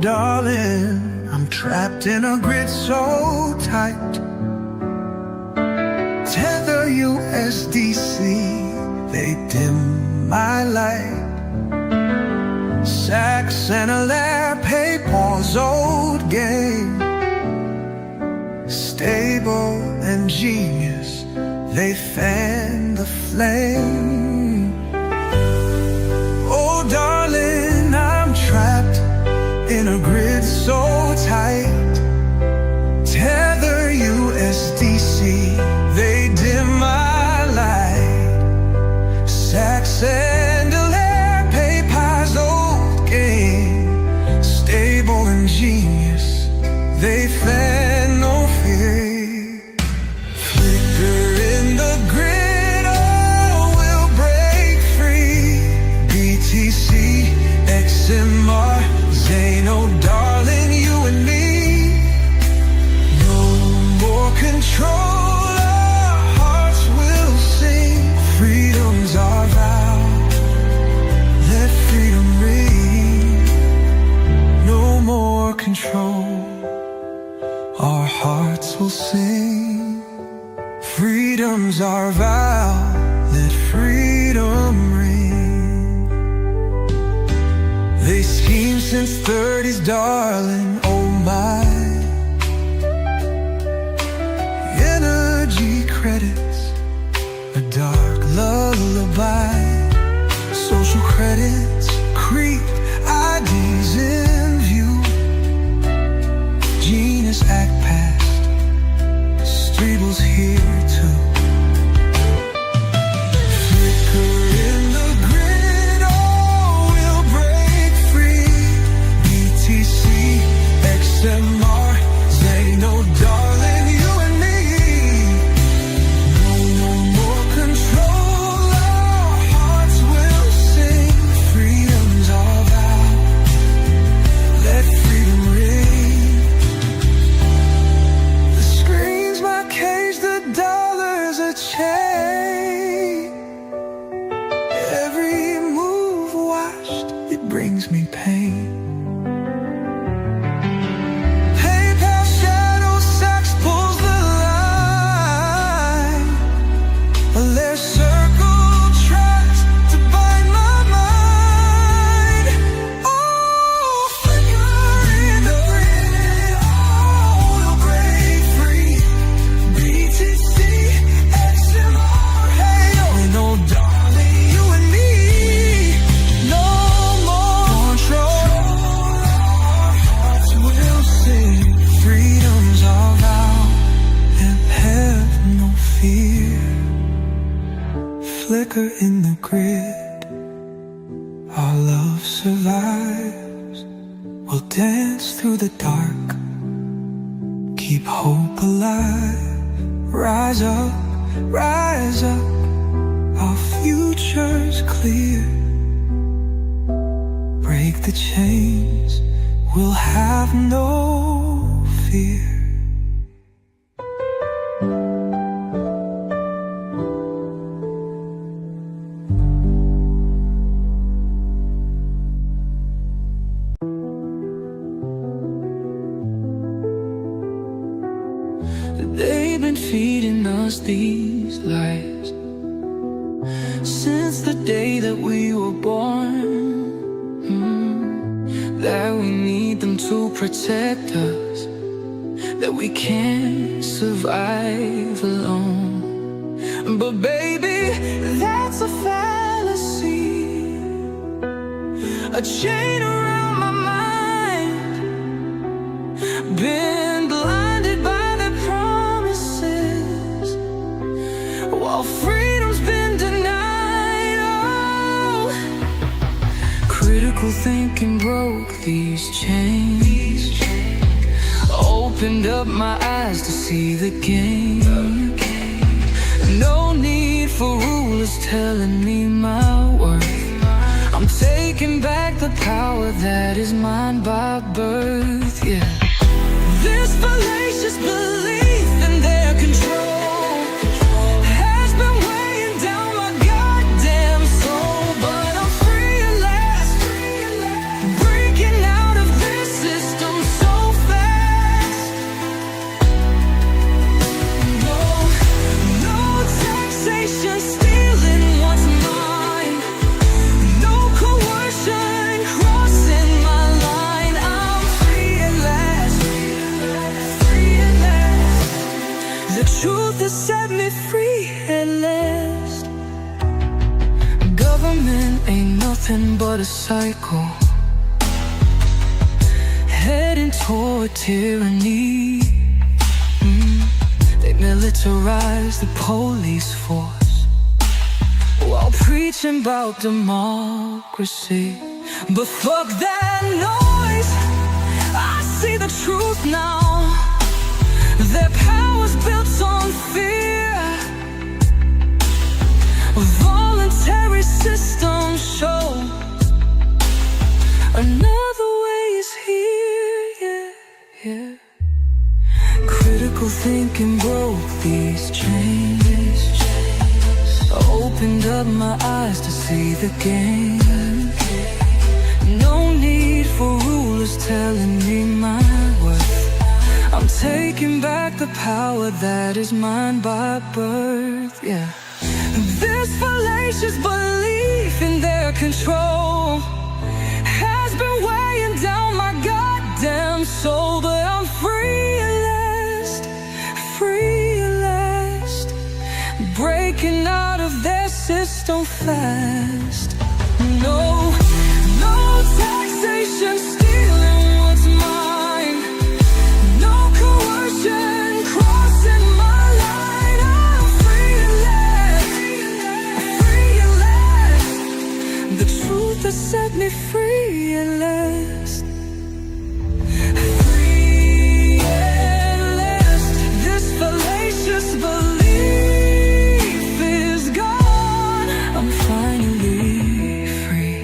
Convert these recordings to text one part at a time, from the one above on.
darling, I'm trapped in a grid so tight. Tether USDC, they dim my light. Saks and Alaire, PayPal's old game. Stable and genius, they fan the flame. Oh darling, I'm trapped in a grid so tight. Tether USDC, they dim my light. Saks and Alaire, PayPal's old game. Stable and genius, they fan no fear. Flicker in the grid, oh, we'll break free. BTC, XMR, Zano, darling, you and me. No more control, our hearts will sing. Freedom's our vow, let freedom ring. No more control, our hearts will sing. Freedom's our vow, let freedom ring. They scheme since 30s, darling, oh my. Energy credits, a dark lullaby. Social credits creep, IDs in view. Genius act past, Streeble's here too. Flicker in the grid, oh, we'll break free. BTC, XMR, Zano, darling, you and me. No more control, our hearts will sing. Freedom's our vow, let freedom ring. The screen's my cage, the dollar's a chain. Every move watched, it brings me pain. PayPal shadow, Saks pulls the line. Their circle tries to bind my mind. Oh, flicker in the grid, oh, we'll break free. BTC, XMR, hey, oh, no, darling, you and me. No more control, our hearts will sing. Freedom's our vow, and have no fear. Flicker in the grid, our love survives. We'll dance through the dark, keep hope alive. Rise up, our future's clear. Break the chains, we'll have no fear. They've been feeding us these lies since the day that we were born. That we need them to protect us, that we can't survive alone. But baby, that's a fallacy, a chain around my mind. Been blinded by their promises, while freedom's been denied. Oh, critical thinking broke these chains, opened up my eyes to see the game. No need for rulers telling me my worth. I'm taking back the power that is mine by birth, yeah. This fallacious belief in their control has been weighing down my goddamn soul. But I'm free at last, breaking out of this is nothing but a cycle, heading toward tyranny. They militarize the police force while preaching about democracy. But fuck that noise, I see the truth now. Their power's built on fear. Voluntary system show another way is here, yeah. Critical thinking broke these chains, opened up my eyes to see the game. No need for rulers telling me my worth. I'm taking back the power that is mine by birth, yeah. This fallacious belief in their control has been weighing down my goddamn soul. But I'm free at last, breaking out of their system fast. No taxation, stealing what's mine. No coercion, crossing my line. I'm free at last, the truth has set me free at last. Free at last, this fallacious belief is gone. I'm finally free.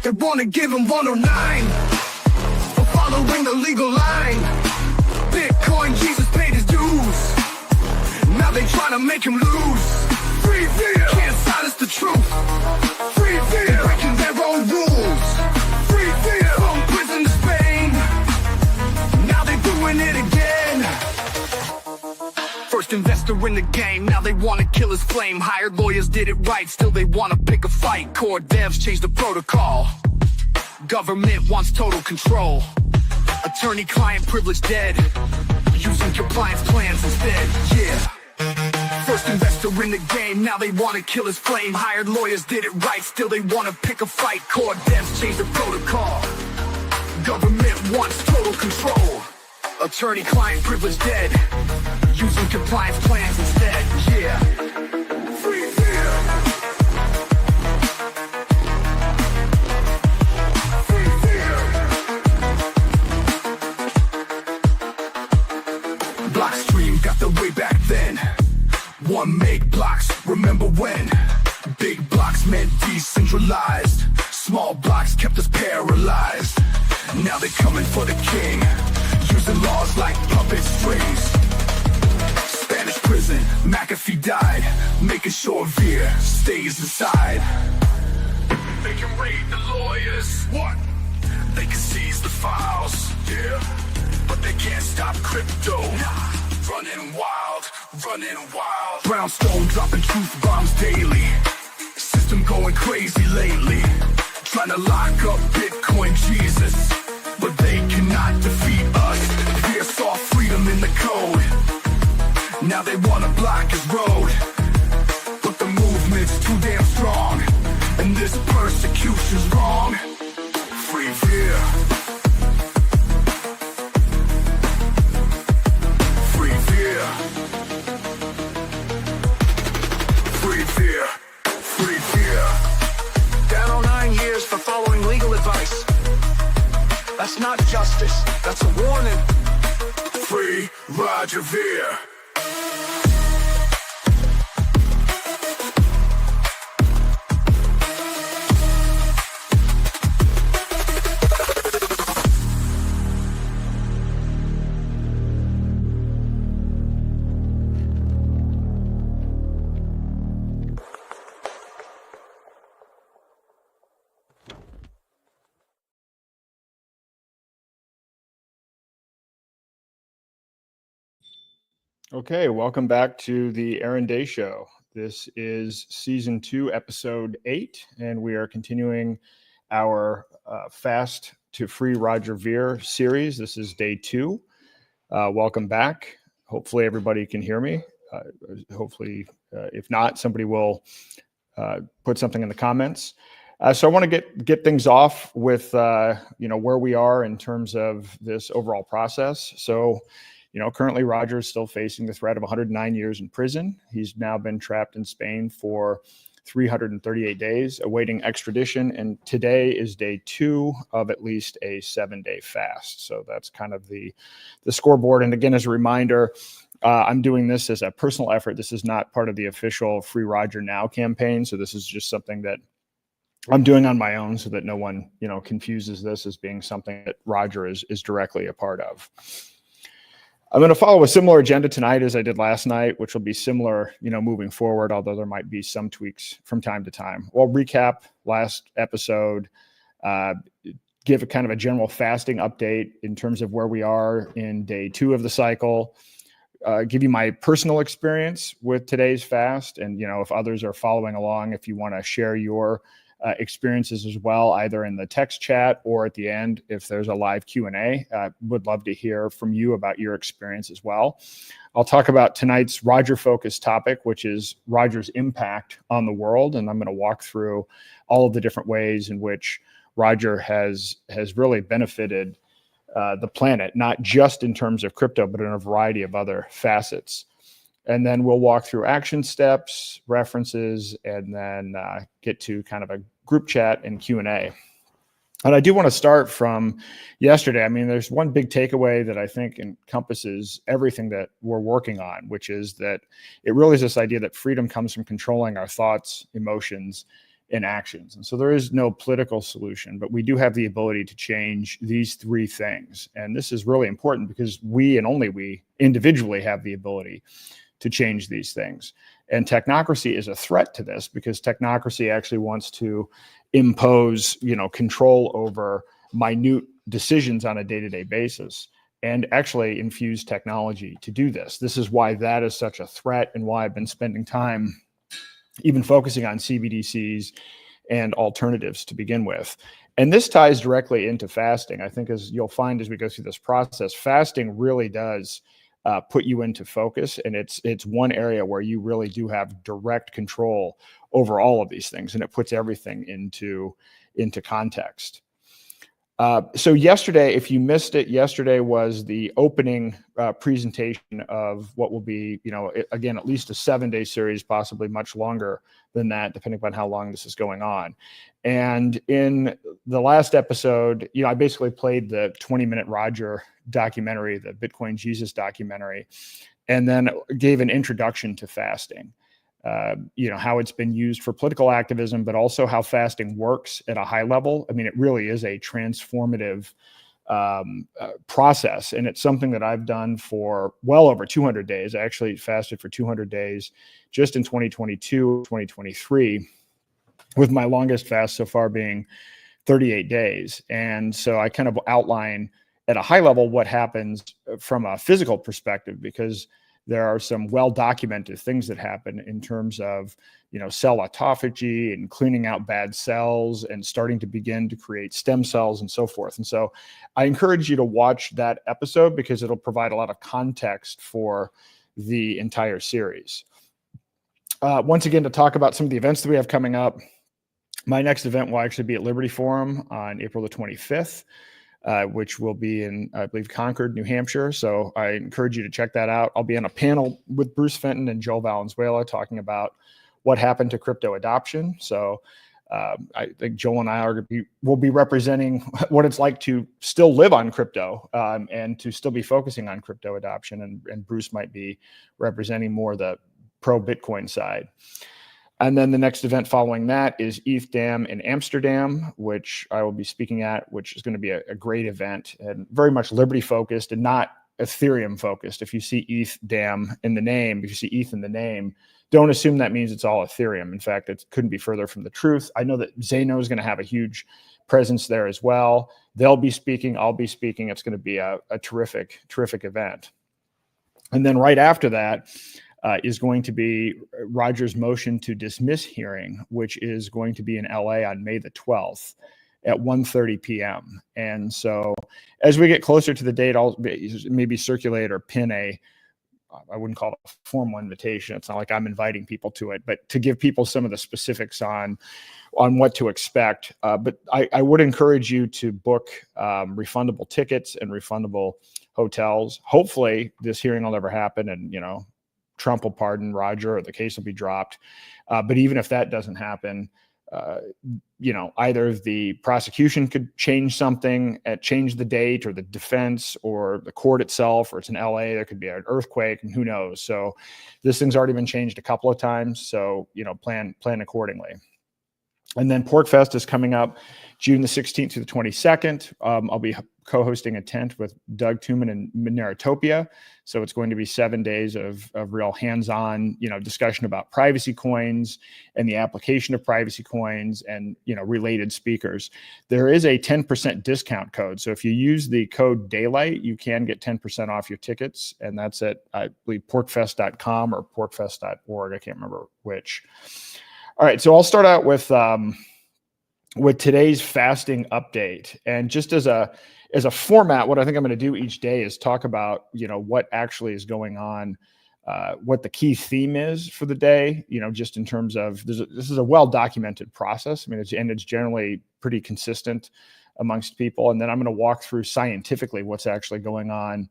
They wanna give him 109 for following the legal line. Bitcoin Jesus paid his dues, now they tryna make him lose. Free beer, can't silence the truth. Free beer, breaking their own rules. Free beer, from prison to Spain, now they doing it again. First investor in the game, now they wanna kill his flame. Hired lawyers did it right, still they wanna pick a fight. Core devs changed the protocol. Government wants total control. Attorney-client privilege dead, using compliance plans instead, yeah. First investor in the game, now they wanna kill his flame. Hired lawyers did it right, still they wanna pick a fight. Core devs changed the protocol. Government wants total control. Attorney-client privilege dead, using compliance plans instead, yeah. Free beer. Free beer. Blockstream got the way back then. 1 meg blocks, remember when? Big blocks meant decentralized. Small blocks kept us paralyzed. Now they're coming for the king, using laws like puppet strings. Spanish prison, McAfee died, making sure Veer stays inside. They can raid the lawyers, what? They can seize the files, yeah. But they can't stop crypto, running wild, running wild. Brownstone dropping truth bombs daily, system going crazy lately. Trying to lock up Bitcoin Jesus, but they cannot defeat us. Veer saw freedom in the code, now they wanna block his road. But the movement's too damn strong, and this persecution's wrong. Free Veer. Free Veer. Free Veer. Free Veer. Down on 9 years for following legal advice. That's not justice, that's a warning. Free Roger Veer. Okay, welcome back to the Aaron Day Show. This is season 2, episode 8, and we are continuing our Fast to Free Roger Ver series. This is day 2. Welcome back. Hopefully everybody can hear me. Hopefully, if not, somebody will put something in the comments. So I want to get things off with where we are in terms of this overall process. So, currently Roger is still facing the threat of 109 years in prison. He's now been trapped in Spain for 338 days, awaiting extradition, and today is day 2 of at least a 7-day fast. So that's kind of the scoreboard. And again, as a reminder, I'm doing this as a personal effort. This is not part of the official Free Roger Now campaign. So this is just something that I'm doing on my own so that no one, confuses this as being something that Roger is directly a part of. I'm going to follow a similar agenda tonight as I did last night, which will be similar, moving forward, although there might be some tweaks from time to time. We'll recap last episode, give a kind of a general fasting update in terms of where we are in day 2 of the cycle, give you my personal experience with today's fast. And, if others are following along, if you want to share your experiences as well, either in the text chat or at the end, if there's a live Q&A, would love to hear from you about your experience as well. I'll talk about tonight's Roger focused topic, which is Roger's impact on the world. And I'm going to walk through all of the different ways in which Roger has really benefited the planet, not just in terms of crypto, but in a variety of other facets. And then we'll walk through action steps, references, and then get to kind of a group chat and Q&A. And I do want to start from yesterday. I mean, there's one big takeaway that I think encompasses everything that we're working on, which is that it really is this idea that freedom comes from controlling our thoughts, emotions, and actions. And so there is no political solution, but we do have the ability to change these 3 things. And this is really important because we and only we individually have the ability to change these things. And technocracy is a threat to this because technocracy actually wants to impose, control over minute decisions on a day-to-day basis and actually infuse technology to do this. This is why that is such a threat and why I've been spending time even focusing on CBDCs and alternatives to begin with. And this ties directly into fasting. I think as you'll find as we go through this process, fasting really does put you into focus. And it's one area where you really do have direct control over all of these things. And it puts everything into context. So yesterday, if you missed it, yesterday was the opening presentation of what will be, again, at least a 7-day series, possibly much longer than that, depending upon how long this is going on. And in the last episode, I basically played the 20-minute Roger documentary, the Bitcoin Jesus documentary, and then gave an introduction to fasting. How it's been used for political activism, but also how fasting works at a high level. I mean, it really is a transformative process. And it's something that I've done for well over 200 days. I actually fasted for 200 days just in 2022, 2023, with my longest fast so far being 38 days. And so I kind of outline at a high level what happens from a physical perspective, because there are some well-documented things that happen in terms of, cell autophagy and cleaning out bad cells and starting to begin to create stem cells and so forth. And so I encourage you to watch that episode because it'll provide a lot of context for the entire series. Once again, to talk about some of the events that we have coming up, my next event will actually be at Liberty Forum on April the 25th. Which will be in, I believe, Concord, New Hampshire. So I encourage you to check that out. I'll be on a panel with Bruce Fenton and Joel Valenzuela talking about what happened to crypto adoption. So I think Joel and I will be representing what it's like to still live on crypto and to still be focusing on crypto adoption. And Bruce might be representing more the pro-Bitcoin side. And then the next event following that is ETH Dam in Amsterdam, which I will be speaking at, which is going to be a great event and very much Liberty focused and not Ethereum focused. If you see ETH Dam in the name, if you see ETH in the name, don't assume that means it's all Ethereum. In fact, it couldn't be further from the truth. I know that Zeno is going to have a huge presence there as well. They'll be speaking. I'll be speaking. It's going to be a terrific, terrific event. And then right after that is going to be Roger's motion to dismiss hearing, which is going to be in LA on May the 12th at 1:30 p.m. And so as we get closer to the date, I'll maybe circulate or pin I wouldn't call it a formal invitation. It's not like I'm inviting people to it, but to give people some of the specifics on what to expect. But I would encourage you to book refundable tickets and refundable hotels. Hopefully this hearing will never happen and, Trump will pardon Roger or the case will be dropped. But even if that doesn't happen, either the prosecution could change something, change the date, or the defense, or the court itself, or it's in LA, there could be an earthquake, and who knows. So this thing's already been changed a couple of times. So, plan accordingly. And then PorkFest is coming up June the 16th to the 22nd. I'll be co-hosting a tent with Doug Tuman and Mineratopia. So it's going to be 7 days of real hands-on, discussion about privacy coins and the application of privacy coins and, related speakers. There is a 10% discount code. So if you use the code DAYLIGHT, you can get 10% off your tickets. And that's at, I believe, porkfest.com or porkfest.org. I can't remember which. All right, so I'll start out with today's fasting update, and just as a format, what I think I'm going to do each day is talk about what actually is going on, what the key theme is for the day. Just in terms of this is a well documented process. I mean, it's generally pretty consistent amongst people, and then I'm going to walk through scientifically what's actually going on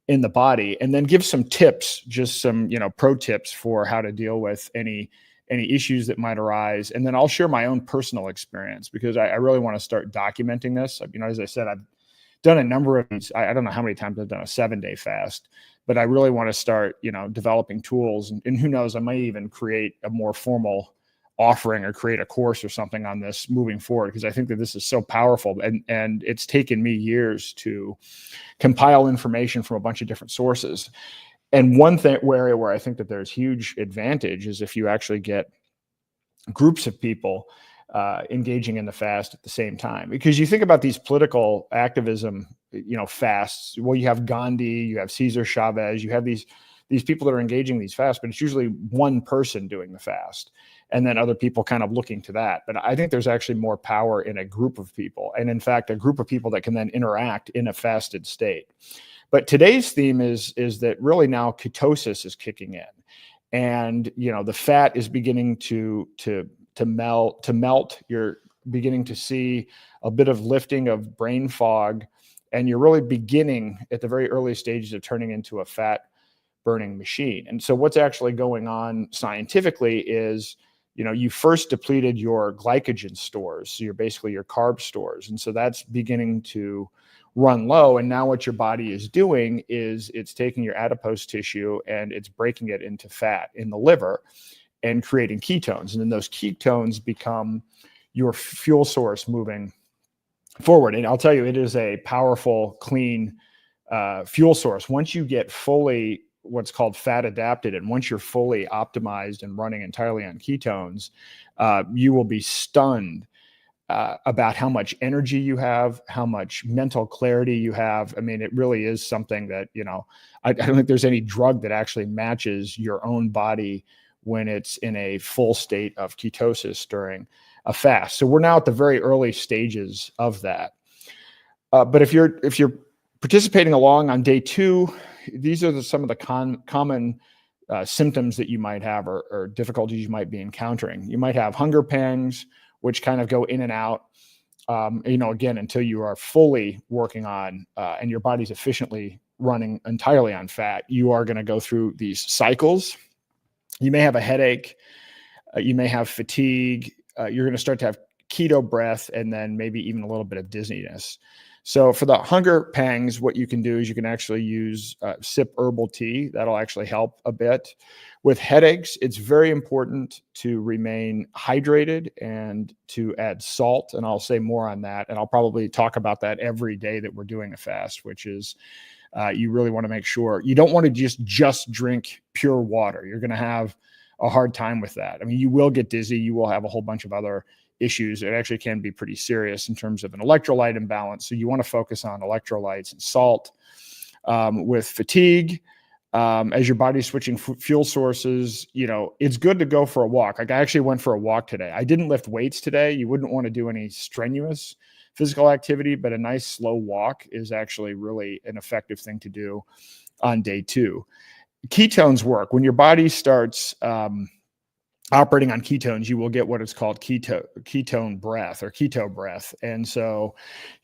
in the body, and then give some tips, just some pro tips for how to deal with any issues that might arise. And then I'll share my own personal experience because I really want to start documenting this. As I said, I've done a number of these. I don't know how many times I've done a 7-day fast, but I really want to start, developing tools. And who knows, I might even create a more formal offering or create a course or something on this moving forward, because I think that this is so powerful. And it's taken me years to compile information from a bunch of different sources. And one area where I think that there's huge advantage is if you actually get groups of people engaging in the fast at the same time. Because you think about these political activism, fasts. Well, you have Gandhi, you have Cesar Chavez, you have these people that are engaging these fasts, but it's usually one person doing the fast, and then other people kind of looking to that. But I think there's actually more power in a group of people, and in fact, a group of people that can then interact in a fasted state. But today's theme is that really now ketosis is kicking in, and the fat is beginning to melt. You're beginning to see a bit of lifting of brain fog, and you're really beginning at the very early stages of turning into a fat burning machine. And so what's actually going on scientifically is, you first depleted your glycogen stores, so you're basically your carb stores, and so that's beginning to run low. And now what your body is doing is it's taking your adipose tissue and it's breaking it into fat in the liver and creating ketones. And then those ketones become your fuel source moving forward. And I'll tell you, it is a powerful, clean fuel source. Once you get fully what's called fat adapted, and once you're fully optimized and running entirely on ketones, you will be stunned about how much energy you have, how much mental clarity you have. I mean, it really is something that, I don't think there's any drug that actually matches your own body when it's in a full state of ketosis during a fast. So we're now at the very early stages of that. But if you're participating along on day 2, these are some of the common symptoms that you might have or difficulties you might be encountering. You might have hunger pangs, which kind of go in and out, again, until you are fully working on and your body's efficiently running entirely on fat. You are going to go through these cycles. You may have a headache. You may have fatigue. You're going to start to have keto breath, and then maybe even a little bit of dizziness. So for the hunger pangs, what you can do is you can actually use sip herbal tea. That'll actually help a bit. With headaches, it's very important to remain hydrated and to add salt. And I'll say more on that. And I'll probably talk about that every day that we're doing a fast, which is you really want to make sure you don't want to just drink pure water. You're going to have a hard time with that. I mean, you will get dizzy. You will have a whole bunch of other issues. It actually can be pretty serious in terms of an electrolyte imbalance. So you want to focus on electrolytes and salt. With fatigue, as your body's switching fuel sources, it's good to go for a walk. Like I actually went for a walk today. I didn't lift weights today. You wouldn't want to do any strenuous physical activity, but a nice slow walk is actually really an effective thing to do on day 2. Ketones work. When your body starts operating on ketones, you will get what is called ketone breath or keto breath. And so,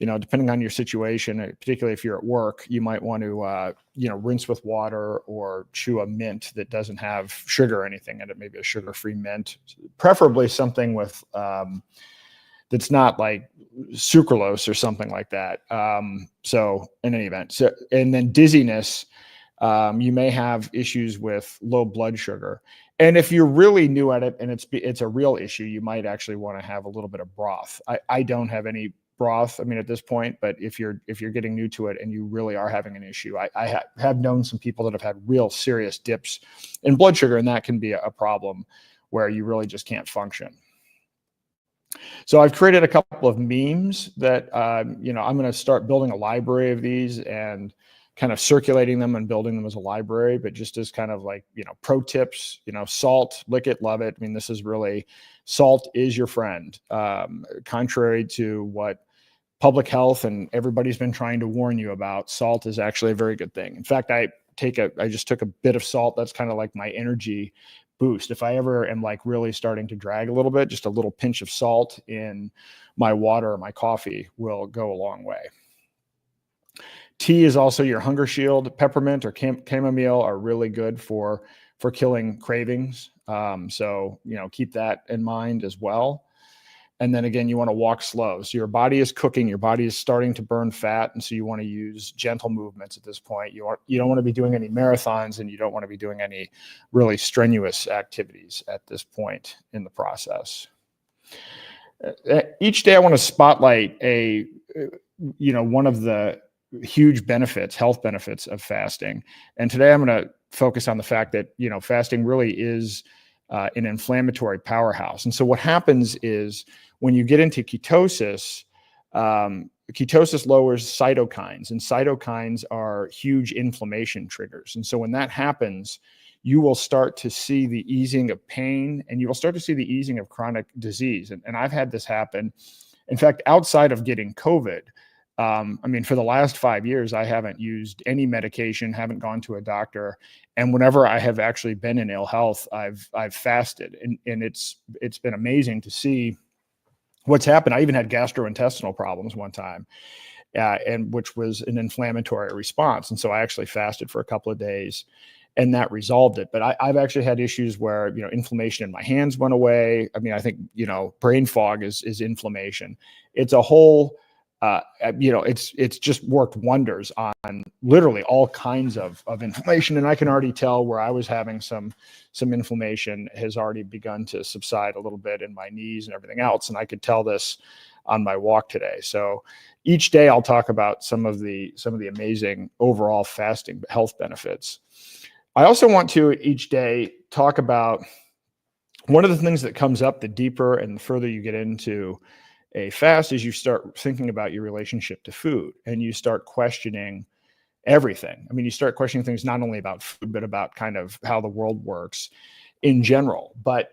depending on your situation, particularly if you're at work, you might want to, rinse with water or chew a mint that doesn't have sugar or anything in it, maybe a sugar-free mint, preferably something with, that's not like sucralose or something like that. So in any event, and then dizziness, you may have issues with low blood sugar. And if you're really new at it and it's a real issue, you might actually want to have a little bit of broth. I don't have any broth, at this point, but if you're getting new to it and you really are having an issue, I have known some people that have had real serious dips in blood sugar, and that can be a problem where you really just can't function. So I've created a couple of memes that, I'm going to start building a library of these and kind of circulating them and building them as a library, but just as kind of like, pro tips, salt, lick it, love it. This is really, salt is your friend, contrary to what public health and everybody's been trying to warn you about. Salt is actually a very good thing. In fact, I just took a bit of salt. That's kind of like my energy boost. If I ever am like really starting to drag a little bit, just a little pinch of salt in my water or my coffee will go a long way. Tea is also your hunger shield. Peppermint or chamomile are really good for killing cravings. So, keep that in mind as well. And then again, you want to walk slow. So your body is cooking, your body is starting to burn fat. And so you want to use gentle movements at this point. You don't want to be doing any marathons, and you don't want to be doing any really strenuous activities at this point in the process. Each day I want to spotlight one of the huge benefits, health benefits of fasting. And today I'm going to focus on the fact that, fasting really is an inflammatory powerhouse. And so what happens is when you get into ketosis, ketosis lowers cytokines, and cytokines are huge inflammation triggers. And so when that happens, you will start to see the easing of pain, and you will start to see the easing of chronic disease. And I've had this happen. In fact, outside of getting COVID, for the last 5 years, I haven't used any medication, haven't gone to a doctor. And whenever I have actually been in ill health, I've fasted, and it's been amazing to see what's happened. I even had gastrointestinal problems one time, and which was an inflammatory response. And so I actually fasted for a couple of days, and that resolved it. But I've actually had issues where, inflammation in my hands went away. I think, brain fog is inflammation. It's a whole, it's just worked wonders on literally all kinds of inflammation. And I can already tell where I was having some inflammation has already begun to subside a little bit in my knees and everything else. And I could tell this on my walk today. So each day I'll talk about some of the amazing overall fasting health benefits. I also want to each day talk about one of the things that comes up the deeper and the further you get into a fast is you start thinking about your relationship to food, and you start questioning everything. You start questioning things not only about food, but about kind of how the world works in general. But,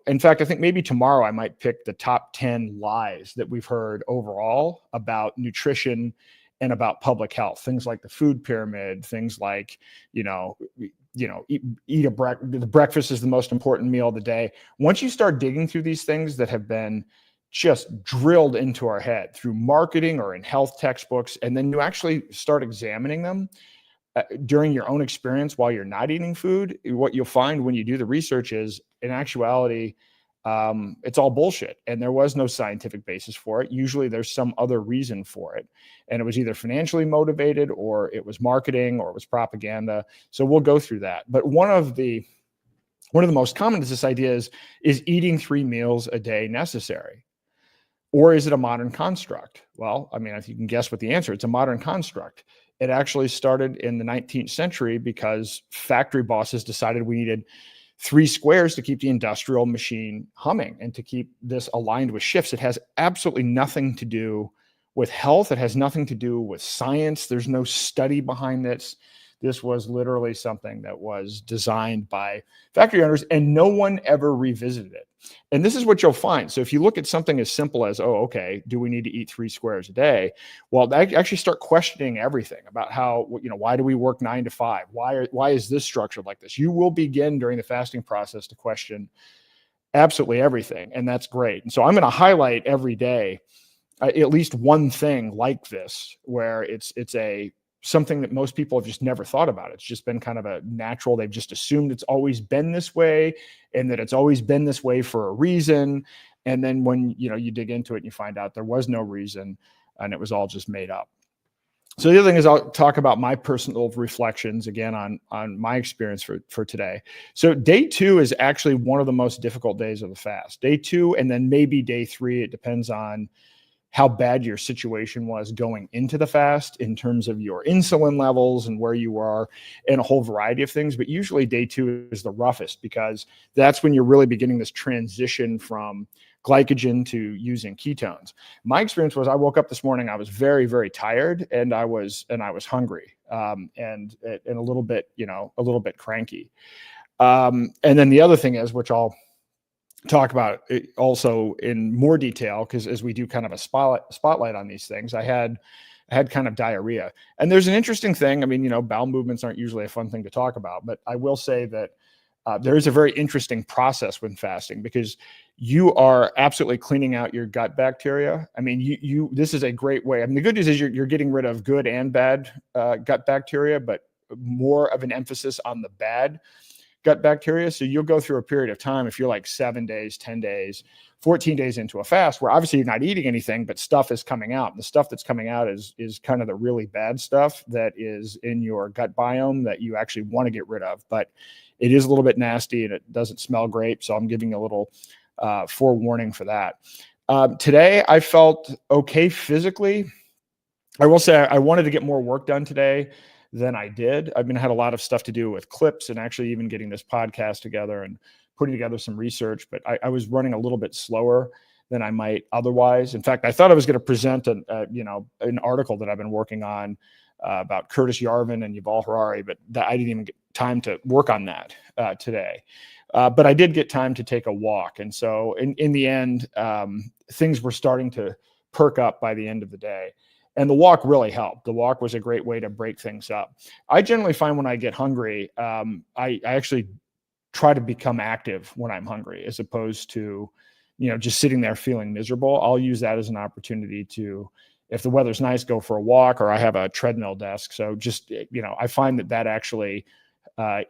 in fact, I think maybe tomorrow I might pick the top 10 lies that we've heard overall about nutrition and about public health. Things like the food pyramid, things like, the breakfast is the most important meal of the day. Once you start digging through these things that have been just drilled into our head through marketing or in health textbooks, and then you actually start examining them during your own experience while you're not eating food, what you'll find when you do the research is, in actuality, it's all bullshit, and there was no scientific basis for it. Usually there's some other reason for it, and it was either financially motivated, or it was marketing, or it was propaganda. So we'll go through that. But one of the most common is this idea is eating 3 meals a day necessary? Or is it a modern construct? Well, I think you can guess what the answer. It's a modern construct. It actually started in the 19th century because factory bosses decided we needed 3 squares to keep the industrial machine humming and to keep this aligned with shifts. It has absolutely nothing to do with health. It has nothing to do with science. There's no study behind this. This was literally something that was designed by factory owners, and no one ever revisited it. And this is what you'll find. So if you look at something as simple as, oh, okay, do we need to eat 3 squares a day? Well, they actually start questioning everything about how, why do we work 9 to 5? Why is this structured like this? You will begin during the fasting process to question absolutely everything. And that's great. And so I'm going to highlight every day at least one thing like this, where it's something that most people have just never thought about. It's just been kind of a natural. They've just assumed it's always been this way, and that it's always been this way for a reason. And then when, you dig into it and you find out there was no reason and it was all just made up. So the other thing is I'll talk about my personal reflections again on my experience for today. So day 2 is actually one of the most difficult days of the fast. Day 2, and then maybe day 3, it depends on how bad your situation was going into the fast in terms of your insulin levels and where you are, and a whole variety of things. But usually day 2 is the roughest, because that's when you're really beginning this transition from glycogen to using ketones. My experience was I woke up this morning, I was very, very tired, and I was hungry, and a little bit, a little bit cranky. And then the other thing is, which I'll talk about it also in more detail, because as we do kind of a spotlight on these things, I had kind of diarrhea. And there's an interesting thing. I mean, bowel movements aren't usually a fun thing to talk about, but I will say that there is a very interesting process when fasting, because you are absolutely cleaning out your gut bacteria. I mean, this is a great way. I mean, the good news is you're getting rid of good and bad gut bacteria, but more of an emphasis on the bad gut bacteria. So you'll go through a period of time, if you're like 7 days, 10 days, 14 days into a fast, where obviously you're not eating anything, but stuff is coming out. And the stuff that's coming out is kind of the really bad stuff that is in your gut biome that you actually want to get rid of. But it is a little bit nasty and it doesn't smell great. So I'm giving you a little forewarning for that. Today, I felt okay physically. I will say I wanted to get more work done today than I did. I had a lot of stuff to do with clips and actually even getting this podcast together and putting together some research, but I was running a little bit slower than I might otherwise. In fact, I thought I was going to present an article that I've been working on about Curtis Yarvin and Yuval Harari, but I didn't even get time to work on that today. But I did get time to take a walk. And so in the end, things were starting to perk up by the end of the day. And the walk really helped. The walk was a great way to break things up. I generally find when I get hungry, I actually try to become active when I'm hungry, as opposed to, just sitting there feeling miserable. I'll use that as an opportunity to, if the weather's nice, go for a walk, or I have a treadmill desk. So just, I find that actually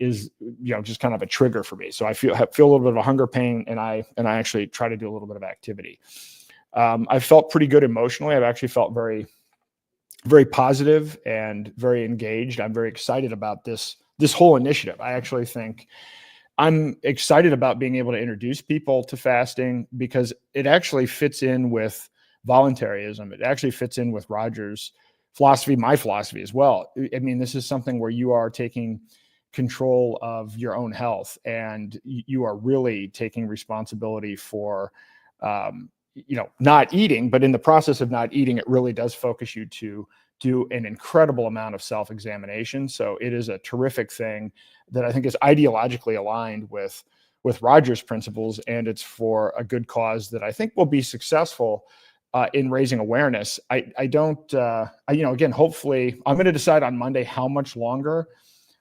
is, just kind of a trigger for me. So I feel a little bit of a hunger pain, and I actually try to do a little bit of activity. I felt pretty good emotionally. I've actually felt very, very positive and very engaged. I'm very excited about this whole initiative. I actually think I'm excited about being able to introduce people to fasting, because it actually fits in with voluntaryism. It actually fits in with Roger's philosophy, my philosophy as well. I mean, this is something where you are taking control of your own health, and you are really taking responsibility for, not eating, but in the process of not eating, it really does focus you to do an incredible amount of self-examination. So it is a terrific thing that I think is ideologically aligned with Roger's principles, and it's for a good cause that I think will be successful in raising awareness. Again, hopefully I'm going to decide on Monday how much longer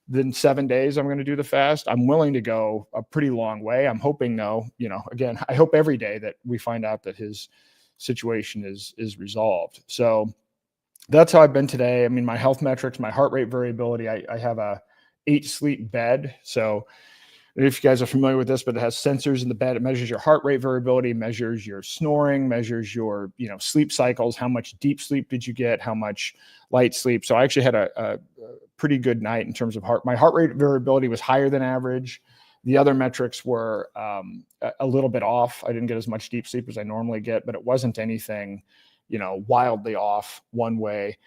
than 7 days I'm going to do the fast. I'm willing to go a pretty long way. I'm hoping again, I hope every day that we find out that his situation is resolved. So that's how I've been today. I mean, my health metrics, my heart rate variability, I have a 8 sleep bed. So if you guys are familiar with this, but it has sensors in the bed. It measures your heart rate variability, measures your snoring, measures your, sleep cycles. How much deep sleep did you get? How much light sleep? So I actually had a pretty good night in terms of my heart rate variability was higher than average. The other metrics were a little bit off. I didn't get as much deep sleep as I normally get, but it wasn't anything, wildly off one way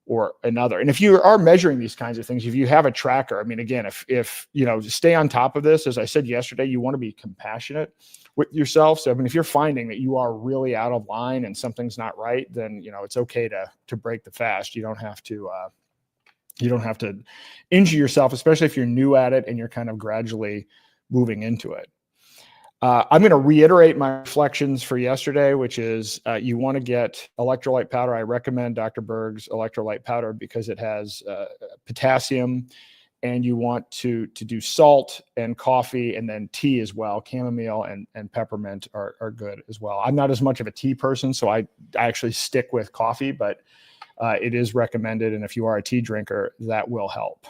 or another. And if you are measuring these kinds of things, if you have a tracker, I mean, again, if stay on top of this, as I said yesterday, you want to be compassionate with yourself. So, I mean, if you're finding that you are really out of line and something's not right, then, it's okay to break the fast. You don't have to You don't have to injure yourself, especially if you're new at it and you're kind of gradually moving into it. I'm going to reiterate my reflections for yesterday, which is you want to get electrolyte powder. I recommend Dr. Berg's electrolyte powder because it has potassium, and you want to do salt and coffee and then tea as well. Chamomile and peppermint are good as well. I'm not as much of a tea person, so I actually stick with coffee, but it is recommended. And if you are a tea drinker, that will help.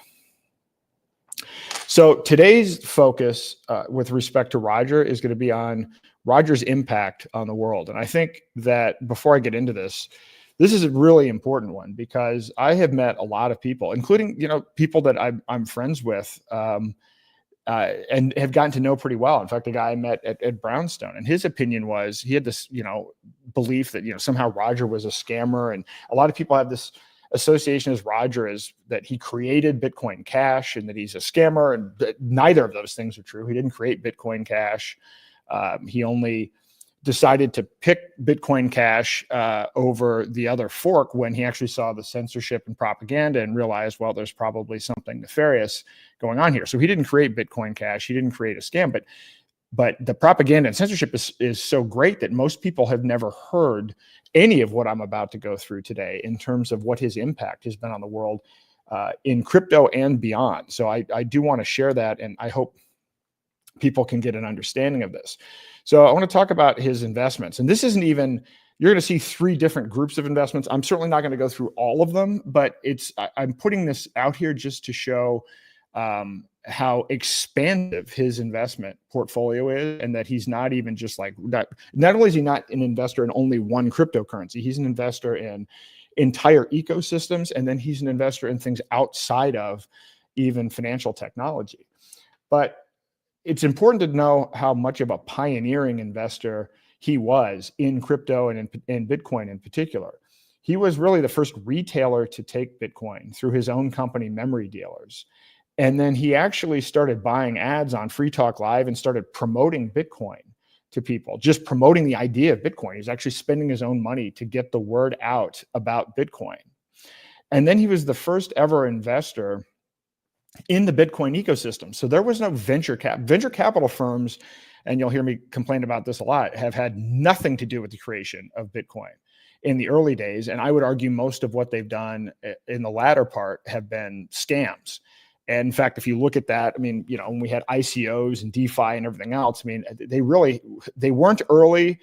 So today's focus with respect to Roger is going to be on Roger's impact on the world. And I think that before I get into this, this is a really important one because I have met a lot of people, including, people that I'm friends with and have gotten to know pretty well. In fact, a guy I met at Brownstone, and his opinion was he had this, belief that, somehow Roger was a scammer. And a lot of people have this association as Roger is that he created Bitcoin Cash and that he's a scammer, and neither of those things are true. He didn't create Bitcoin Cash. He only decided to pick Bitcoin Cash over the other fork when he actually saw the censorship and propaganda and realized, well, there's probably something nefarious going on here. So he didn't create Bitcoin Cash. He didn't create a scam, but the propaganda and censorship is so great that most people have never heard any of what I'm about to go through today in terms of what his impact has been on the world in crypto and beyond. So I do want to share that, and I hope people can get an understanding of this. So I want to talk about his investments. And this isn't even, you're going to see 3 different groups of investments. I'm certainly not going to go through all of them, but I'm putting this out here just to show how expansive his investment portfolio is, and that he's not even just like that. Not only is he not an investor in only one cryptocurrency, he's an investor in entire ecosystems, and then he's an investor in things outside of even financial technology. But it's important to know how much of a pioneering investor he was in crypto and in Bitcoin in particular. He was really the first retailer to take Bitcoin through his own company, Memory Dealers. And then he actually started buying ads on Free Talk Live and started promoting Bitcoin to people, just promoting the idea of Bitcoin. He's actually spending his own money to get the word out about Bitcoin. And then he was the first ever investor in the Bitcoin ecosystem. So there was no venture capital firms, and you'll hear me complain about this a lot, have had nothing to do with the creation of Bitcoin in the early days. And I would argue most of what they've done in the latter part have been scams. And in fact, if you look at that, I mean, when we had ICOs and DeFi and everything else, I mean, they weren't early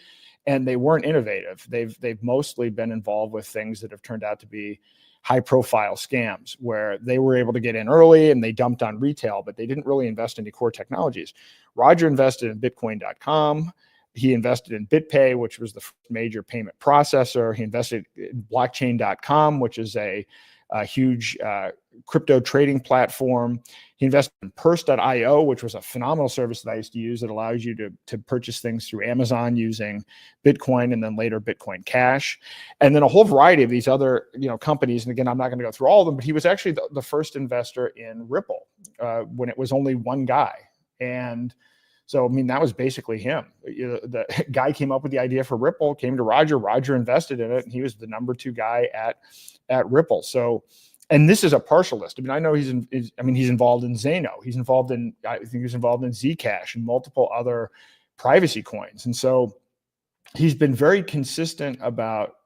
and they weren't innovative. They've mostly been involved with things that have turned out to be high profile scams where they were able to get in early and they dumped on retail, but they didn't really invest in any core technologies. Roger invested in Bitcoin.com. He invested in BitPay, which was the major payment processor. He invested in blockchain.com, which is a huge crypto trading platform. He invested in Purse.io, which was a phenomenal service that I used to use that allows you to purchase things through Amazon using Bitcoin and then later Bitcoin Cash. And then a whole variety of these other companies. And again, I'm not going to go through all of them, but he was actually the first investor in Ripple when it was only one guy. And so, I mean, that was basically him. The guy came up with the idea for Ripple, came to Roger. Roger invested in it, and he was the number 2 guy at Ripple. So, and this is a partial list. I mean, I know he's involved in Zeno. He's involved in, I think he's involved in Zcash and multiple other privacy coins. And so he's been very consistent about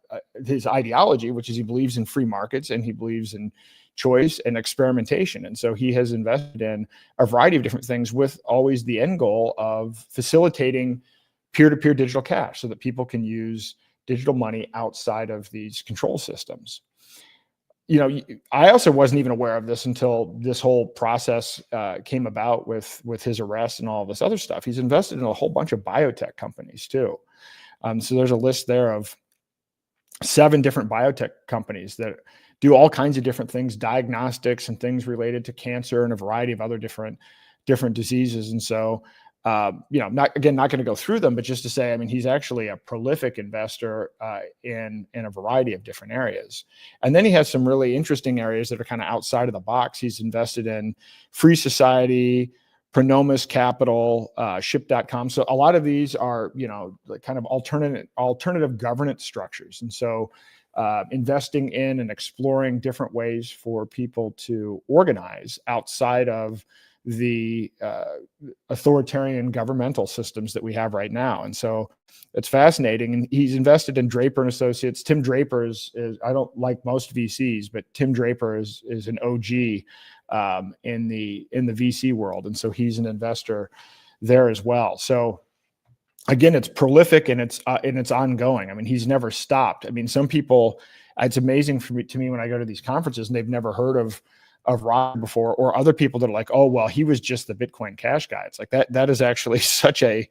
his ideology, which is he believes in free markets and he believes in choice and experimentation. And so he has invested in a variety of different things with always the end goal of facilitating peer-to-peer digital cash so that people can use digital money outside of these control systems. I also wasn't even aware of this until this whole process came about with his arrest and all this other stuff. He's invested in a whole bunch of biotech companies too. So there's a list there of 7 different biotech companies that do all kinds of different things, diagnostics and things related to cancer and a variety of other different diseases. And so, not going to go through them, but just to say, I mean, he's actually a prolific investor in a variety of different areas. And then he has some really interesting areas that are kind of outside of the box. He's invested in Free Society, Pronomus Capital, Ship.com. So a lot of these are, kind of alternative governance structures. And so investing in and exploring different ways for people to organize outside of the authoritarian governmental systems that we have right now. And so it's fascinating. And he's invested in Draper and Associates. Tim Draper is I don't like most VCs, but Tim Draper is an OG in the VC world. And so he's an investor there as well. So again, it's prolific and it's ongoing. I mean, he's never stopped. I mean, some people, it's amazing to me when I go to these conferences and they've never heard of Roger before, or other people that are like, oh, well, he was just the Bitcoin Cash guy. It's like that is actually such a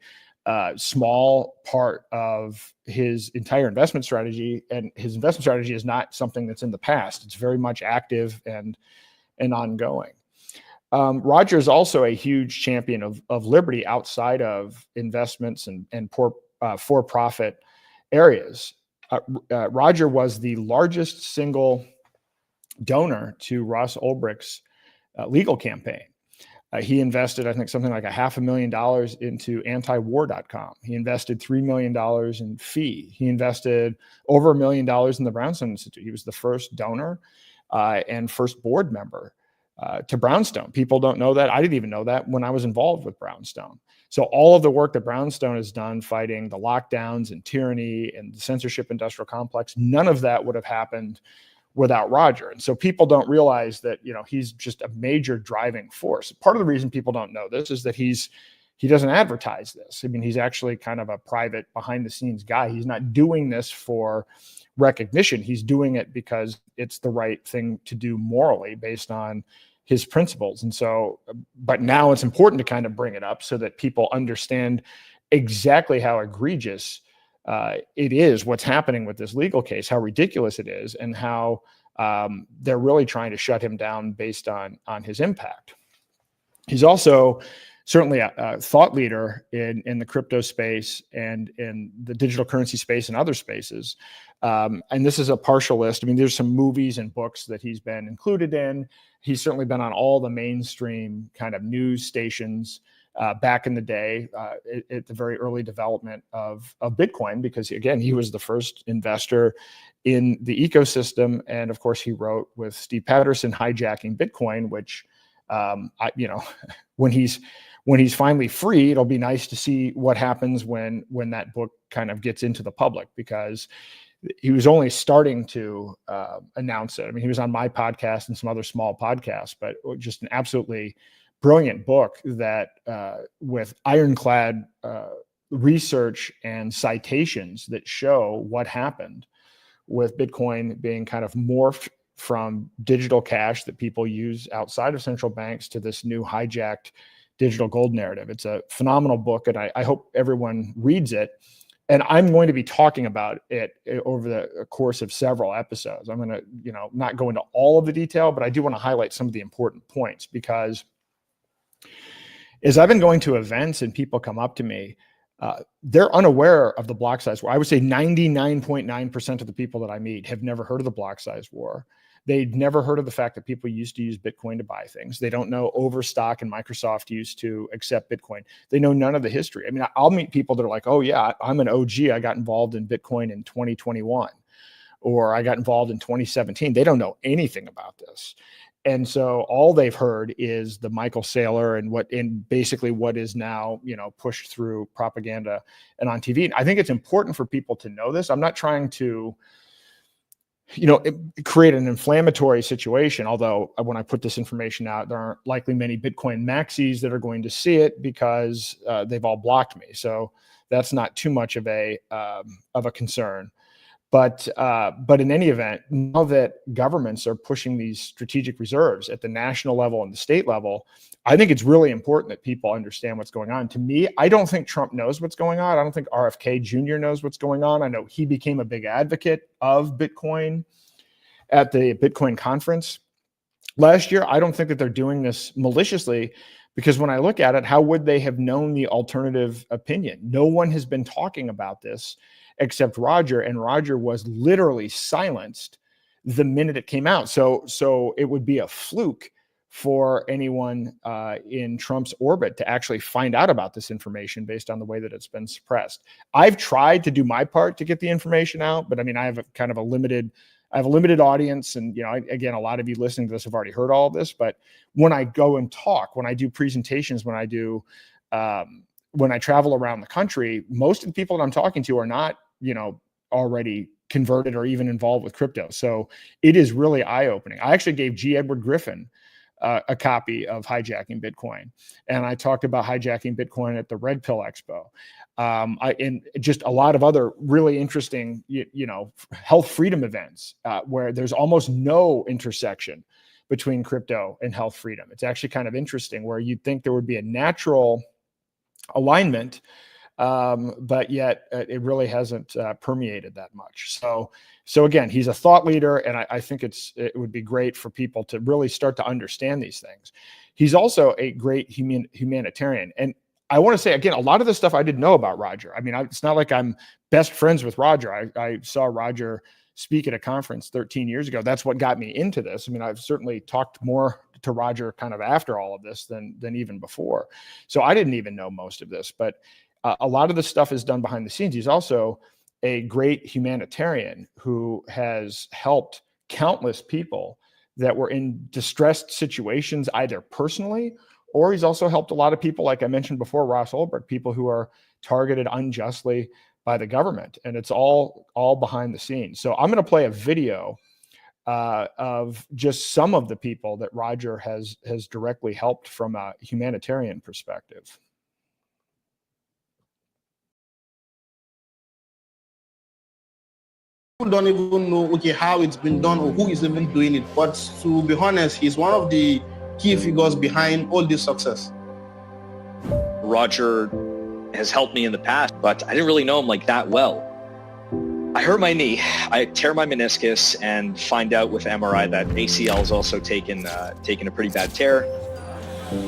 small part of his entire investment strategy. And his investment strategy is not something that's in the past. It's very much active and ongoing. Roger is also a huge champion of liberty outside of investments and for-profit areas. Roger was the largest single donor to Ross Ulbricht's legal campaign. He invested, I think, something like $500,000 into antiwar.com. He invested $3 million in fee. He invested over $1 million in the Brownstone Institute. He was the first donor and first board member to Brownstone. People don't know that. I didn't even know that when I was involved with Brownstone. So all of the work that Brownstone has done fighting the lockdowns and tyranny and the censorship industrial complex, none of that would have happened without Roger. And so people don't realize that, he's just a major driving force. Part of the reason people don't know this is that he doesn't advertise this. I mean, he's actually kind of a private behind the scenes guy. He's not doing this for recognition. He's doing it because it's the right thing to do morally based on his principles. And so, but now it's important to kind of bring it up so that people understand exactly how egregious it is, what's happening with this legal case, how ridiculous it is, and how they're really trying to shut him down based on his impact. He's also certainly a thought leader in the crypto space and in the digital currency space and other spaces. And this is a partial list. I mean, there's some movies and books that he's been included in. He's certainly been on all the mainstream kind of news stations back in the day at the very early development of Bitcoin, because again, he was the first investor in the ecosystem. And of course, he wrote with Steve Patterson, Hijacking Bitcoin, which, when he's finally free, it'll be nice to see what happens when that book kind of gets into the public, because he was only starting to announce it. I mean, he was on my podcast and some other small podcasts, but just an absolutely brilliant book that with ironclad research and citations that show what happened with Bitcoin being kind of morphed from digital cash that people use outside of central banks to this new hijacked digital gold narrative. It's a phenomenal book, and I hope everyone reads it. And I'm going to be talking about it over the course of several episodes. I'm going to, not go into all of the detail, but I do want to highlight some of the important points, because as I've been going to events and people come up to me, they're unaware of the block size war. I would say 99.9% of the people that I meet have never heard of the block size war. They'd never heard of the fact that people used to use Bitcoin to buy things. They don't know Overstock and Microsoft used to accept Bitcoin. They know none of the history. I mean, I'll meet people that are like, oh yeah, I'm an OG. I got involved in Bitcoin in 2021, or I got involved in 2017. They don't know anything about this. And so all they've heard is the Michael Saylor and basically what is now, pushed through propaganda and on TV. And I think it's important for people to know this. I'm not trying to, create an inflammatory situation. Although when I put this information out, there aren't likely many Bitcoin maxis that are going to see it because they've all blocked me. So that's not too much of a concern. But in any event, now that governments are pushing these strategic reserves at the national level and the state level, I think it's really important that people understand what's going on. To me, I don't think Trump knows what's going on. I don't think RFK Jr. knows what's going on. I know he became a big advocate of Bitcoin at the Bitcoin conference last year. I don't think that they're doing this maliciously, because when I look at it, how would they have known the alternative opinion? No one has been talking about this except Roger, and Roger was literally silenced the minute it came out. So it would be a fluke for anyone in Trump's orbit to actually find out about this information based on the way that it's been suppressed. I've tried to do my part to get the information out, but I mean, I have a limited audience. And, again, a lot of you listening to this have already heard all of this, but when I go and talk, when I do presentations, when I travel around the country, most of the people that I'm talking to are not, already converted or even involved with crypto. So it is really eye-opening. I actually gave G. Edward Griffin a copy of Hijacking Bitcoin, and I talked about hijacking Bitcoin at the Red Pill Expo, and just a lot of other really interesting, health freedom events where there's almost no intersection between crypto and health freedom. It's actually kind of interesting, where you'd think there would be a natural alignment, but yet it really hasn't permeated that much. So again, he's a thought leader, and I think it would be great for people to really start to understand these things. He's also a great humanitarian. And I want to say, again, a lot of the stuff I didn't know about Roger. I mean, it's not like I'm best friends with Roger. I saw Roger speak at a conference 13 years ago. That's what got me into this. I mean, I've certainly talked more to Roger kind of after all of this than even before. So I didn't even know most of this, but a lot of the stuff is done behind the scenes. He's also a great humanitarian who has helped countless people that were in distressed situations, either personally, or he's also helped a lot of people, like I mentioned before, Ross Ulbricht, people who are targeted unjustly by the government. And it's all behind the scenes. So I'm going to play a video of just some of the people that Roger has directly helped from a humanitarian perspective. People don't even know, how it's been done or who is even doing it. But to be honest, he's one of the key figures behind all this success. Roger has helped me in the past, but I didn't really know him like that well. I hurt my knee. I tear my meniscus and find out with MRI that ACL is also taken a pretty bad tear.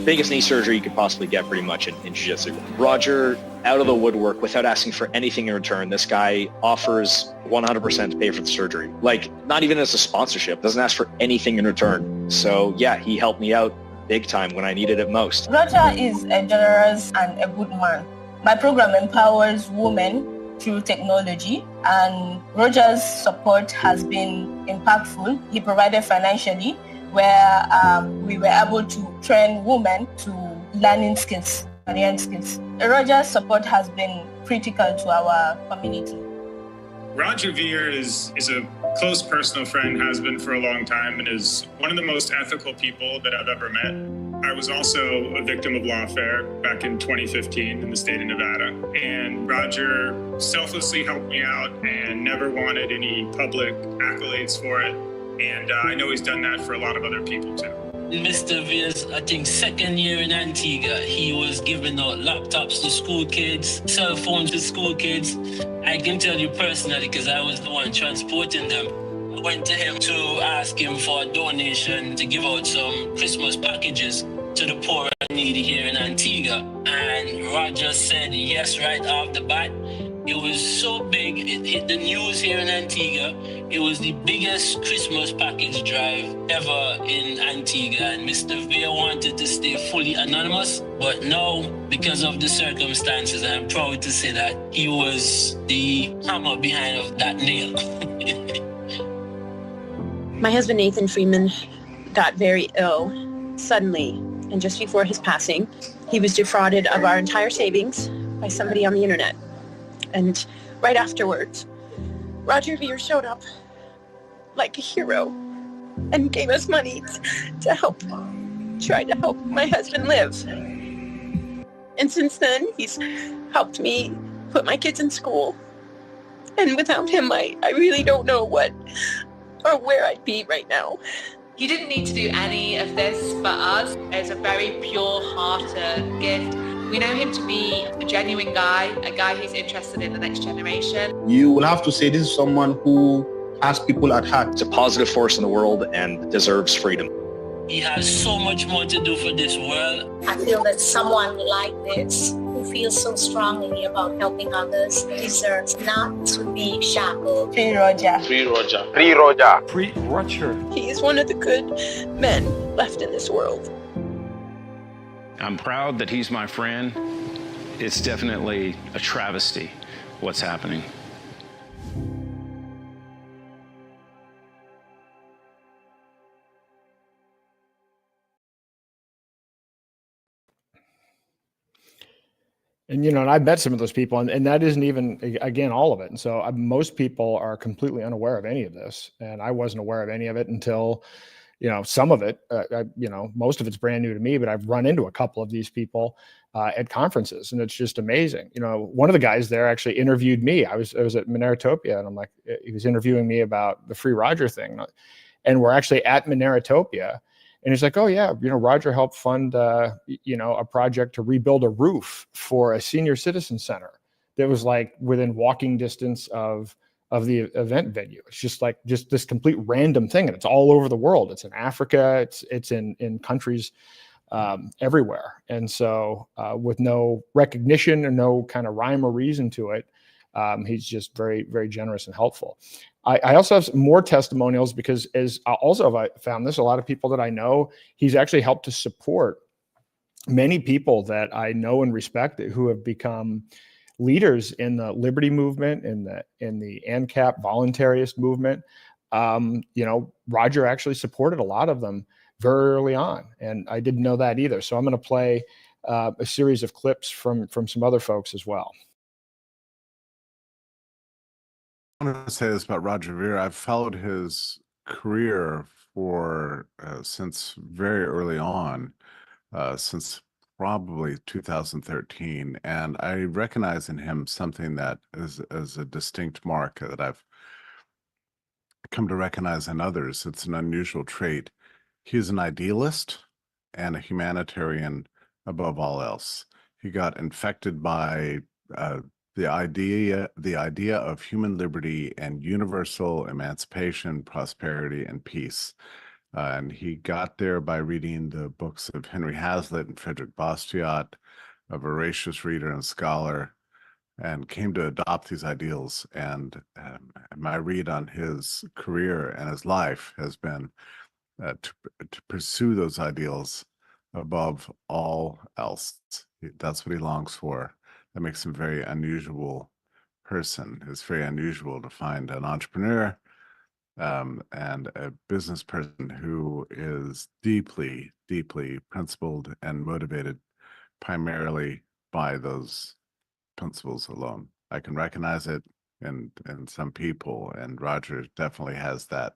Biggest knee surgery you could possibly get pretty much in jiu-jitsu. Roger, out of the woodwork, without asking for anything in return, this guy offers 100% to pay for the surgery. Like, not even as a sponsorship, doesn't ask for anything in return. So yeah, he helped me out big time when I needed it most. Roger is a generous and a good man. My program empowers women through technology, and Roger's support has been impactful. He provided financially, where we were able to train women to learning skills, career skills. Roger's support has been critical to our community. Roger Ver is a close personal friend, has been for a long time, and is one of the most ethical people that I've ever met. I was also a victim of lawfare back in 2015 in the state of Nevada. And Roger selflessly helped me out and never wanted any public accolades for it. And I know he's done that for a lot of other people too. Mr. Ver's, I think, second year in Antigua, he was giving out laptops to school kids, cell phones to school kids. I can tell you personally, because I was the one transporting them. I went to him to ask him for a donation to give out some Christmas packages to the poor and needy here in Antigua. And Roger said yes right off the bat. It was so big, it hit the news here in Antigua. It was the biggest Christmas package drive ever in Antigua. And Mr. Ver wanted to stay fully anonymous, but now, because of the circumstances, I'm proud to say that he was the hammer behind of that nail. My husband, Nathan Freeman, got very ill suddenly. And just before his passing, he was defrauded of our entire savings by somebody on the internet. And right afterwards, Roger Ver showed up like a hero and gave us money to try to help my husband live. And since then, he's helped me put my kids in school. And without him, I really don't know what or where I'd be right now. You didn't need to do any of this for us. It's a very pure-hearted gift. We know him to be a genuine guy, a guy who's interested in the next generation. You will have to say this is someone who has people at heart. It's a positive force in the world and deserves freedom. He has so much more to do for this world. I feel that someone like this, who feels so strongly about helping others, deserves not to be shackled. Free Roger. He is one of the good men left in this world. I'm proud that he's my friend. It's definitely a travesty what's happening. And, you know, and I've met some of those people, and that isn't even, again, all of it. And so most people are completely unaware of any of this. And I wasn't aware of any of it until, you know, some of it, you know, most of it's brand new to me, but I've run into a couple of these people at conferences, and it's just amazing. You know, one of the guys there actually interviewed me. I was at Mineratopia, and I'm like, he was interviewing me about the Free Roger thing. And we're actually at Mineratopia. And he's like, oh, yeah, you know, Roger helped fund, you know, a project to rebuild a roof for a senior citizen center that was like within walking distance of the event venue. It's just this complete random thing. And it's all over the world. It's in Africa. It's in countries everywhere. And so with no recognition or no kind of rhyme or reason to it, he's just very, very generous and helpful. I also have more testimonials because I found this, a lot of people that I know, he's actually helped to support many people that I know and respect who have become leaders in the liberty movement, in the ANCAP voluntarist movement. You know, Roger actually supported a lot of them very early on, and I didn't know that either. So I'm going to play a series of clips from some other folks as well. I want to say this about Roger Ver. I've followed his career for since very early on, since probably 2013, and I recognize in him something that is a distinct mark that I've come to recognize in others. It's an unusual trait. He's an idealist and a humanitarian above all else. He got infected by the idea of human liberty and universal emancipation, prosperity, and peace. And he got there by reading the books of Henry Hazlitt and Frederick Bastiat, a voracious reader and scholar, and came to adopt these ideals. And my read on his career and his life has been to pursue those ideals above all else. That's what he longs for. That makes him a very unusual person. It's very unusual to find an entrepreneur and a business person who is deeply, deeply principled and motivated primarily by those principles alone. I can recognize it in some people, and Roger definitely has that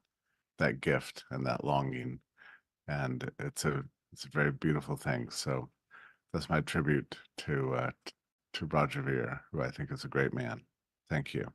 gift and that longing, and it's a very beautiful thing. So that's my tribute to Roger Ver, who I think is a great man. Thank you.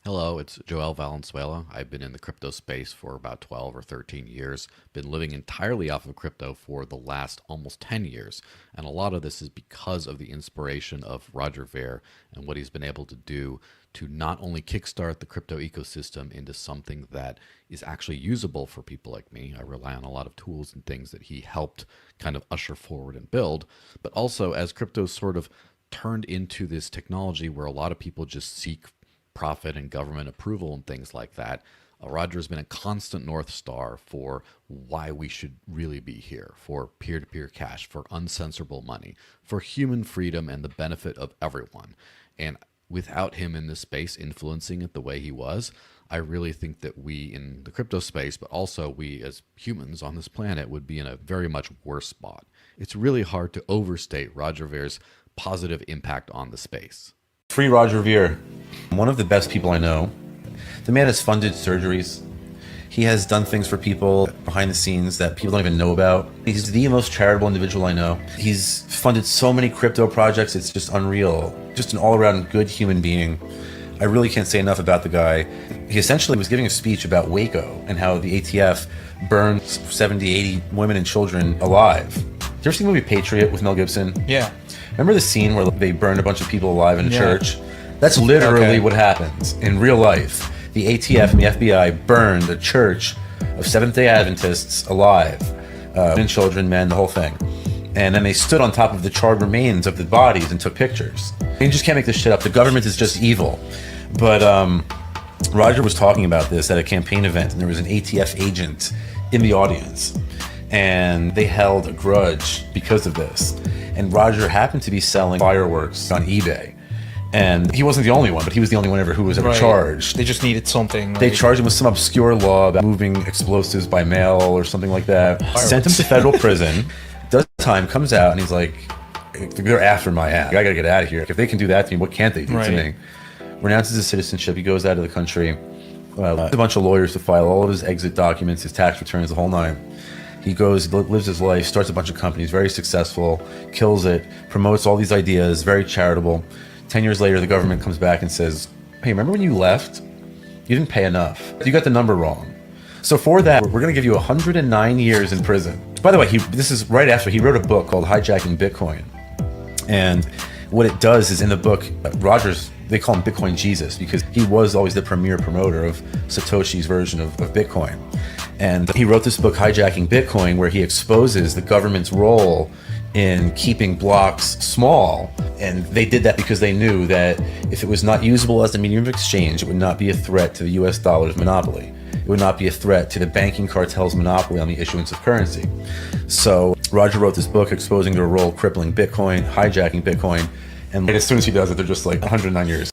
Hello, it's Joel Valenzuela. I've been in the crypto space for about 12 or 13 years, been living entirely off of crypto for the last almost 10 years. And a lot of this is because of the inspiration of Roger Ver and what he's been able to do to not only kickstart the crypto ecosystem into something that is actually usable for people like me. I rely on a lot of tools and things that he helped kind of usher forward and build, but also as crypto sort of turned into this technology where a lot of people just seek profit and government approval and things like that. Roger's been a constant North Star for why we should really be here, for peer-to-peer cash, for uncensorable money, for human freedom and the benefit of everyone. And without him in this space influencing it the way he was, I really think that we in the crypto space, but also we as humans on this planet, would be in a very much worse spot. It's really hard to overstate Roger Ver's positive impact on the space. Free Roger Ver, one of the best people I know. The man has funded surgeries. He has done things for people behind the scenes that people don't even know about. He's the most charitable individual I know. He's funded so many crypto projects, it's just unreal. Just an all-around good human being. I really can't say enough about the guy. He essentially was giving a speech about Waco and how the ATF burned 70, 80 women and children alive. Did you ever see the movie Patriot with Mel Gibson? Yeah. Remember the scene where they burned a bunch of people alive in a church? That's literally what happens in real life. The ATF and the FBI burned a church of Seventh-day Adventists alive. Women, children, men, the whole thing. And then they stood on top of the charred remains of the bodies and took pictures. You just can't make this shit up. The government is just evil. But Roger was talking about this at a campaign event, and there was an ATF agent in the audience, and they held a grudge because of this. And Roger happened to be selling fireworks on eBay. And he wasn't the only one, but he was the only one who was ever charged. They just needed something. They charged him with some obscure law about moving explosives by mail or something like that. Sent him to federal prison. Does time, comes out, and he's like, they're after my ass. I gotta get out of here. If they can do that to me, what can't they do to me? Renounces his citizenship. He goes out of the country. A bunch of lawyers to file all of his exit documents, his tax returns, the whole nine. He goes, lives his life, starts a bunch of companies, very successful, kills it, promotes all these ideas, very charitable. 10 years later, the government comes back and says, hey, remember when you left? You didn't pay enough. You got the number wrong. So for that, we're going to give you 109 years in prison. By the way, this is right after he wrote a book called Hijacking Bitcoin. And what it does is in the book, Rogers, they call him Bitcoin Jesus because he was always the premier promoter of Satoshi's version of Bitcoin. And he wrote this book, Hijacking Bitcoin, where he exposes the government's role in keeping blocks small. And they did that because they knew that if it was not usable as a medium of exchange, it would not be a threat to the US dollar's monopoly. It would not be a threat to the banking cartel's monopoly on the issuance of currency. So Roger wrote this book exposing their role, crippling Bitcoin, hijacking Bitcoin. And as soon as he does it, they're just like 109 years.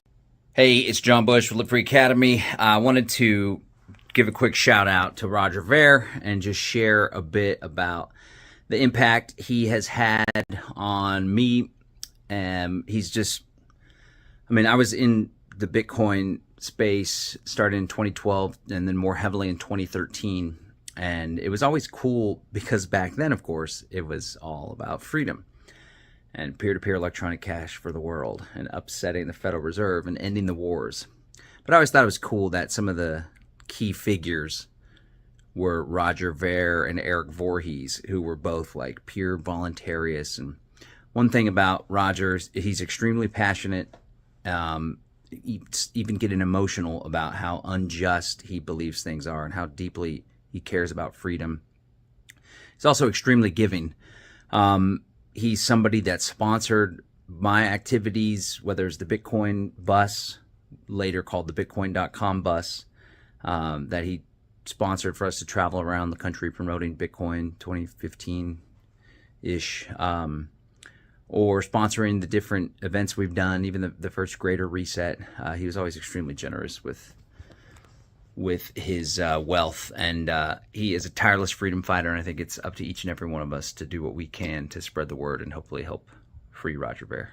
Hey, it's John Bush with Live Free Academy. I wanted to give a quick shout out to Roger Ver and just share a bit about the impact he has had on me. He's just, I was in the Bitcoin space, started in 2012 and then more heavily in 2013. And it was always cool because back then, of course, it was all about freedom and peer-to-peer electronic cash for the world and upsetting the Federal Reserve and ending the wars. But I always thought it was cool that some of the key figures were Roger Ver and Eric Voorhees, who were both like pure voluntarists. And one thing about Roger is he's extremely passionate, even getting emotional about how unjust he believes things are and how deeply he cares about freedom. He's also extremely giving. He's somebody that sponsored my activities, whether it's the Bitcoin bus, later called the Bitcoin.com bus, that he sponsored for us to travel around the country promoting Bitcoin 2015-ish, or sponsoring the different events we've done, even the first Greater Reset. He was always extremely generous with his wealth, and he is a tireless freedom fighter, and I think it's up to each and every one of us to do what we can to spread the word and hopefully help free Roger Ver.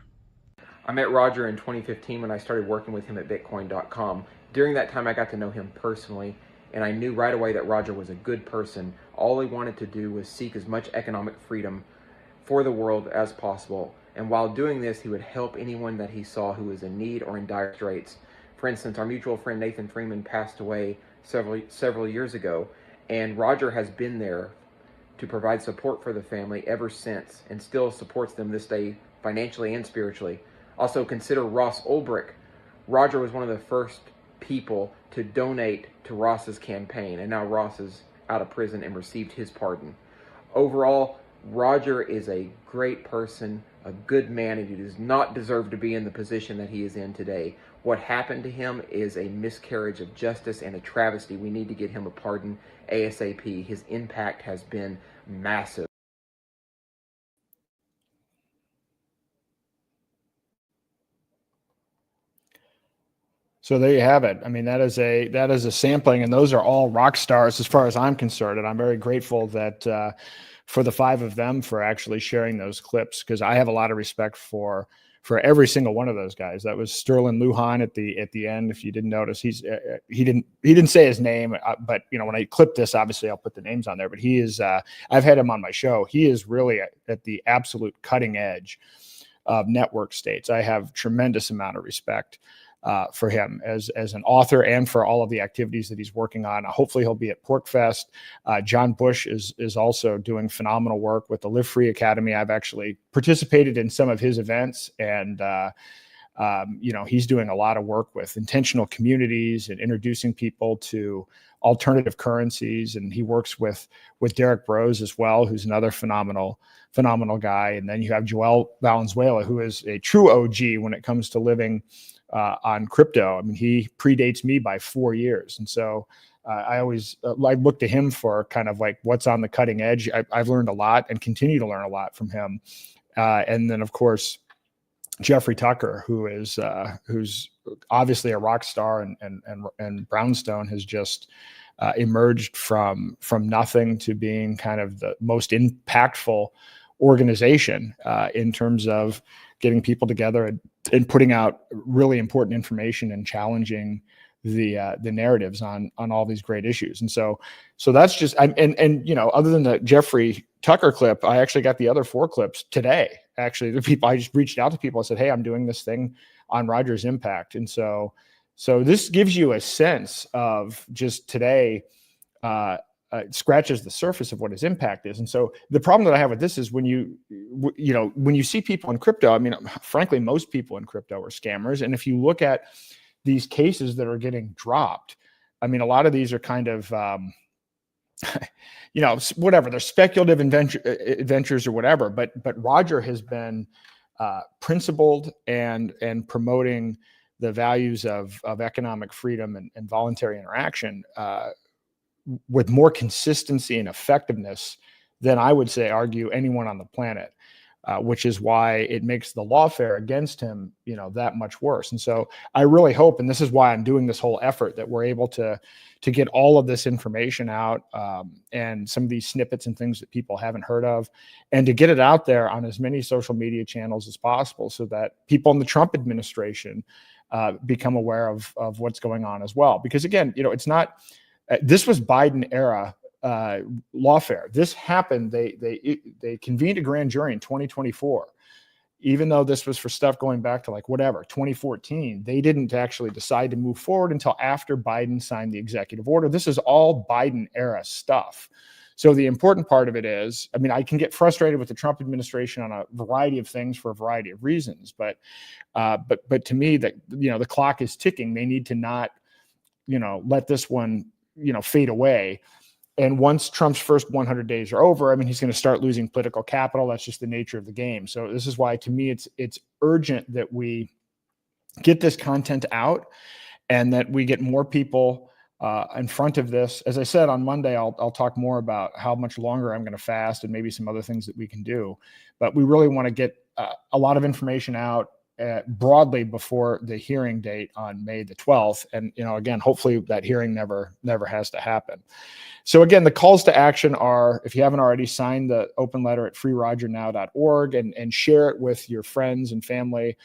I met Roger in 2015 when I started working with him at Bitcoin.com. During that time, I got to know him personally, and I knew right away that Roger was a good person. All he wanted to do was seek as much economic freedom for the world as possible, and while doing this, he would help anyone that he saw who was in need or in dire straits. For instance, our mutual friend Nathan Freeman passed away several years ago, and Roger has been there to provide support for the family ever since, and still supports them this day financially and spiritually. Also, consider Ross Ulbricht. Roger was one of the first people to donate to Ross's campaign, and now Ross is out of prison and received his pardon. Overall, Roger is a great person, a good man, and he does not deserve to be in the position that he is in today. What happened to him is a miscarriage of justice and a travesty. We need to get him a pardon ASAP. His impact has been massive. So there you have it. I mean, that is a sampling, and those are all rock stars as far as I'm concerned. And I'm very grateful that for the five of them for actually sharing those clips, because I have a lot of respect for every single one of those guys. That was Sterling Lujan at the end. If you didn't notice, he didn't say his name, but when I clip this, obviously I'll put the names on there. But he is I've had him on my show. He is really at the absolute cutting edge of network states. I have tremendous amount of respect for him as an author and for all of the activities that he's working on. Hopefully he'll be at PorcFest. John Bush is also doing phenomenal work with the Live Free Academy. I've actually participated in some of his events, and he's doing a lot of work with intentional communities and introducing people to alternative currencies. And he works with Derek Brose as well, who's another phenomenal guy. And then you have Joel Valenzuela, who is a true OG when it comes to living on crypto. I mean, he predates me by 4 years. And so I always I look to him for kind of like what's on the cutting edge. I've learned a lot and continue to learn a lot from him. And then, of course, Jeffrey Tucker, who's obviously a rock star, and Brownstone has just emerged from nothing to being kind of the most impactful organization in terms of getting people together and putting out really important information and challenging the narratives on all these great issues. And so that's just, and you know, other than the Jeffrey Tucker clip, I actually got the other 4 clips today. Actually, the people, I just reached out to people. I said, hey, I'm doing this thing on Roger's impact. And so this gives you a sense of just today, scratches the surface of what his impact is. And so the problem that I have with this is when when you see people in crypto, I mean, frankly, most people in crypto are scammers. And if you look at these cases that are getting dropped, I mean, a lot of these are kind of, whatever, they're speculative ventures or whatever, but Roger has been principled and promoting the values of economic freedom and voluntary interaction with more consistency and effectiveness than I would argue anyone on the planet, which is why it makes the lawfare against him, that much worse. And so I really hope, and this is why I'm doing this whole effort, that we're able to get all of this information out and some of these snippets and things that people haven't heard of, and to get it out there on as many social media channels as possible so that people in the Trump administration become aware of what's going on as well. Because again, it's not, this was Biden era lawfare. This happened. They convened a grand jury in 2024. Even though this was for stuff going back to 2014, they didn't actually decide to move forward until after Biden signed the executive order. This is all Biden era stuff. So the important part of it is, I mean, I can get frustrated with the Trump administration on a variety of things for a variety of reasons, but to me, that the clock is ticking. They need to not, let this one, fade away. And once Trump's first 100 days are over, I mean, he's going to start losing political capital. That's just the nature of the game. So this is why, to me, it's urgent that we get this content out and that we get more people in front of this. As I said, on Monday, I'll talk more about how much longer I'm going to fast and maybe some other things that we can do. But we really want to get a lot of information out broadly before the hearing date on May the 12th. And, again, hopefully that hearing never has to happen. So again, the calls to action are, if you haven't already, sign the open letter at freerogernow.org and share it with your friends and family.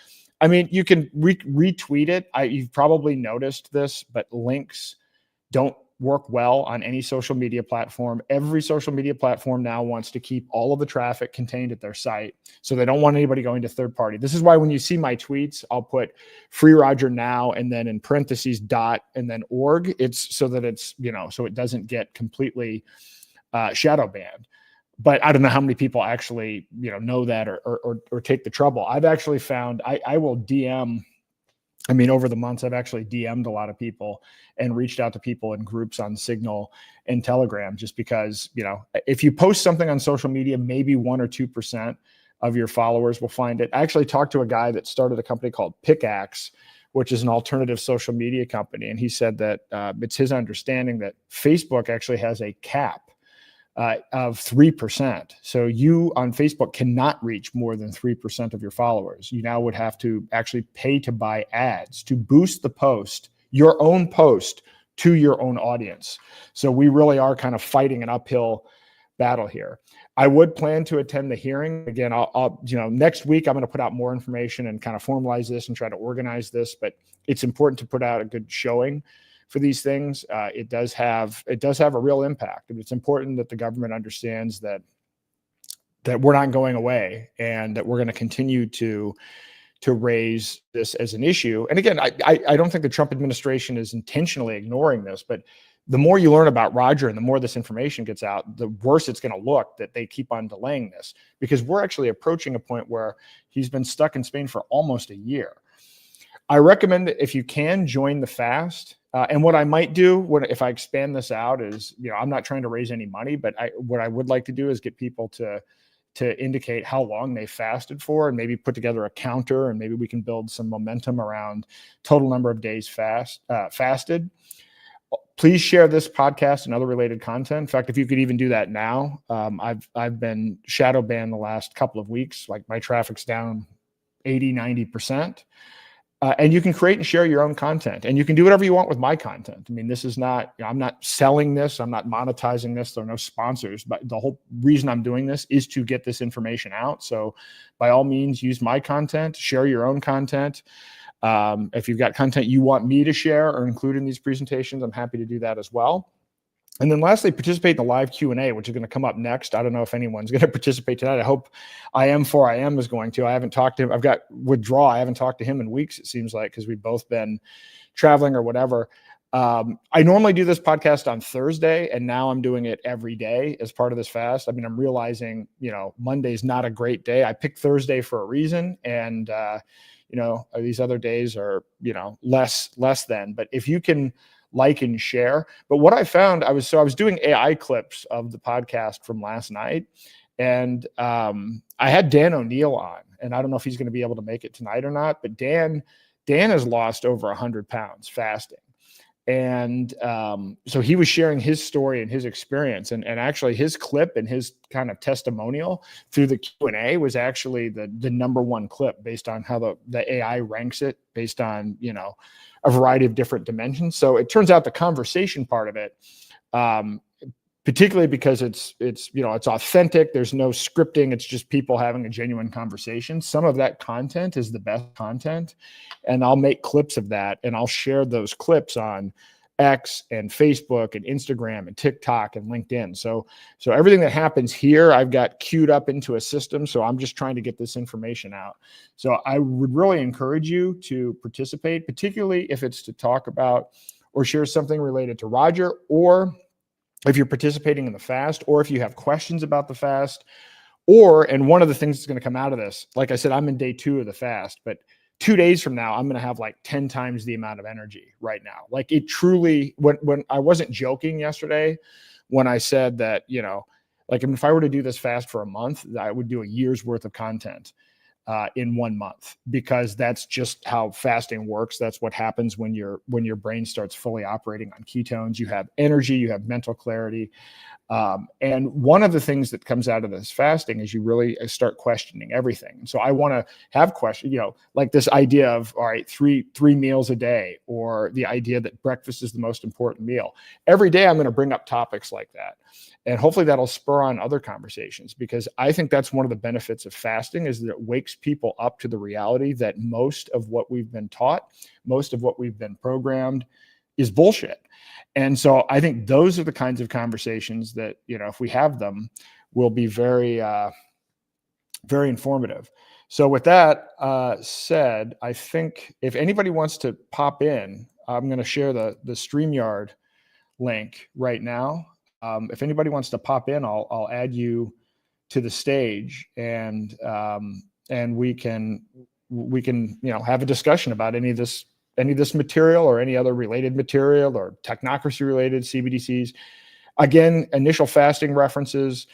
I mean, you can retweet it. You've probably noticed this, but links don't work well on any social media platform. Every social media platform now wants to keep all of the traffic contained at their site. So they don't want anybody going to third party. This is why when you see my tweets, I'll put Free Roger Now and then in parentheses and then org. It's so that it's, so it doesn't get completely shadow banned. But I don't know how many people actually, know that or take the trouble. I've actually found I will DM. I mean, over the months, I've actually DM'd a lot of people and reached out to people in groups on Signal and Telegram, just because, if you post something on social media, maybe 1 or 2% of your followers will find it. I actually talked to a guy that started a company called Pickaxe, which is an alternative social media company. And he said that it's his understanding that Facebook actually has a cap of 3%. So you on Facebook cannot reach more than 3% of your followers. You now would have to actually pay to buy ads to boost the post, your own post, to your own audience. So we really are kind of fighting an uphill battle here. I would plan to attend the hearing. Again, I'll next week I'm going to put out more information and kind of formalize this and try to organize this, but it's important to put out a good showing for these things. It does have a real impact. And it's important that the government understands that we're not going away and that we're going to continue to raise this as an issue. And again, I don't think the Trump administration is intentionally ignoring this, but the more you learn about Roger and the more this information gets out, the worse it's going to look that they keep on delaying this, because we're actually approaching a point where he's been stuck in Spain for almost a year. I recommend that if you can, join the fast. And what I might do if I expand this out is, I'm not trying to raise any money, but what I would like to do is get people to to indicate how long they fasted for, and maybe put together a counter, and maybe we can build some momentum around total number of days fasted. Please share this podcast and other related content. In fact, if you could even do that now, I've been shadow banned the last couple of weeks. Like my traffic's down 80, 90%. And you can create and share your own content, and you can do whatever you want with my content. I mean, this is not, I'm not selling this. I'm not monetizing this. There are no sponsors, but the whole reason I'm doing this is to get this information out. So by all means, use my content, share your own content. If you've got content you want me to share or include in these presentations, I'm happy to do that as well. And then lastly, participate in the live Q&A, which is going to come up next. I don't know if anyone's going to participate tonight. I hope I am is going to. I haven't talked to him. I've got Withdraw. I haven't talked to him in weeks, it seems like, because we've both been traveling or whatever. I normally do this podcast on Thursday, and now I'm doing it every day as part of this fast. I mean, I'm realizing, Monday's not a great day. I picked Thursday for a reason, and these other days are, less than. But if you can like and share. But what I found, I was doing AI clips of the podcast from last night, and I had Dan O'Neill on, and I don't know if he's going to be able to make it tonight or not, but Dan has lost over 100 pounds fasting. And so he was sharing his story and his experience, and actually his clip and his kind of testimonial through the Q&A was actually the number one clip based on how the AI ranks it based on, a variety of different dimensions. So it turns out the conversation part of it, particularly because it's authentic, there's no scripting, it's just people having a genuine conversation. Some of that content is the best content, and I'll make clips of that, and I'll share those clips on X and Facebook and Instagram and TikTok and LinkedIn. So everything that happens here, I've got queued up into a system. So I'm just trying to get this information out. So I would really encourage you to participate, particularly if it's to talk about or share something related to Roger, or if you're participating in the fast, or if you have questions about the fast, and one of the things that's going to come out of this, like I said, I'm in day 2 of the fast, but 2 days from now, I'm going to have like 10 times the amount of energy right now. Like it truly, when I wasn't joking yesterday, when I said that, like if I were to do this fast for a month, I would do a year's worth of content in 1 month, because that's just how fasting works. That's what happens when your brain starts fully operating on ketones. You have energy, you have mental clarity. And one of the things that comes out of this fasting is you really start questioning everything. So I want to have questions, like this idea of, all right, three meals a day, or the idea that breakfast is the most important meal. Every day I'm going to bring up topics like that. And hopefully that'll spur on other conversations, because I think that's one of the benefits of fasting, is that it wakes people up to the reality that most of what we've been taught, most of what we've been programmed is bullshit. And so I think those are the kinds of conversations that, if we have them, will be very, very informative. So with that said, I think if anybody wants to pop in, I'm going to share the StreamYard link right now. If anybody wants to pop in, I'll add you to the stage, and we can have a discussion about any of this material, or any other related material, or technocracy related CBDCs. Again, initial fasting references.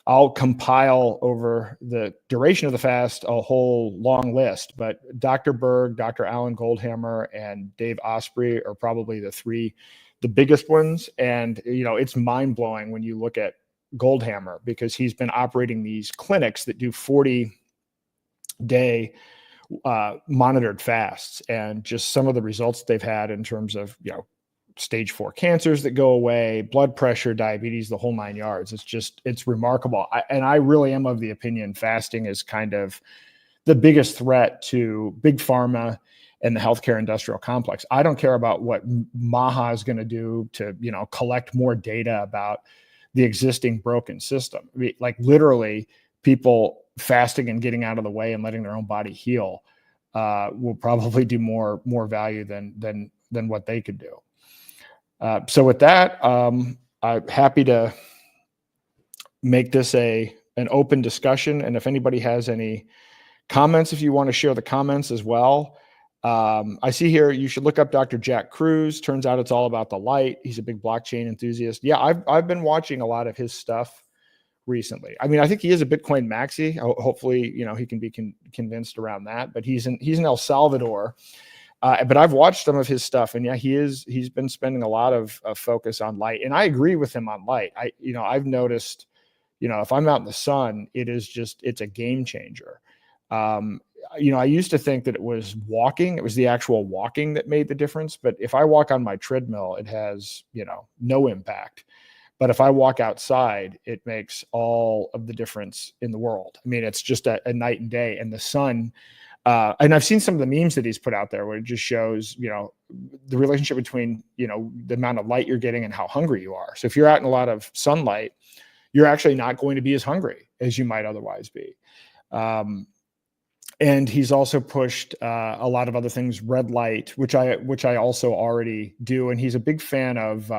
I'll compile over the duration of the fast a whole long list, but Dr. Berg, Dr. Alan Goldhammer, and Dave Osprey are probably the biggest ones. And, it's mind blowing when you look at Goldhammer, because he's been operating these clinics that do 40-day monitored fasts, and just some of the results they've had in terms of, stage 4 cancers that go away, blood pressure, diabetes, the whole 9 yards. It's remarkable. I really am of the opinion fasting is kind of the biggest threat to big pharma and the healthcare industrial complex. I don't care about what Maha is going to do to, collect more data about the existing broken system. I mean, like literally people fasting and getting out of the way and letting their own body heal will probably do more value than what they could do. So with that, I'm happy to make this an open discussion. And if anybody has any comments, if you want to share the comments as well. I see here, you should look up Dr. Jack Cruz. Turns out it's all about the light. He's a big blockchain enthusiast. Yeah, I've been watching a lot of his stuff recently. I mean, I think he is a Bitcoin maxi. Hopefully, he can be convinced around that. But he's in El Salvador. But I've watched some of his stuff, and yeah, he's been spending a lot of focus on light, and I agree with him on light. I've noticed, if I'm out in the sun, it's a game changer. I used to think that it was the actual walking that made the difference. But if I walk on my treadmill, it has, no impact. But if I walk outside, it makes all of the difference in the world. I mean, it's just a night and day, and the sun. And I've seen some of the memes that he's put out there where it just shows, the relationship between, the amount of light you're getting and how hungry you are. So if you're out in a lot of sunlight, you're actually not going to be as hungry as you might otherwise be. And he's also pushed a lot of other things, red light, which I also already do. And he's a big fan of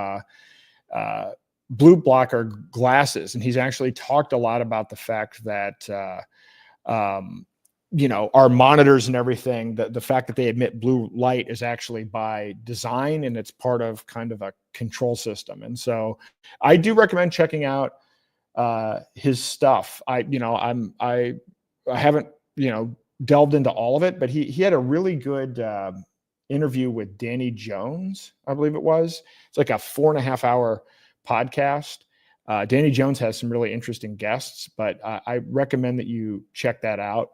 blue blocker glasses. And he's actually talked a lot about the fact that, our monitors and everything, the fact that they emit blue light is actually by design, and it's part of kind of a control system. And so I do recommend checking out his stuff. I haven't, delved into all of it, but he had a really good interview with Danny Jones, I believe it was. It's like a 4.5-hour podcast. Danny Jones has some really interesting guests, but I recommend that you check that out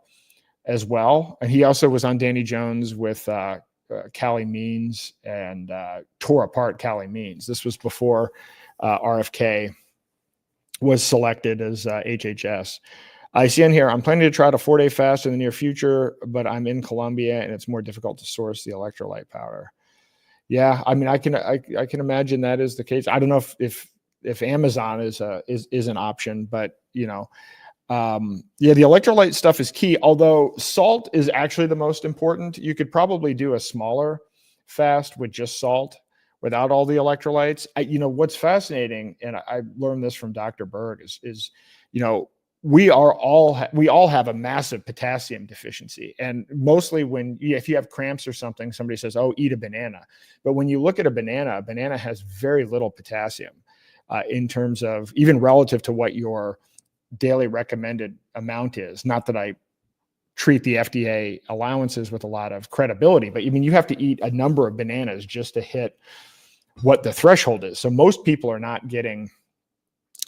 as well. And he also was on Danny Jones with Callie Means and tore apart Callie Means. This was before RFK was selected as HHS. I see in here, I'm planning to try a 4-day fast in the near future, but I'm in Colombia and it's more difficult to source the electrolyte powder. Yeah, I mean, I can imagine that is the case. I don't know if Amazon is an option, but the electrolyte stuff is key. Although salt is actually the most important. You could probably do a smaller fast with just salt without all the electrolytes. What's fascinating, and I learned this from Dr. Berg, is we all have a massive potassium deficiency. And mostly if you have cramps or something, somebody says, oh, eat a banana. But when you look at a banana has very little potassium in terms of, even relative to what your daily recommended amount is. Not that I treat the FDA allowances with a lot of credibility, but you have to eat a number of bananas just to hit what the threshold is. So most people are not getting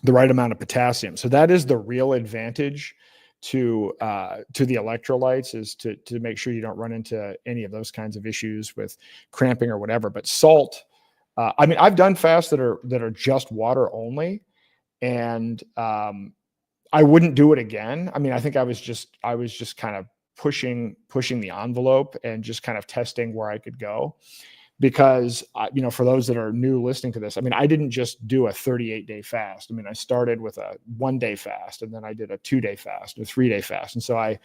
the right amount of potassium. So that is the real advantage to the electrolytes, is to make sure you don't run into any of those kinds of issues with cramping or whatever. But salt, I've done fasts that are just water only, and I wouldn't do it again. I think I was just kind of pushing the envelope and just kind of testing where I could go. Because, for those that are new listening to this, I didn't just do a 38-day fast. I started with a 1-day fast, and then I did a 2-day fast, a 3-day fast. And so I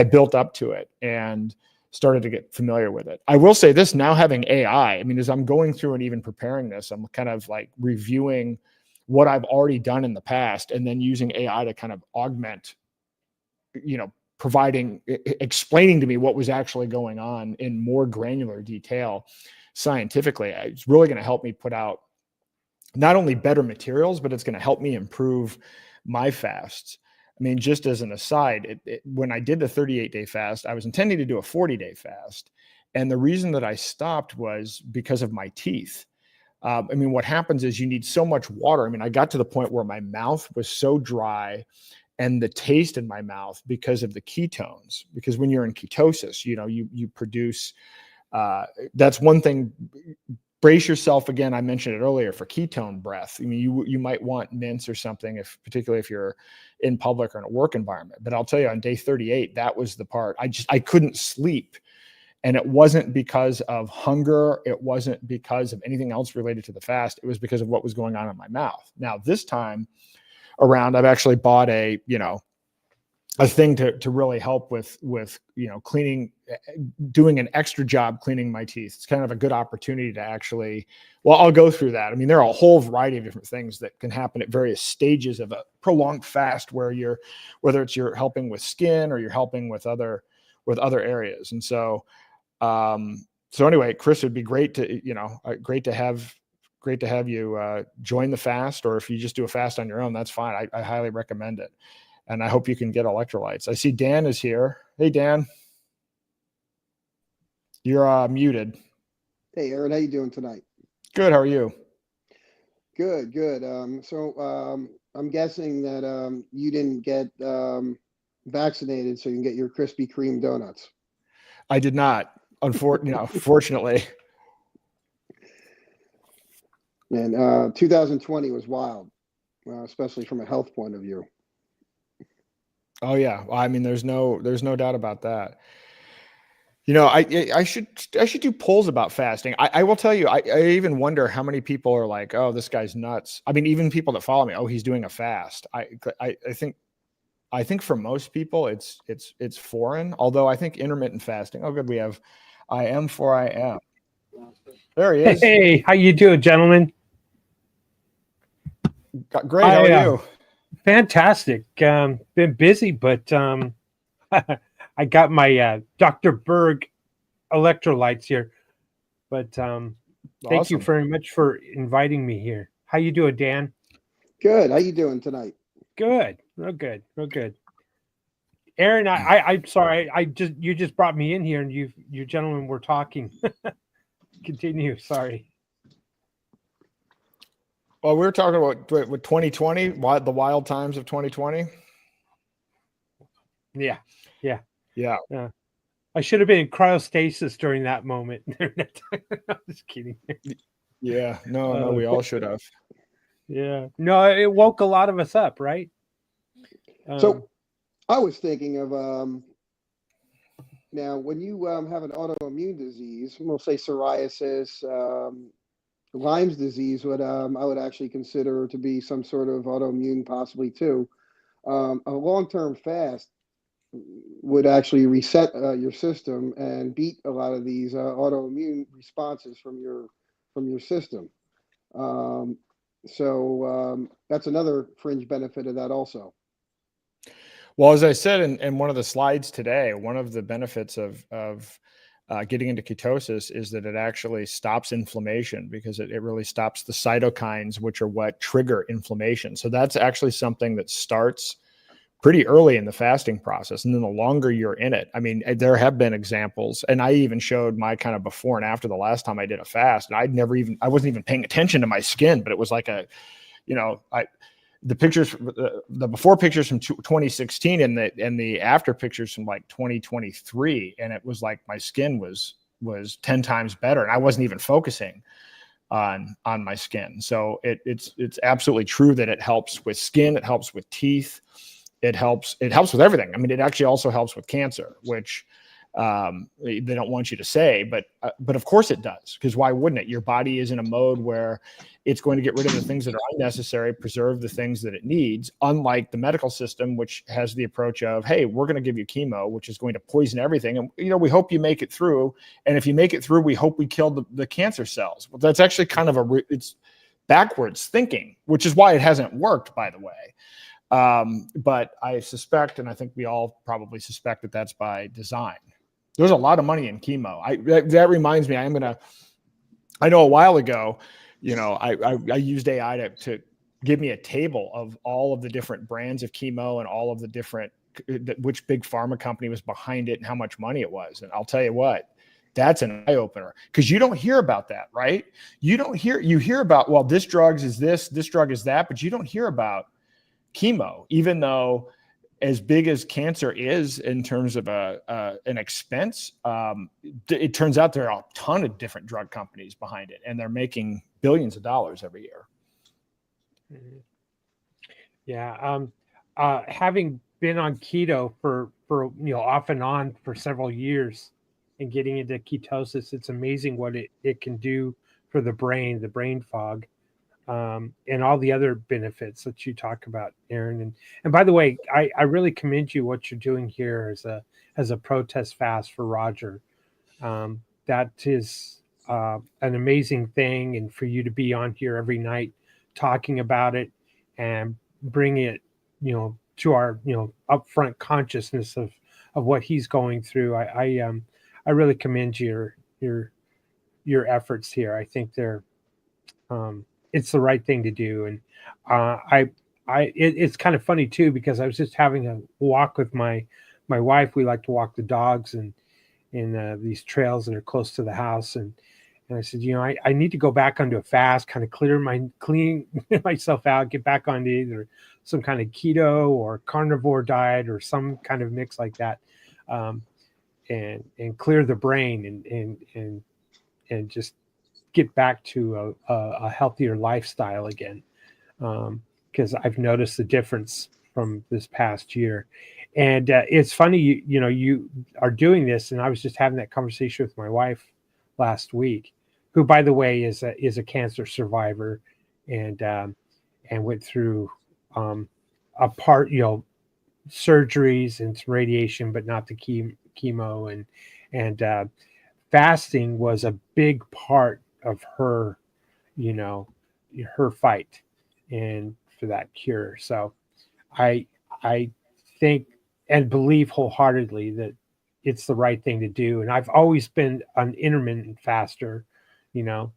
built up to it and started to get familiar with it. I will say this, now having AI, as I'm going through and even preparing this, I'm kind of like reviewing what I've already done in the past, and then using AI to kind of augment, explaining to me what was actually going on in more granular detail scientifically. It's really going to help me put out not only better materials, but it's going to help me improve my fasts. Just as an aside, when I did the 38-day fast, I was intending to do a 40-day fast. And the reason that I stopped was because of my teeth. What happens is you need so much water. I got to the point where my mouth was so dry, and the taste in my mouth, because of the ketones, because when you're in ketosis, you produce, that's one thing. Brace yourself again. I mentioned it earlier for ketone breath. You might want mints or something, particularly if you're in public or in a work environment. But I'll tell you, on day 38, that was the part. I couldn't sleep, and it wasn't because of hunger. It wasn't because of anything else related to the fast. It was because of what was going on in my mouth. Now this time around, I've actually bought a thing to really help with cleaning, doing an extra job cleaning my teeth. It's kind of a good opportunity to actually, I'll go through that. There are a whole variety of different things that can happen at various stages of a prolonged fast, whether you're helping with skin or you're helping with other areas. And so anyway, Chris, it'd be great to have great to have you join the fast, or if you just do a fast on your own, that's fine. I highly recommend it. And I hope you can get electrolytes. I see Dan is here. Hey, Dan. You're muted. Hey, Aaron, how you doing tonight? Good. How are you? Good, good. I'm guessing that you didn't get vaccinated so you can get your Krispy Kreme donuts. I did not, fortunately. And 2020 was wild, especially from a health point of view. Oh yeah, well, I mean, there's no doubt about that. You know, I should do polls about fasting. I will tell you, I even wonder how many people are like, oh, this guy's nuts. I mean, even people that follow me, oh, he's doing a fast. I think for most people it's foreign. Although I think intermittent fasting. Oh, good, we have I am for I am. There he is. Hey, how you doing, gentlemen? Great. How are you? Fantastic. Been busy, but I got my Dr. Berg electrolytes here. But thank you very much for inviting me here. How you doing, Dan? Good. How you doing tonight? Good. Real good. Real good. Aaron, I'm sorry. You just brought me in here, and you gentlemen were talking. Continue. Sorry. Well, we were talking about with 2020, the wild times of 2020. Yeah. I should have been in cryostasis during that moment. I'm just kidding. Yeah. No, we all should have. Yeah. No, it woke a lot of us up, right? So I was thinking of now when you have an autoimmune disease, we'll say psoriasis, Lyme's disease, what I would actually consider to be some sort of autoimmune, possibly too. A long-term fast would actually reset your system and beat a lot of these autoimmune responses from your system. So that's another fringe benefit of that also. Well, as I said in one of the slides today, one of the benefits of getting into ketosis is that it actually stops inflammation, because it really stops the cytokines, which are what trigger inflammation. So that's actually something that starts pretty early in the fasting process. And then the longer you're in it, I mean, there have been examples, and I even showed my kind of before and after the last time I did a fast, and I wasn't even paying attention to my skin, but it was like the pictures, the before pictures from 2016 and the after pictures from like 2023. And it was like my skin was 10 times better, and I wasn't even focusing on my skin. So it's absolutely true that it helps with skin. It helps with teeth. It helps with everything. I mean, it actually also helps with cancer, which they don't want you to say, but of course it does, because why wouldn't it? Your body is in a mode where it's going to get rid of the things that are unnecessary, preserve the things that it needs, unlike the medical system, which has the approach of, hey, we're going to give you chemo, which is going to poison everything. And, we hope you make it through. And if you make it through, we hope we kill the cancer cells. Well, that's actually kind of it's backwards thinking, which is why it hasn't worked, by the way. But I suspect, and I think we all probably suspect, that that's by design. There's a lot of money in chemo. That reminds me, I know a while ago, I used AI to give me a table of all of the different brands of chemo and all of the different, which big pharma company was behind it and how much money it was. And I'll tell you what, that's an eye opener, because you don't hear about that, right? You hear about, well, this drug is this drug is that, but you don't hear about chemo, even though as big as cancer is in terms of an expense, it turns out there are a ton of different drug companies behind it, and they're making billions of dollars every year. Yeah. Having been on keto for off and on for several years and getting into ketosis, it's amazing what it can do for the brain fog. And all the other benefits that you talk about, Aaron. And by the way, I really commend you what you're doing here as a protest fast for Roger. That is an amazing thing, and for you to be on here every night talking about it and bring it, to our upfront consciousness of what he's going through. I really commend your efforts here. I think they're it's the right thing to do. And it's kind of funny too, because I was just having a walk with my wife. We like to walk the dogs and in these trails that are close to the house, and I said, I need to go back onto a fast, kind of clean myself out, get back onto either some kind of keto or carnivore diet or some kind of mix like that, and clear the brain and just get back to a healthier lifestyle again. Because I've noticed the difference from this past year. And it's funny, you are doing this, and I was just having that conversation with my wife last week, who, by the way, is a cancer survivor, and went through surgeries and some radiation, but not the chemo, and fasting was a big part of her, her fight and for that cure. So I think and believe wholeheartedly that it's the right thing to do. And I've always been an intermittent faster, and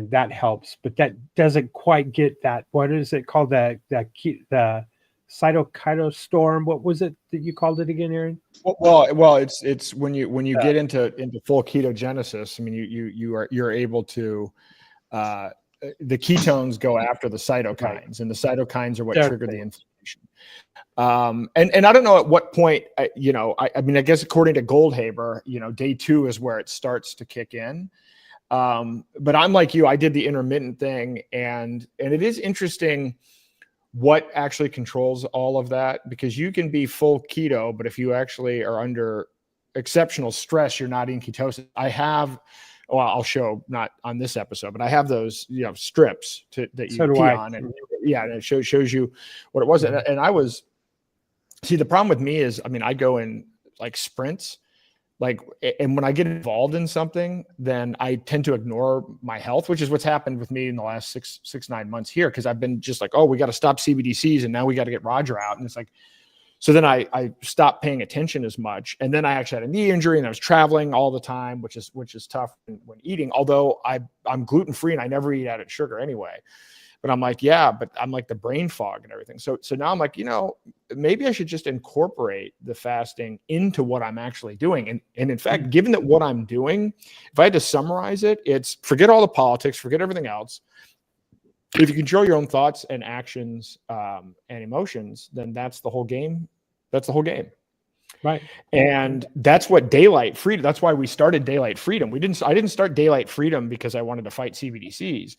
that helps, but that doesn't quite get that. What is it called? The cytokine storm. What was it that you called it again, Aaron? Well, it's when you get into full ketogenesis. I mean, you're able to the ketones go after the cytokines, and the cytokines are what trigger the inflammation. And I don't know at what point, I mean, I guess according to Goldhaber, day 2 is where it starts to kick in. But I'm like you, I did the intermittent thing, and it is interesting what actually controls all of that, because you can be full keto, but if you actually are under exceptional stress, you're not in ketosis. I'll show, not on this episode, but I have those, strips that you pee on, and and it shows you what it was. And I was, the problem with me is, I mean, I go in like sprints, and when I get involved in something, then I tend to ignore my health, which is what's happened with me in the last 9 months here. Cause I've been just like, oh, we got to stop CBDCs, and now we got to get Roger out. And it's like, so then I stopped paying attention as much. And then I actually had a knee injury, and I was traveling all the time, which is tough when eating, although I'm gluten-free and I never eat added sugar anyway. But I'm like, but I'm like the brain fog and everything. So now I'm like, maybe I should just incorporate the fasting into what I'm actually doing. And in fact, given that what I'm doing, if I had to summarize it, it's forget all the politics, forget everything else. If you control your own thoughts and actions and emotions, then that's the whole game. That's the whole game. Right. And that's what daylight freedom. That's why we started daylight freedom. I didn't start daylight freedom because I wanted to fight CBDCs.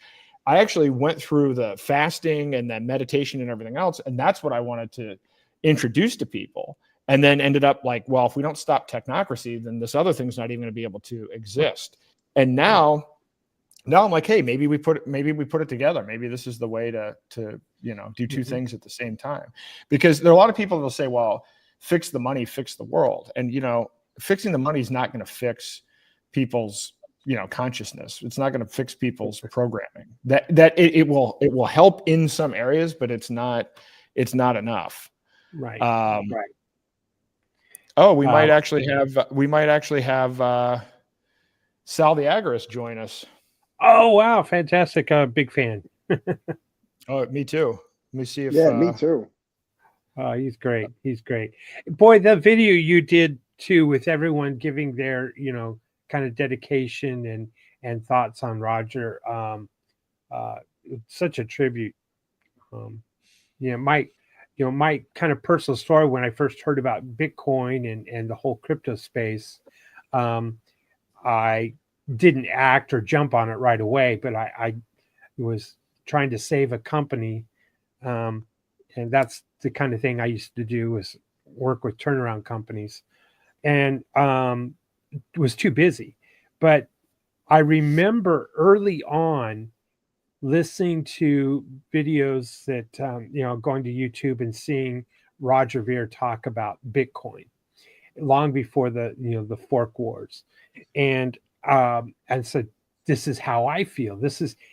I actually went through the fasting and then meditation and everything else. And that's what I wanted to introduce to people. And then ended up like, well, if we don't stop technocracy, then this other thing's not even going to be able to exist. And now I'm like, hey, maybe we put it together. Maybe this is the way to do two things at the same time. Because there are a lot of people that'll say, well, fix the money, fix the world. And, fixing the money is not going to fix people's, consciousness. It's not going to fix people's programming. That it will help in some areas, but it's not enough. Right. Right. Oh, we might actually have Sal the Agorist join us. Oh, wow. Fantastic. Big fan. Oh, me too. Let me see if. Yeah, me too. He's great. He's great. Boy, the video you did too, with everyone giving their, kind of dedication and thoughts on Roger. Such a tribute. My kind of personal story, when I first heard about Bitcoin and the whole crypto space, I didn't act or jump on it right away, but I was trying to save a company. And that's the kind of thing I used to do, was work with turnaround companies, and was too busy. But I remember early on listening to videos that, going to YouTube and seeing Roger Ver talk about Bitcoin long before the fork wars. And so this is how I feel.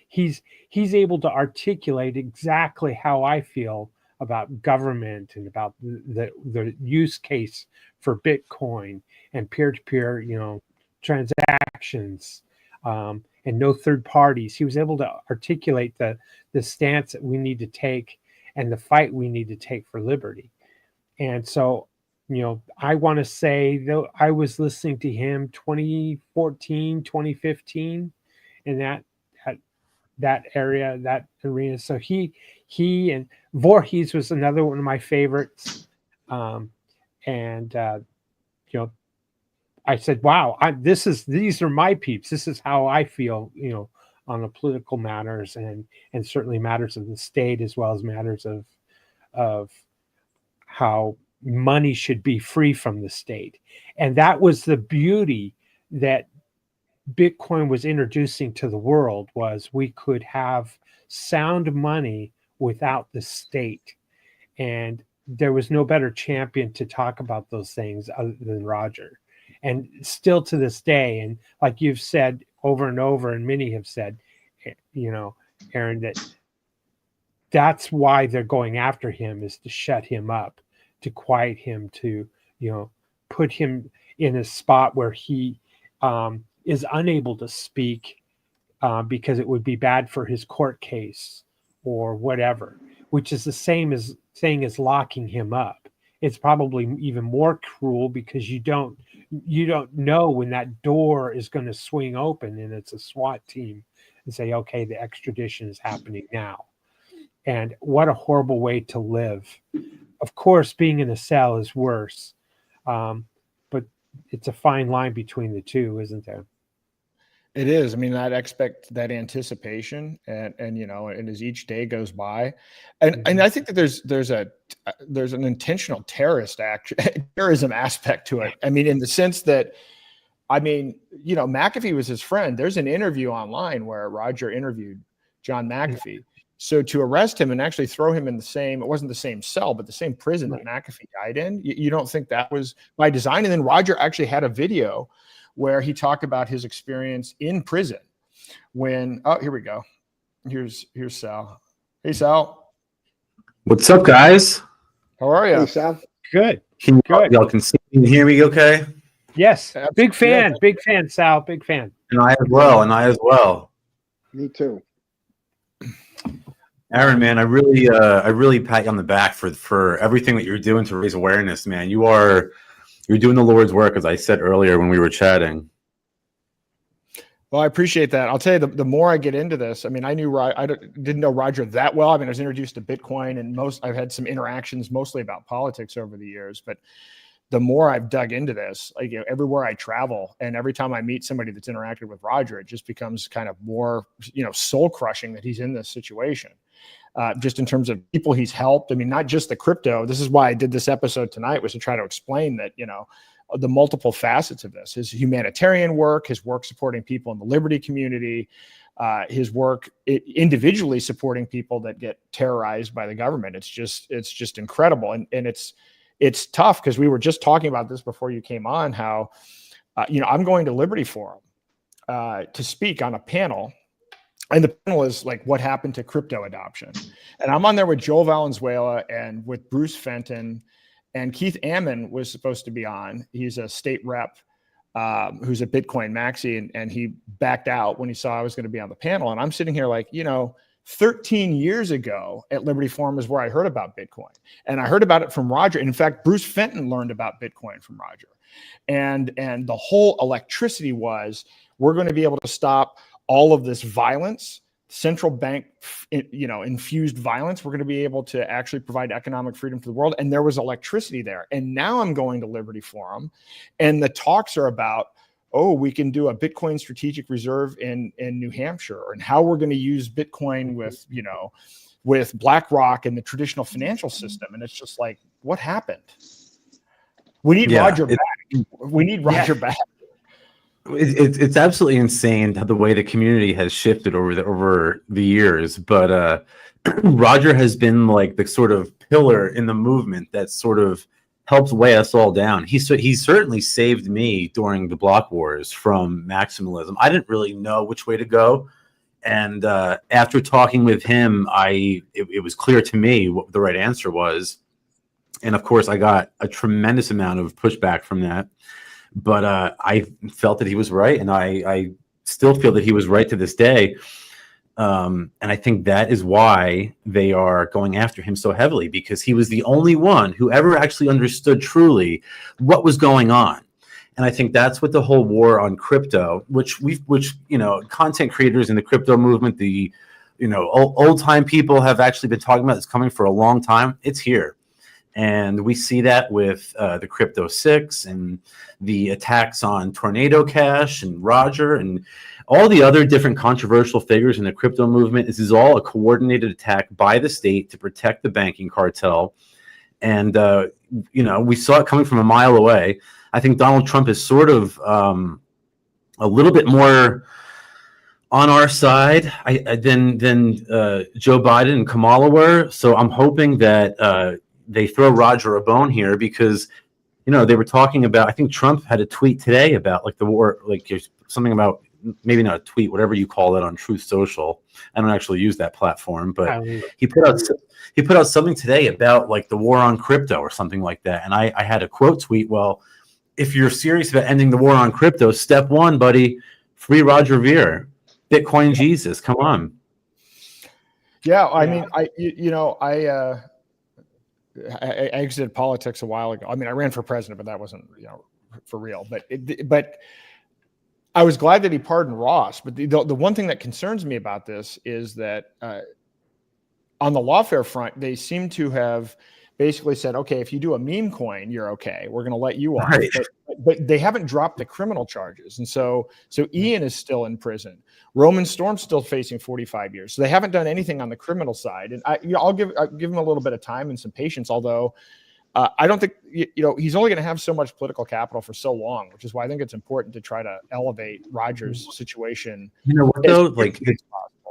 He's able to articulate exactly how I feel about government and about the use case for Bitcoin and peer-to-peer, transactions. and no third parties. He was able to articulate the stance that we need to take and the fight we need to take for liberty. And so, I want to say, though, I was listening to him 2014, 2015, in that area, that arena. So he and Voorhees was another one of my favorites. I said, wow, these are my peeps. This is how I feel, on the political matters and certainly matters of the state, as well as matters of how money should be free from the state. And that was the beauty that Bitcoin was introducing to the world, was we could have sound money without the state. And there was no better champion to talk about those things other than Roger. And still to this day, and like you've said over and over, and many have said, Aaron, that's why they're going after him, is to shut him up, to quiet him, to, put him in a spot where he is unable to speak because it would be bad for his court case or whatever, which is the same thing as locking him up. It's probably even more cruel because you don't know when that door is going to swing open and it's a SWAT team and say, okay, the extradition is happening now. And what a horrible way to live. Of course, being in a cell is worse, but it's a fine line between the two, isn't there? It is. I mean, that anticipation, and as each day goes by, and I think that there's an intentional terrorism aspect to it. I mean, in the sense that, McAfee was his friend. There's an interview online where Roger interviewed John McAfee. So to arrest him and actually throw him in it wasn't the same cell, but the same prison that McAfee died in. You don't think that was by design? And then Roger actually had a video where he talked about his experience in prison when, here we go. Here's Sal. Hey, Sal. What's up, guys? How are you? Hey, Sal. Good. Y'all can see and hear me okay? Yes. Big fan. Big fan, Sal. Big fan. And I as well. Me too. Aaron, man, I really pat you on the back for everything that you're doing to raise awareness, man. You're doing the Lord's work, as I said earlier when we were chatting. Well, I appreciate that. I'll tell you, the more I get into this, I didn't know Roger that well. I mean, I was introduced to Bitcoin, and I've had some interactions mostly about politics over the years. But the more I've dug into this, everywhere I travel, and every time I meet somebody that's interacted with Roger, it just becomes kind of more, soul crushing that he's in this situation. Just in terms of people he's helped. I mean, not just the crypto. This is why I did this episode tonight, was to try to explain that, the multiple facets of this, his humanitarian work, his work supporting people in the liberty community, his work individually supporting people that get terrorized by the government. It's just incredible. And it's tough, because we were just talking about this before you came on, how, I'm going to Liberty Forum to speak on a panel. And the panel is like, what happened to crypto adoption? And I'm on there with Joel Valenzuela and with Bruce Fenton, and Keith Ammon was supposed to be on. He's a state rep who's a Bitcoin maxi, and he backed out when he saw I was going to be on the panel. And I'm sitting here like, 13 years ago at Liberty Forum is where I heard about Bitcoin. And I heard about it from Roger. And in fact, Bruce Fenton learned about Bitcoin from Roger. And the whole electricity was, we're going to be able to stop all of this violence, central bank, infused violence. We're going to be able to actually provide economic freedom for the world. And there was electricity there. And now I'm going to Liberty Forum, and the talks are about, we can do a Bitcoin strategic reserve in New Hampshire, and how we're going to use Bitcoin with BlackRock and the traditional financial system. And it's just like, what happened? We need Roger back. We need Roger back. It's absolutely insane the way the community has shifted over the years, but Roger has been like the sort of pillar in the movement that sort of helped weigh us all down. He certainly saved me during the block wars from maximalism. I didn't really know which way to go, and after talking with him, it was clear to me what the right answer was, and of course I got a tremendous amount of pushback from that. But I felt that he was right, and I still feel that he was right to this day. And I think that is why they are going after him so heavily, because he was the only one who ever actually understood truly what was going on. And I think that's what the whole war on crypto, which content creators in the crypto movement, the old time people have actually been talking about. It's coming for a long time. It's here. And we see that with the Crypto 6 and the attacks on Tornado Cash and Roger and all the other different controversial figures in the crypto movement. This is all a coordinated attack by the state to protect the banking cartel. And, we saw it coming from a mile away. I think Donald Trump is sort of a little bit more on our side than Joe Biden and Kamala were. So I'm hoping that they throw Roger a bone here, because they were talking about, I think Trump had a tweet today about like the war, like something about, maybe not a tweet, whatever you call it on Truth Social. I don't actually use that platform, but he put out something today about like the war on crypto or something like that. And I had a quote tweet. Well, if you're serious about ending the war on crypto, step one, buddy, free Roger Ver, Bitcoin Jesus, come on. Yeah, I mean, I exited politics a while ago. I mean, I ran for president, but that wasn't, for real. But I was glad that he pardoned Ross. But the one thing that concerns me about this is that on the lawfare front, they seem to have basically said, okay, if you do a meme coin, you're okay. We're going to let you off. Right. But they haven't dropped the criminal charges. And so Ian is still in prison. Roman Storm's still facing 45 years. So they haven't done anything on the criminal side. And I'll give him a little bit of time and some patience, although I don't think, he's only going to have so much political capital for so long, which is why I think it's important to try to elevate Roger's situation. You know what, though? Like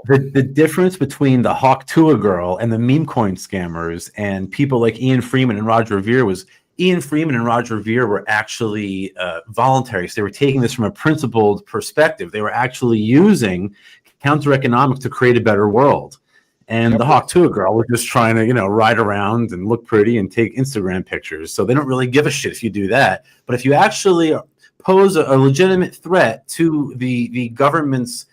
the difference between the Hawk Tua girl and the meme coin scammers and people like Ian Freeman and Roger Ver was Ian Freeman and Roger Ver were actually voluntarists. They were taking this from a principled perspective. They were actually using counter economics to create a better world. And the Hawk Tua girl was just trying to, ride around and look pretty and take Instagram pictures. So they don't really give a shit if you do that. But if you actually pose a legitimate threat to the government's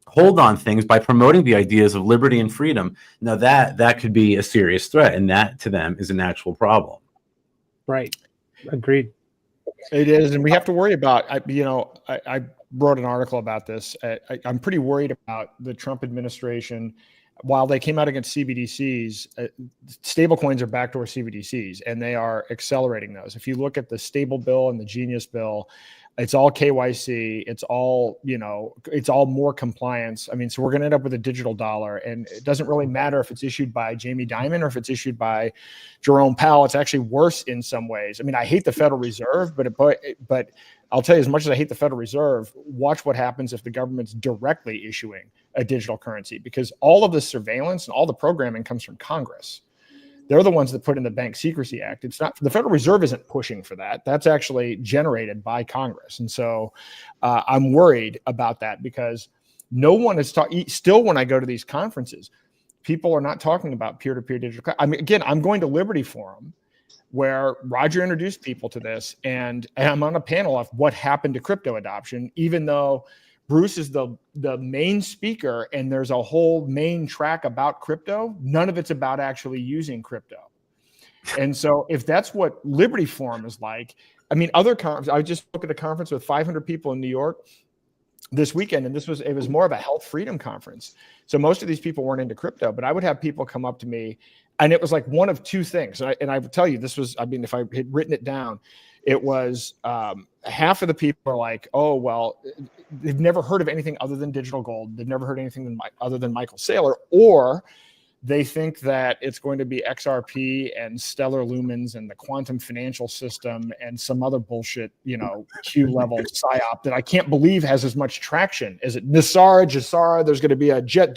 hold on things by promoting the ideas of liberty and freedom, now that could be a serious threat, and that to them is an actual problem. Right. Agreed. It is, and we have to worry about. I wrote an article about this. I'm pretty worried about the Trump administration. While they came out against CBDCs, stablecoins are backdoor CBDCs, and they are accelerating those. If you look at the stable bill and the Genius bill, it's all KYC. It's all, it's all more compliance. I mean, so we're going to end up with a digital dollar, and it doesn't really matter if it's issued by Jamie Dimon or if it's issued by Jerome Powell. It's actually worse in some ways. I mean, I hate the Federal Reserve, but I'll tell you, as much as I hate the Federal Reserve, watch what happens if the government's directly issuing a digital currency, because all of the surveillance and all the programming comes from Congress. They're the ones that put in the Bank Secrecy Act. It's not, the Federal Reserve isn't pushing for that. That's actually generated by Congress. And so I'm worried about that, because no one is talking. Still, when I go to these conferences, people are not talking about peer-to-peer digital. I mean, again, I'm going to Liberty Forum, where Roger introduced people to this, and I'm on a panel of what happened to crypto adoption, even though Bruce is the main speaker and there's a whole main track about crypto. None of it's about actually using crypto. And so if that's what Liberty Forum is like, I mean, other conferences, I just spoke at a conference with 500 people in New York this weekend, and it was more of a health freedom conference. So most of these people weren't into crypto, but I would have people come up to me, and it was like one of two things. And I would tell you, this was, I mean, if I had written it down, it was half of the people are like, oh, well, they've never heard of anything other than digital gold. They've never heard anything other than Michael Saylor, or they think that it's going to be XRP and stellar lumens and the quantum financial system and some other bullshit, Q level psyop that I can't believe has as much traction. Is it Jasara? There's going to be a debt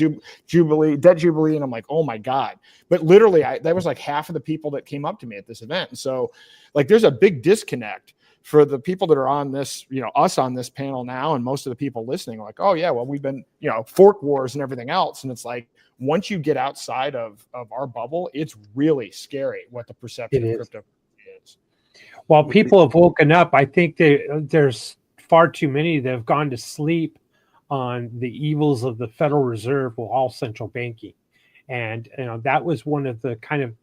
jubilee. And I'm like, oh my God. But literally that was like half of the people that came up to me at this event. And so like, there's a big disconnect for the people that are on this, us on this panel now. And most of the people listening are like, oh yeah, well, we've been, fork wars and everything else. And it's like, once you get outside of our bubble, it's really scary what the perception of crypto is. While people have woken up, I think there's far too many that have gone to sleep on the evils of the Federal Reserve with all central banking. And that was one of the kind of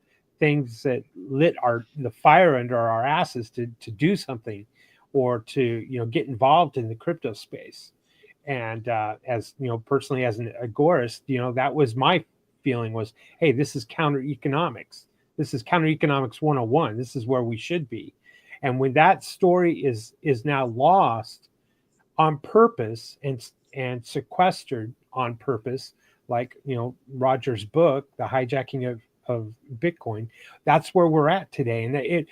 things that lit the fire under our asses to do something, or to get involved in the crypto space. And as personally as an agorist, that was my feeling was, hey, this is counter economics. This is counter economics 101. This is where we should be. And when that story is now lost on purpose and sequestered on purpose, like Roger's book, The Hijacking of Bitcoin, that's where we're at today. And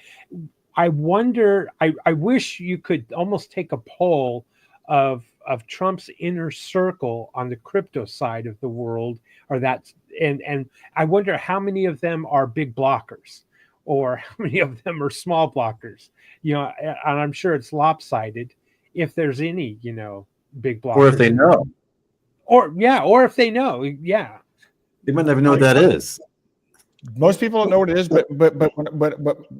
I wonder, I wish you could almost take a poll of Trump's inner circle on the crypto side of the world, or that, and I wonder how many of them are big blockers, or how many of them are small blockers. And I'm sure it's lopsided if there's any, big blockers. Or if they know. Or if they know, yeah. They might never know what that is. Most people don't know what it is, but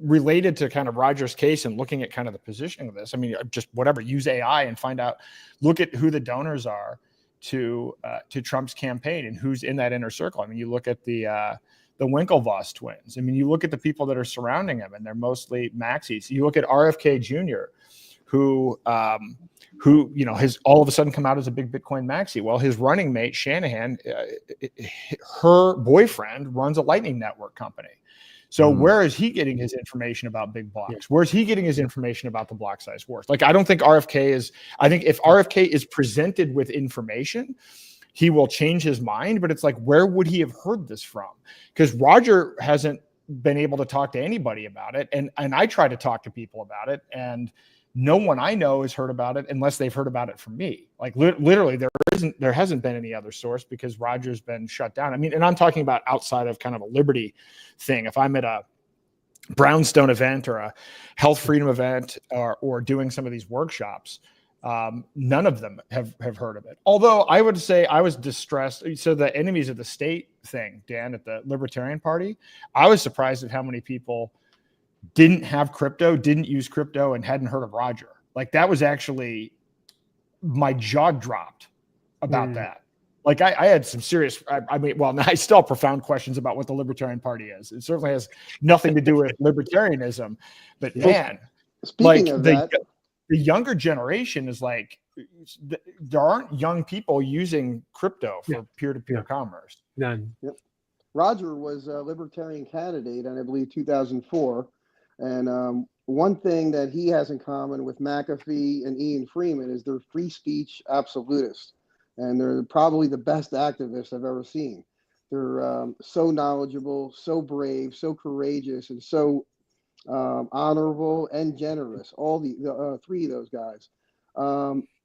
related to kind of Roger's case and looking at kind of the positioning of this, I mean, just whatever, use AI and find out, look at who the donors are to Trump's campaign and who's in that inner circle. I mean, you look at the Winklevoss twins. I mean, you look at the people that are surrounding him, and they're mostly maxis. You look at RFK Jr., who has all of a sudden come out as a big Bitcoin maxi. Well, his running mate, Shanahan, her boyfriend runs a Lightning Network company. So where is he getting his information about big blocks? Where is he getting his information about the block size worth? Like, I don't think RFK is, I think if RFK is presented with information, he will change his mind, but it's like, where would he have heard this from? Because Roger hasn't been able to talk to anybody about it. And I try to talk to people about it, and no one I know has heard about it unless they've heard about it from me. Like literally there hasn't been any other source, because Roger's been shut down. I mean, and I'm talking about outside of kind of a liberty thing. If I'm at a Brownstone event or a health freedom event, or doing some of these workshops, none of them have heard of it. Although I would say I was distressed. So the enemies of the state thing, Dan, at the Libertarian Party, I was surprised at how many people didn't have crypto, didn't use crypto, and hadn't heard of Roger. Like, that was actually, my jaw dropped about that. Like, I had some serious, I still have profound questions about what the Libertarian Party is. It certainly has nothing to do with libertarianism, but man, speaking of that, the younger generation is like, there aren't young people using crypto for peer-to-peer commerce. None. Yep. Roger was a libertarian candidate in, I believe, 2004. And one thing that he has in common with McAfee and Ian Freeman is they're free speech absolutists. And they're probably the best activists I've ever seen. They're so knowledgeable, so brave, so courageous, and so honorable and generous. All the three of those guys.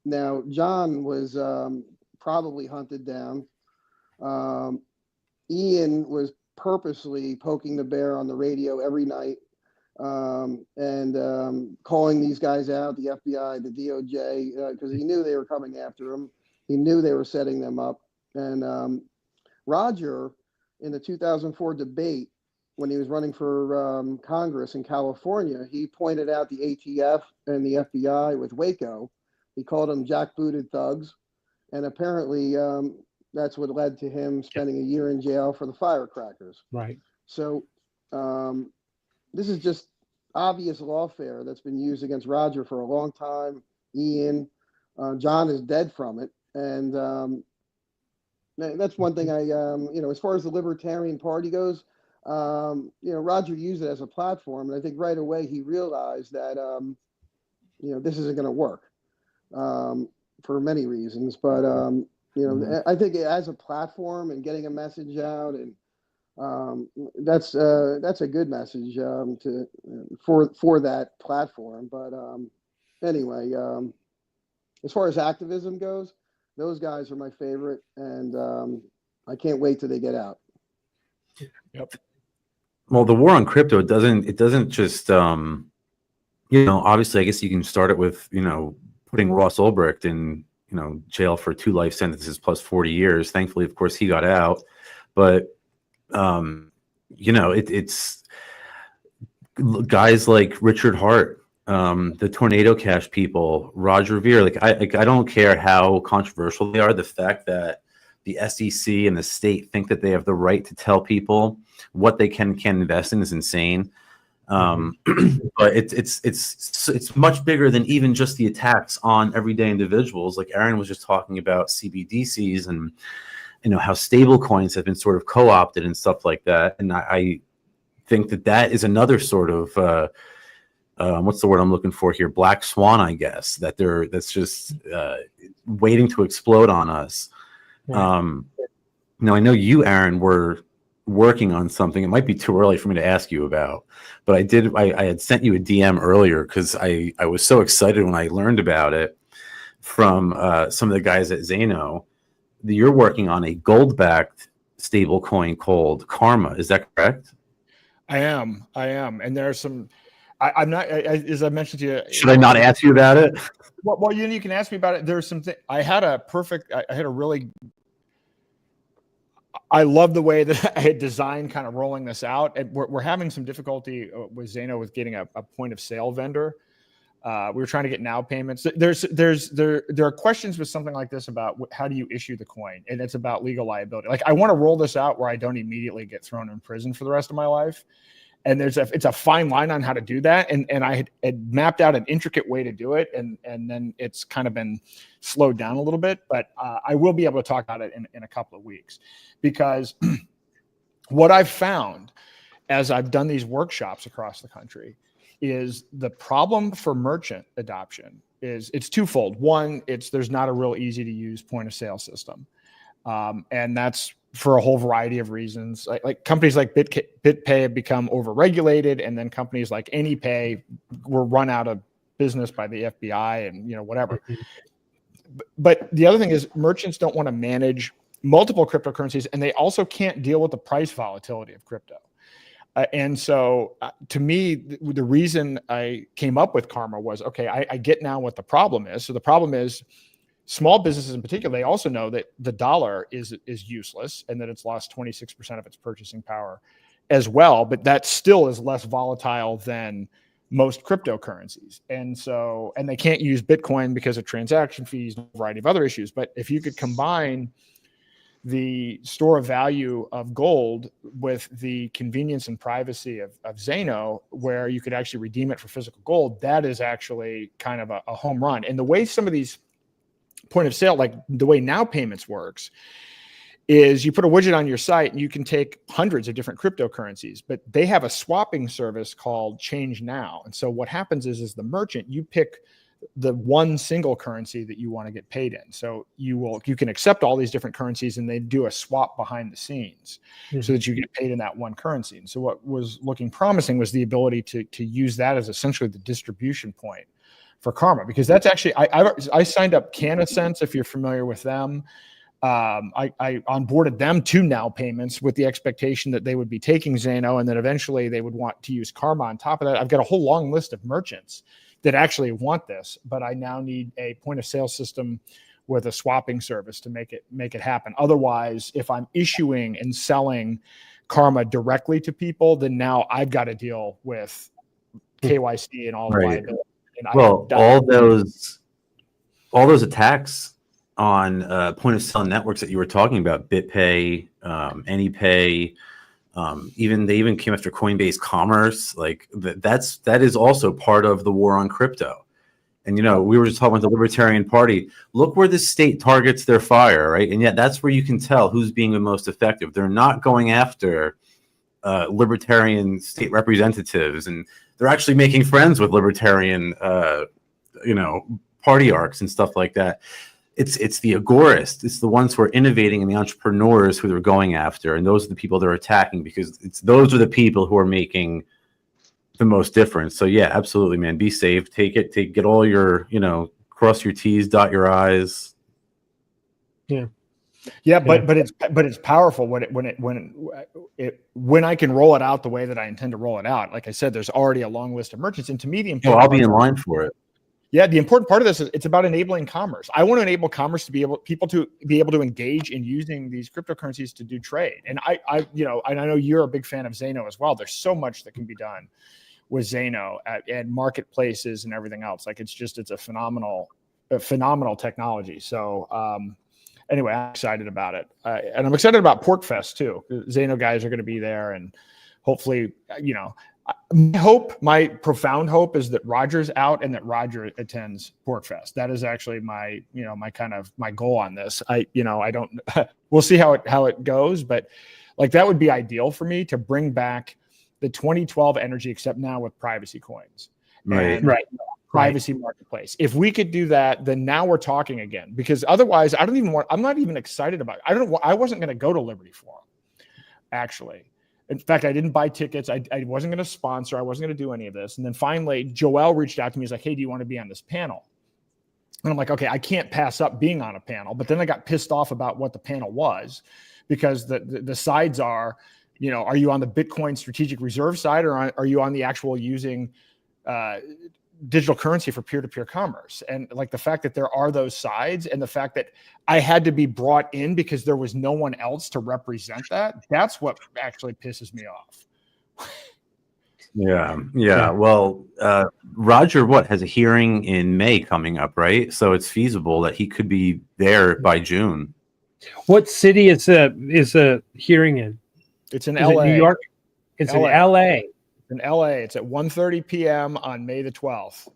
Now, John was probably hunted down. Ian was purposely poking the bear on the radio every night, and calling these guys out, the FBI, the DOJ, because he knew they were coming after him. He knew they were setting them up. And Roger, in the 2004 debate, when he was running for Congress in California, he pointed out the ATF and the FBI with Waco. He called them jackbooted thugs. And apparently that's what led to him spending a year in jail for the firecrackers. Right. So this is just obvious lawfare that's been used against Roger for a long time. Ian, John is dead from it. And that's one thing as far as the Libertarian Party goes, Roger used it as a platform. And I think right away he realized that, this isn't going to work for many reasons. But, I think as a platform and getting a message out, and that's a good message for that platform. But anyway, as far as activism goes, those guys are my favorite, and I can't wait till they get out. Yep. Well, the war on crypto doesn't just obviously I guess you can start it with putting Ross Ulbricht in jail for 2 life sentences plus 40 years. Thankfully, of course, he got out, but it's guys like Richard Hart, the Tornado Cash people, Roger Ver, I don't care how controversial they are. The fact that the SEC and the state think that they have the right to tell people what they can invest in is insane. But it's much bigger than even just the attacks on everyday individuals. Like Aaron was just talking about CBDCs and how stable coins have been sort of co-opted and stuff like that. And I think that is another sort of what's the word I'm looking for here? Black swan, I guess, that's just waiting to explode on us. I know you, Aaron, were working on something. It might be too early for me to ask you about, but I had sent you a DM earlier because I was so excited when I learned about it from some of the guys at Zeno. You're working on a gold-backed stable coin called Karma. Is that correct? I am. And there's some, I'm not, as I mentioned to you. Should I not ask you about it? Well, you can ask me about it. There's some I had a really, I love the way that I had designed kind of rolling this out. And we're having some difficulty with Zeno with getting a point of sale vendor. We were trying to get now payments. There are questions with something like this about how do you issue the coin, and it's about legal liability. Like I want to roll this out where I don't immediately get thrown in prison for the rest of my life, and it's a fine line on how to do that. And I had mapped out an intricate way to do it, and then it's kind of been slowed down a little bit. But I will be able to talk about it in a couple of weeks, because what I've found as I've done these workshops across the country is the problem for merchant adoption is it's twofold. One, there's not a real easy to use point of sale system. And that's for a whole variety of reasons. Like companies like BitPay have become overregulated, and then companies like AnyPay were run out of business by the FBI and whatever. But the other thing is merchants don't want to manage multiple cryptocurrencies, and they also can't deal with the price volatility of crypto. And so to me, the reason I came up with Karma was, okay, I get now what the problem is. So the problem is small businesses in particular, they also know that the dollar is useless and that it's lost 26% of its purchasing power as well. But that still is less volatile than most cryptocurrencies. And they can't use Bitcoin because of transaction fees and a variety of other issues. But if you could combine the store of value of gold with the convenience and privacy of Zeno, where you could actually redeem it for physical gold, that is actually kind of a home run. And the way some of these point of sale, like the way now payments works, is you put a widget on your site and you can take hundreds of different cryptocurrencies, but they have a swapping service called Change Now. And so what happens is the merchant, you pick the one single currency that you want to get paid in. So you can accept all these different currencies and they do a swap behind the scenes so that you get paid in that one currency. And so what was looking promising was the ability to use that as essentially the distribution point for Karma, because that's actually, I signed up CanaSense, if you're familiar with them. I onboarded them to Now Payments with the expectation that they would be taking Zeno, and then eventually they would want to use Karma on top of that. I've got a whole long list of merchants that actually want this, but I now need a point of sale system with a swapping service to make it happen. Otherwise, if I'm issuing and selling Karma directly to people, then now I've got to deal with KYC and all the liability. Well, all those attacks on point of sale networks that you were talking about, BitPay, AnyPay, they even came after Coinbase Commerce. Like that is also part of the war on crypto. And we were just talking about the Libertarian Party. Look where the state targets their fire, right? And yet that's where you can tell who's being the most effective. They're not going after libertarian state representatives, and they're actually making friends with libertarian, party arcs and stuff like that. It's the agorists. It's the ones who are innovating and the entrepreneurs who they're going after, and those are the people they're attacking, because those are the people who are making the most difference. So yeah, absolutely, man. Be safe. Get all your, cross your T's, dot your I's. Yeah, but it's powerful when I can roll it out the way that I intend to roll it out. Like I said, there's already a long list of merchants, and to me, the important I'll be in line for it. Yeah, the important part of this is it's about enabling commerce. I want to enable commerce to be able to engage in using these cryptocurrencies to do trade. And I know you're a big fan of Zeno as well. There's so much that can be done with Zeno and marketplaces and everything else. Like it's a phenomenal technology. So anyway, I'm excited about it. And I'm excited about PorkFest too. Zeno guys are going to be there, and hopefully, my profound hope is that Roger's out and that Roger attends PorkFest. That is actually my goal on this. I don't, we'll see how it goes, but like that would be ideal for me to bring back the 2012 energy, except now with privacy coins. Right. Privacy marketplace. If we could do that, then now we're talking again, because otherwise I'm not even excited about it. I wasn't going to go to Liberty Forum, actually. In fact, I didn't buy tickets. I wasn't going to sponsor. I wasn't going to do any of this. And then finally, Joel reached out to me. He's like, hey, do you want to be on this panel? And I'm like, okay, I can't pass up being on a panel. But then I got pissed off about what the panel was, because the sides are, are you on the Bitcoin strategic reserve side, or are you on the actual using digital currency for peer-to-peer commerce? And like the fact that there are those sides, and the fact that I had to be brought in because there was no one else to represent that's what actually pisses me off. Yeah. Well, Roger, has a hearing in May coming up, right? So it's feasible that he could be there by June. What city is a hearing in? It's in Is LA. it New York? It's in LA. In LA, it's at 1:30 p.m. on May the 12th.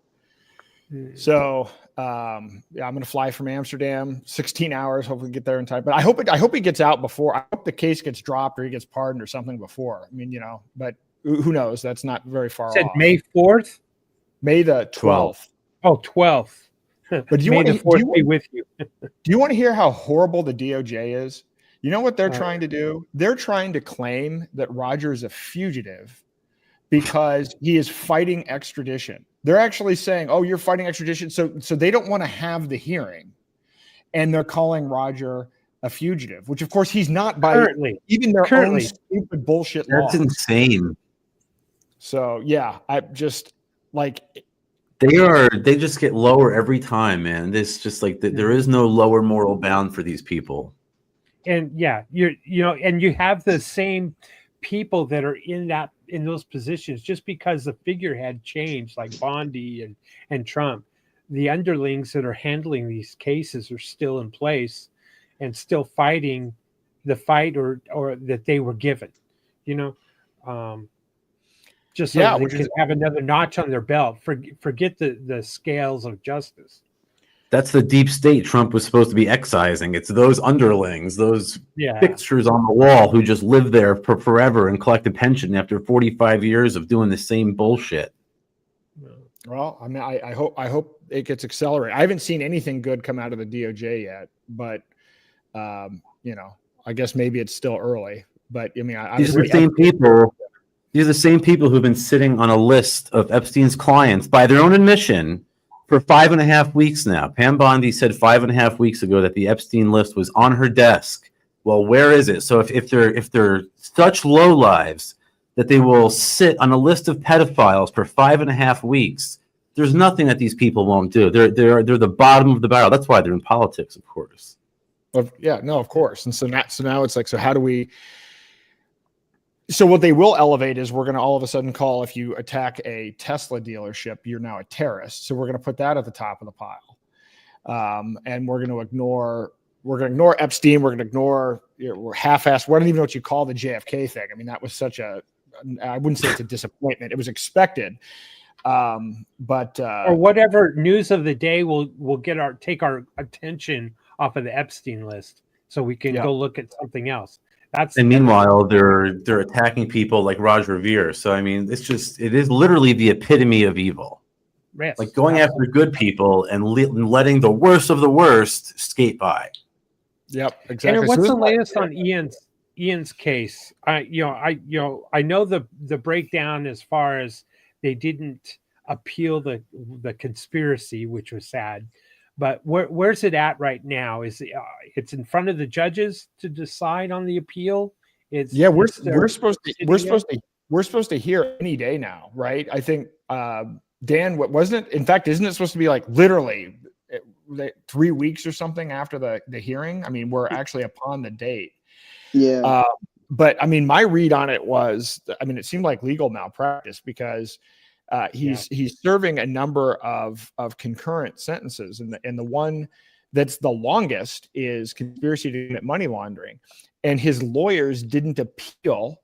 So I'm going to fly from Amsterdam, 16 hours, hopefully get there in time. But I hope he gets out before. I hope the case gets dropped or he gets pardoned or something before. I mean, but who knows? That's not very far off. Said May 4th? May the 12th. Oh, 12th. But do you May want the 4th be with you? Do you want to hear how horrible the DOJ is? You know what they're trying to do? They're trying to claim that Roger is a fugitive because he is fighting extradition. They're actually saying, oh, you're fighting extradition. So they don't want to have the hearing. And they're calling Roger a fugitive, which of course he's not by even their own stupid bullshit laws. That's insane. So yeah, I just like they just get lower every time, man. This just like there is no lower moral bound for these people. And yeah, and you have the same people that are in those positions. Just because the figurehead changed, like Bondi and Trump, the underlings that are handling these cases are still in place and still fighting the fight or that they were given, just so they can have another notch on their belt. Forget the scales of justice. That's the deep state Trump was supposed to be excising. It's those underlings, those fixtures on the wall who just live there for forever and collect a pension after 45 years of doing the same bullshit. Well, I mean, I hope it gets accelerated. I haven't seen anything good come out of the DOJ yet, but I guess maybe it's still early. But I mean, these are the same people. These are the same people who've been sitting on a list of Epstein's clients by their own admission for 5.5 weeks now. Pam Bondi said 5.5 weeks ago that the Epstein list was on her desk. Well, where is it? So if they're such lowlives that they will sit on a list of pedophiles for 5.5 weeks, there's nothing that these people won't do. They're the bottom of the barrel. That's why they're in politics, of course. Yeah, no, of course. And so now it's like, so how do we? So what they will elevate is we're going to all of a sudden call, if you attack a Tesla dealership, you're now a terrorist. So we're going to put that at the top of the pile, and we're going to ignore Epstein. We're going to ignore we're half-assed. We don't even know what you call the JFK thing. I mean, that was such I wouldn't say it's a disappointment. It was expected, but or whatever news of the day will take our attention off of the Epstein list, so we can go look at something else. And meanwhile, they're attacking people like Roger Ver. So I mean, it is literally the epitome of evil. Yes, like going after good people and letting the worst of the worst skate by. Yep, exactly. And what's the latest on Ian's case? I know the breakdown as far as they didn't appeal the conspiracy, which was sad. But where's it at right now? Is it's in front of the judges to decide on the appeal? We're supposed to hear any day now, right? I think Dan, what wasn't it? In fact, isn't it supposed to be like literally 3 weeks or something after the hearing? I mean, we're actually upon the date. Yeah. but I mean, my read on it was, I mean, it seemed like legal malpractice because he's serving a number of concurrent sentences, and the one that's the longest is conspiracy to commit money laundering, and his lawyers didn't appeal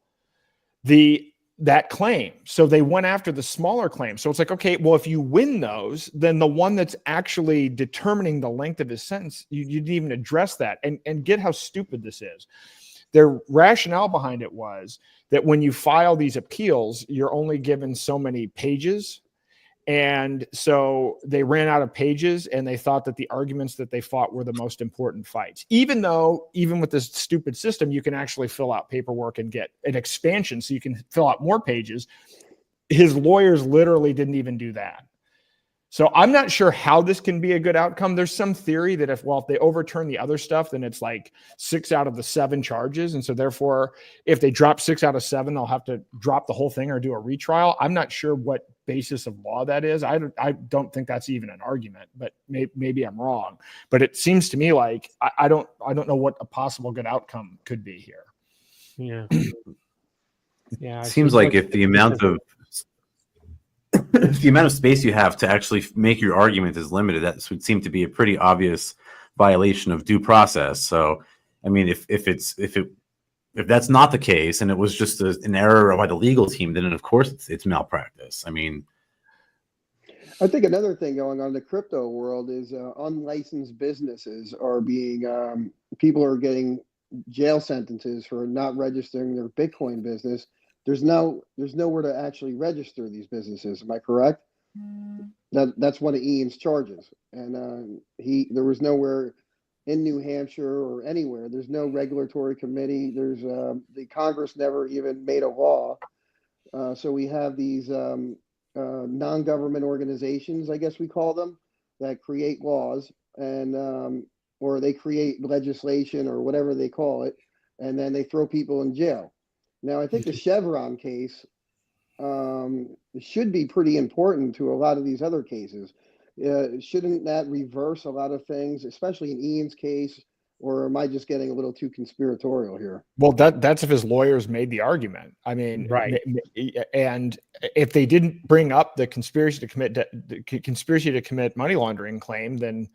that claim, so they went after the smaller claim. So it's like, okay, well, if you win those, then the one that's actually determining the length of his sentence, you didn't even address that, and get how stupid this is. Their rationale behind it was that when you file these appeals, you're only given so many pages. And so they ran out of pages, and they thought that the arguments that they fought were the most important fights, even though even with this stupid system, you can actually fill out paperwork and get an expansion so you can fill out more pages. His lawyers literally didn't even do that. So I'm not sure how this can be a good outcome. There's some theory that if they overturn the other stuff, then it's like 6 out of the 7 charges. And so therefore, if they drop 6 out of 7, they'll have to drop the whole thing or do a retrial. I'm not sure what basis of law that is. I don't think that's even an argument, but maybe I'm wrong. But it seems to me like I don't know what a possible good outcome could be here. Yeah. Yeah. It seems like if the amount of space you have to actually make your argument is limited, that would seem to be a pretty obvious violation of due process. So, I mean, if that's not the case and it was just an error by the legal team, then of course it's malpractice. I mean, I think another thing going on in the crypto world is unlicensed businesses are being people are getting jail sentences for not registering their Bitcoin business. There's nowhere to actually register these businesses. Am I correct? That's one of Ian's charges, and there was nowhere in New Hampshire or anywhere. There's no regulatory committee. There's the Congress never even made a law. So we have these non-government organizations, I guess we call them, that create laws and or they create legislation or whatever they call it, and then they throw people in jail. Now, I think the Chevron case should be pretty important to a lot of these other cases. Shouldn't that reverse a lot of things, especially in Ian's case, or am I just getting a little too conspiratorial here? Well, that's if his lawyers made the argument. I mean, right. And if they didn't bring up the conspiracy to commit money laundering claim, then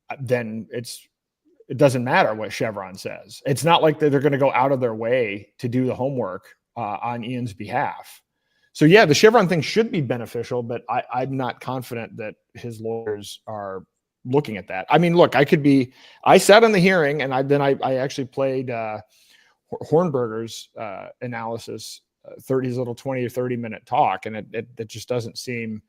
it doesn't matter what Chevron says. It's not like they're going to go out of their way to do the homework on Ian's behalf. So yeah, the Chevron thing should be beneficial, but I'm not confident that his lawyers are looking at that. I mean, look, I sat in the hearing and I actually played Hornberger's analysis, his little 20 or 30 minute talk. And it just doesn't seem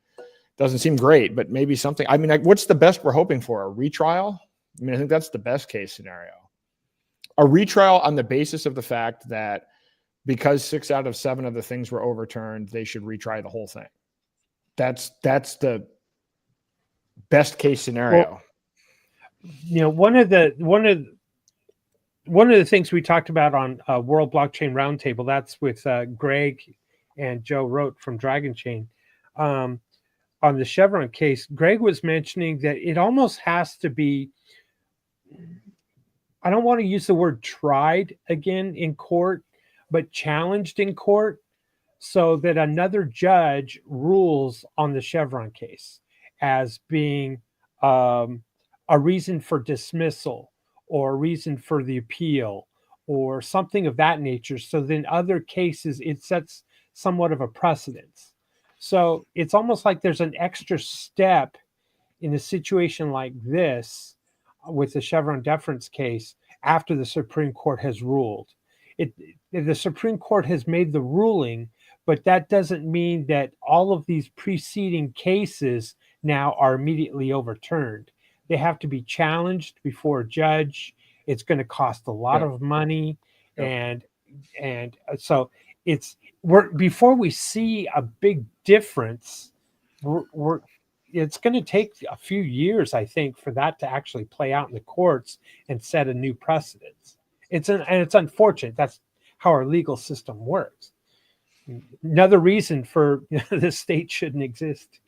great, but maybe something. I mean, what's the best we're hoping for? A retrial? I mean, I think that's the best case scenario. A retrial on the basis of the fact that because 6 out of 7 of the things were overturned, they should retry the whole thing. That's the best case scenario. Well, one of the things we talked about on World Blockchain Roundtable, that's with Greg and Joe Rote from Dragon Chain. On the Chevron case, Greg was mentioning that it almost has to be, I don't want to use the word tried again in court, but challenged in court so that another judge rules on the Chevron case as being a reason for dismissal or a reason for the appeal or something of that nature. So then other cases, it sets somewhat of a precedence. So it's almost like there's an extra step in a situation like this with the Chevron deference case after the Supreme Court has ruled. The Supreme Court has made the ruling, but that doesn't mean that all of these preceding cases now are immediately overturned. They have to be challenged before a judge. It's going to cost a lot of money. And so before we see a big difference, it's going to take a few years, I think, for that to actually play out in the courts and set a new precedent. It's unfortunate. That's how our legal system works. Another reason for the state shouldn't exist.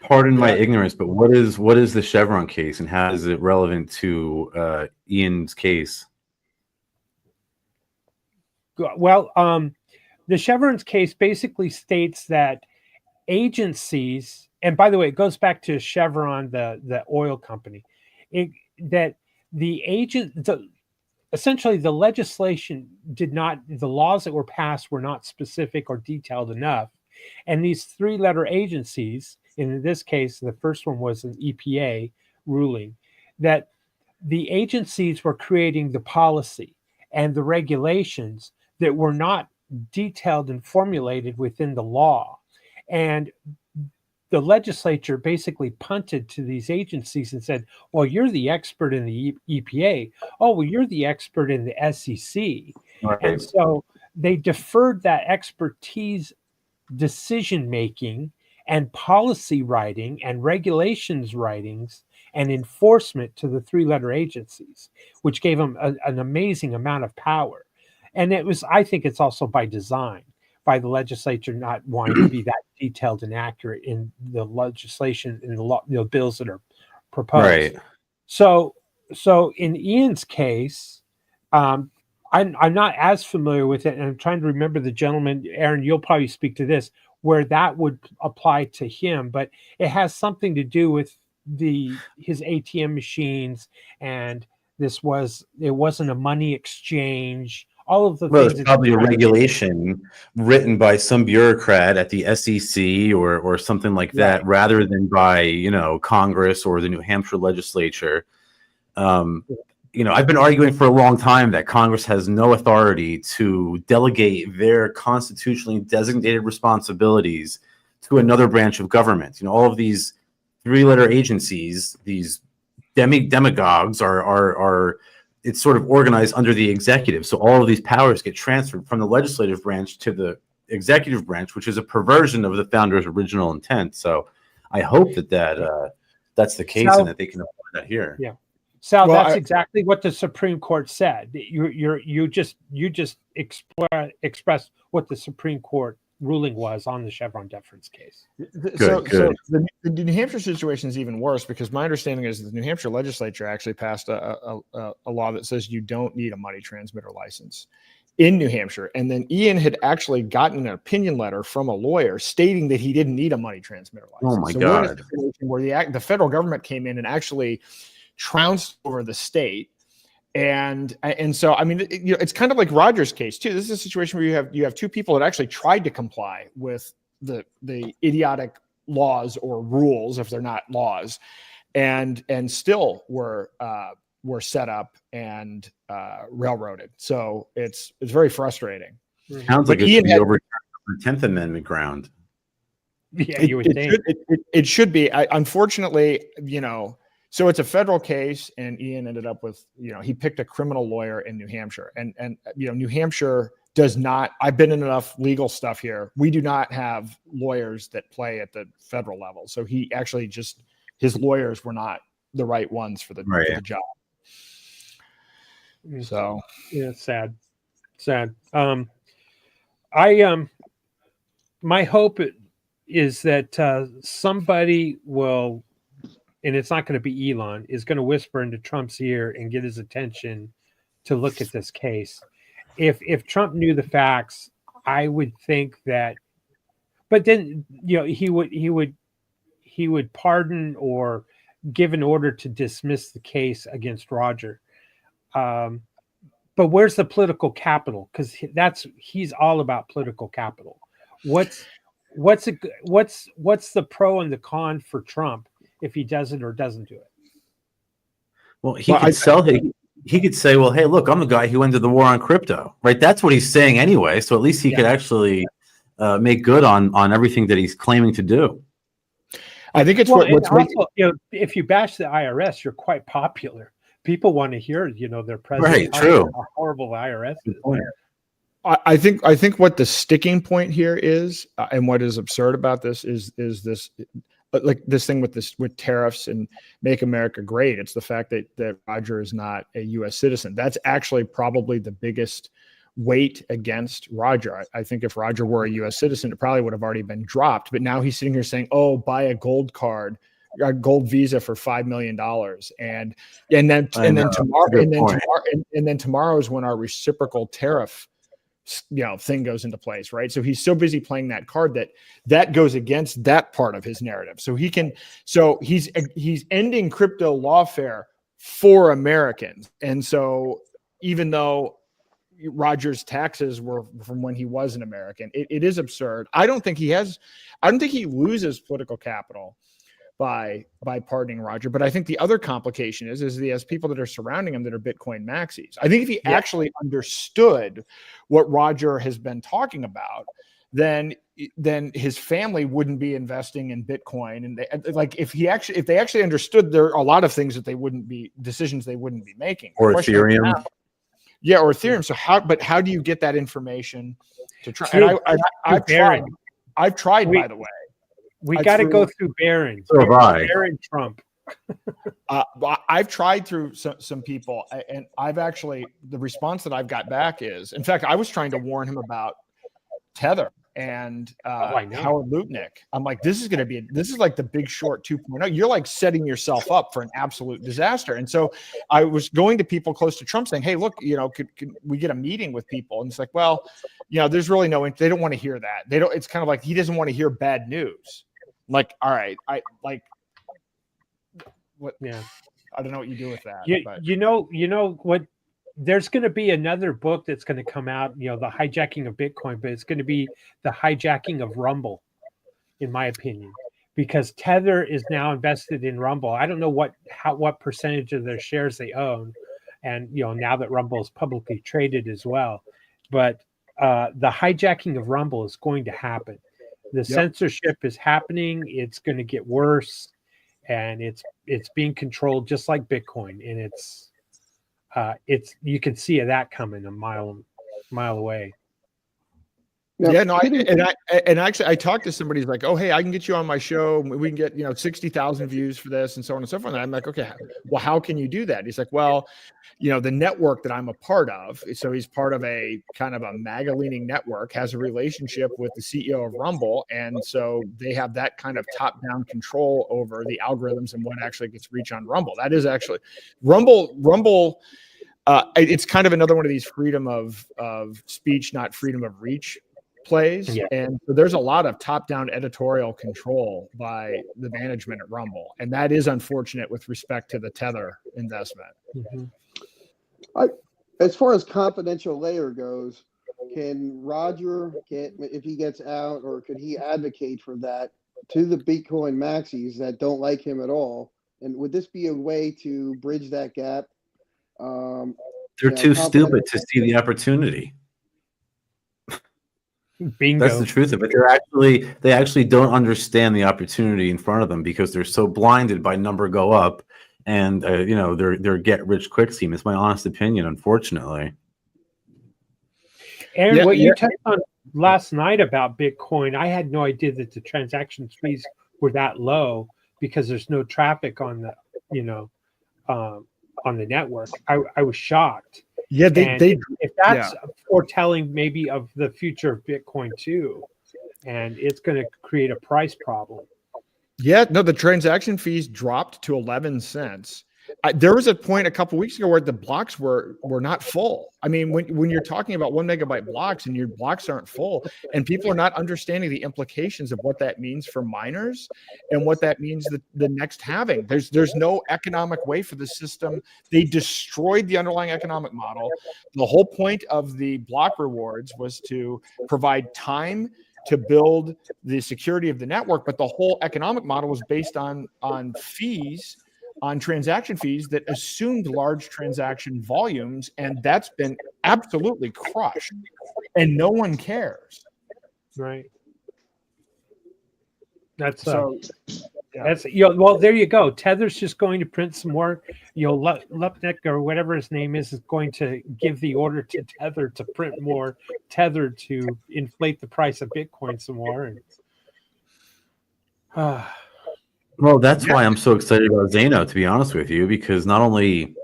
Pardon my ignorance, but what is the Chevron case and how is it relevant to Ian's case? Well, the Chevron's case basically states that agencies, and by the way, it goes back to Chevron, the oil company, that the essentially the legislation the laws that were passed were not specific or detailed enough. And these three-letter agencies, in this case, the first one was an EPA ruling, that the agencies were creating the policy and the regulations that were not detailed and formulated within the law. And the legislature basically punted to these agencies and said, well, you're the expert in the EPA. Oh, well, you're the expert in the SEC. Right. And so they deferred that expertise decision-making and policy writing and regulations writings and enforcement to the three-letter agencies, which gave them an amazing amount of power. And I think it's also by design, by the legislature not wanting to be that detailed and accurate in the legislation, in the bills that are proposed. Right. So in Ian's case, I'm not as familiar with it, and I'm trying to remember the gentleman. Aaron, you'll probably speak to this, where that would apply to him, but it has something to do with his ATM machines, and it wasn't a money exchange. All of the things. It's probably a regulation written by some bureaucrat at the SEC or something like that, rather than by Congress or the New Hampshire legislature. I've been arguing for a long time that Congress has no authority to delegate their constitutionally designated responsibilities to another branch of government. All of these three-letter agencies, these demagogues are it's sort of organized under the executive. So all of these powers get transferred from the legislative branch to the executive branch, which is a perversion of the founder's original intent. So I hope that's the case, and that they can apply that here. Yeah. Sal, that's exactly what the Supreme Court said. You just expressed what the Supreme Court ruling was on the Chevron deference case. So the New Hampshire situation is even worse, because my understanding is the New Hampshire legislature actually passed a law that says you don't need a money transmitter license in New Hampshire. And then Ian had actually gotten an opinion letter from a lawyer stating that he didn't need a money transmitter license. Oh my God. Where the federal government came in and actually trounced over the state. And so, I mean, it's kind of like Roger's case too. This is a situation where you have two people that actually tried to comply with the idiotic laws or rules, if they're not laws, and still were set up and railroaded. So it's very frustrating. Sounds like it should be overturned on the 10th Amendment ground. Yeah, you would think it should be. Unfortunately, so it's a federal case, and Ian ended up with, he picked a criminal lawyer in New Hampshire, and New Hampshire does not. I've been in enough legal stuff here. We do not have lawyers that play at the federal level. So he actually his lawyers were not the right ones for the job. So yeah, sad. My hope is that somebody will, and it's not going to be Elon, is going to whisper into Trump's ear and get his attention to look at this case. If Trump knew the facts, I would think that, but then he would pardon or give an order to dismiss the case against Roger. But where's the political capital? Because he's all about political capital. What's the pro and the con for Trump if he does it or doesn't do it? Well, he could say, well, hey, look, I'm the guy who ended the war on crypto, right? That's what he's saying anyway. So at least he could actually make good on everything that he's claiming to do. I think it's what's also, if you bash the IRS, you're quite popular. People want to hear, their president. Right, true. How horrible the IRS is. I think what the sticking point here is, and what is absurd about this is this, like this thing with tariffs and Make America Great. It's the fact that Roger is not a U.S. citizen. That's actually probably the biggest weight against Roger. I think if Roger were a U.S. citizen, it probably would have already been dropped. But now he's sitting here saying, "Oh, buy a gold card, a gold visa for $5 million," and then tomorrow is when our reciprocal tariff thing goes into place, right? So he's so busy playing that card that goes against that part of his narrative. So he's ending crypto lawfare for Americans. And so even though Roger's taxes were from when he was an American, it is absurd. I don't think he loses political capital by pardoning Roger, but I think the other complication is he has people that are surrounding him that are Bitcoin maxis. I think if he actually understood what Roger has been talking about, then his family wouldn't be investing in Bitcoin. And if they actually understood, there are a lot of things that decisions they wouldn't be making. Or Ethereum. Or Ethereum. So how do you get that information to try? And I've tried, by the way. We got to go through Barron. So have I. Barron Trump. I've tried through some people, and the response that I've got back is, in fact, I was trying to warn him about Tether and Howard Lutnick. I'm like, this is like the Big Short 2.0. You're like setting yourself up for an absolute disaster. And so I was going to people close to Trump saying, hey, look, could we get a meeting with people? And it's like, well, there's really they don't want to hear that. It's kind of like he doesn't want to hear bad news. I'm like, all right, what? Yeah, I don't know what you do with that. You know what? There's going to be another book that's going to come out, the hijacking of Bitcoin, but it's going to be the hijacking of Rumble, in my opinion, because Tether is now invested in Rumble. I don't know what percentage of their shares they own, and now that Rumble is publicly traded as well, but the hijacking of Rumble is going to happen. The censorship is happening. It's going to get worse, and it's being controlled just like Bitcoin, and it's you can see that coming a mile away. I talked to somebody who's like, oh, hey, I can get you on my show. We can get 60,000 views for this and so on and so forth. And I'm like, okay, well, how can you do that? He's like, well, the network that I'm a part of. So he's part of a kind of a MAGA leaning network, has a relationship with the CEO of Rumble. And so they have that kind of top down control over the algorithms and what actually gets reached on Rumble. That is actually Rumble. It's kind of another one of these freedom of speech, not freedom of reach plays. Yeah. And so there's a lot of top-down editorial control by the management at Rumble. And that is unfortunate with respect to the Tether investment. Mm-hmm. As far as confidential layer goes, can Roger if he gets out, or could he advocate for that to the Bitcoin maxis that don't like him at all? And would this be a way to bridge that gap? They're too stupid to see the opportunity. Bingo. That's the truth of it. They actually don't understand the opportunity in front of them because they're so blinded by number go up and their get rich quick scheme. It's my honest opinion, unfortunately. Aaron, what you touched on last night about Bitcoin, I had no idea that the transaction fees were that low because there's no traffic on the on the network. I was shocked. Yeah, if that's foretelling maybe of the future of Bitcoin too, and it's going to create a price problem. Yeah, no, the transaction fees dropped to 11 cents. There was a point a couple of weeks ago where the blocks were not full. I mean, when you're talking about 1 megabyte blocks and your blocks aren't full, and people are not understanding the implications of what that means for miners and what that means the next halving. There's no economic way for the system. They destroyed the underlying economic model. The whole point of the block rewards was to provide time to build the security of the network, but the whole economic model was based on fees, on transaction fees that assumed large transaction volumes, and that's been absolutely crushed, and no one cares. Right. That's well, there you go. Tether's just going to print some more. Lupnick or whatever his name is going to give the order to Tether to print more Tether to inflate the price of Bitcoin some more. And well, that's why I'm so excited about Zeno, to be honest with you, because not only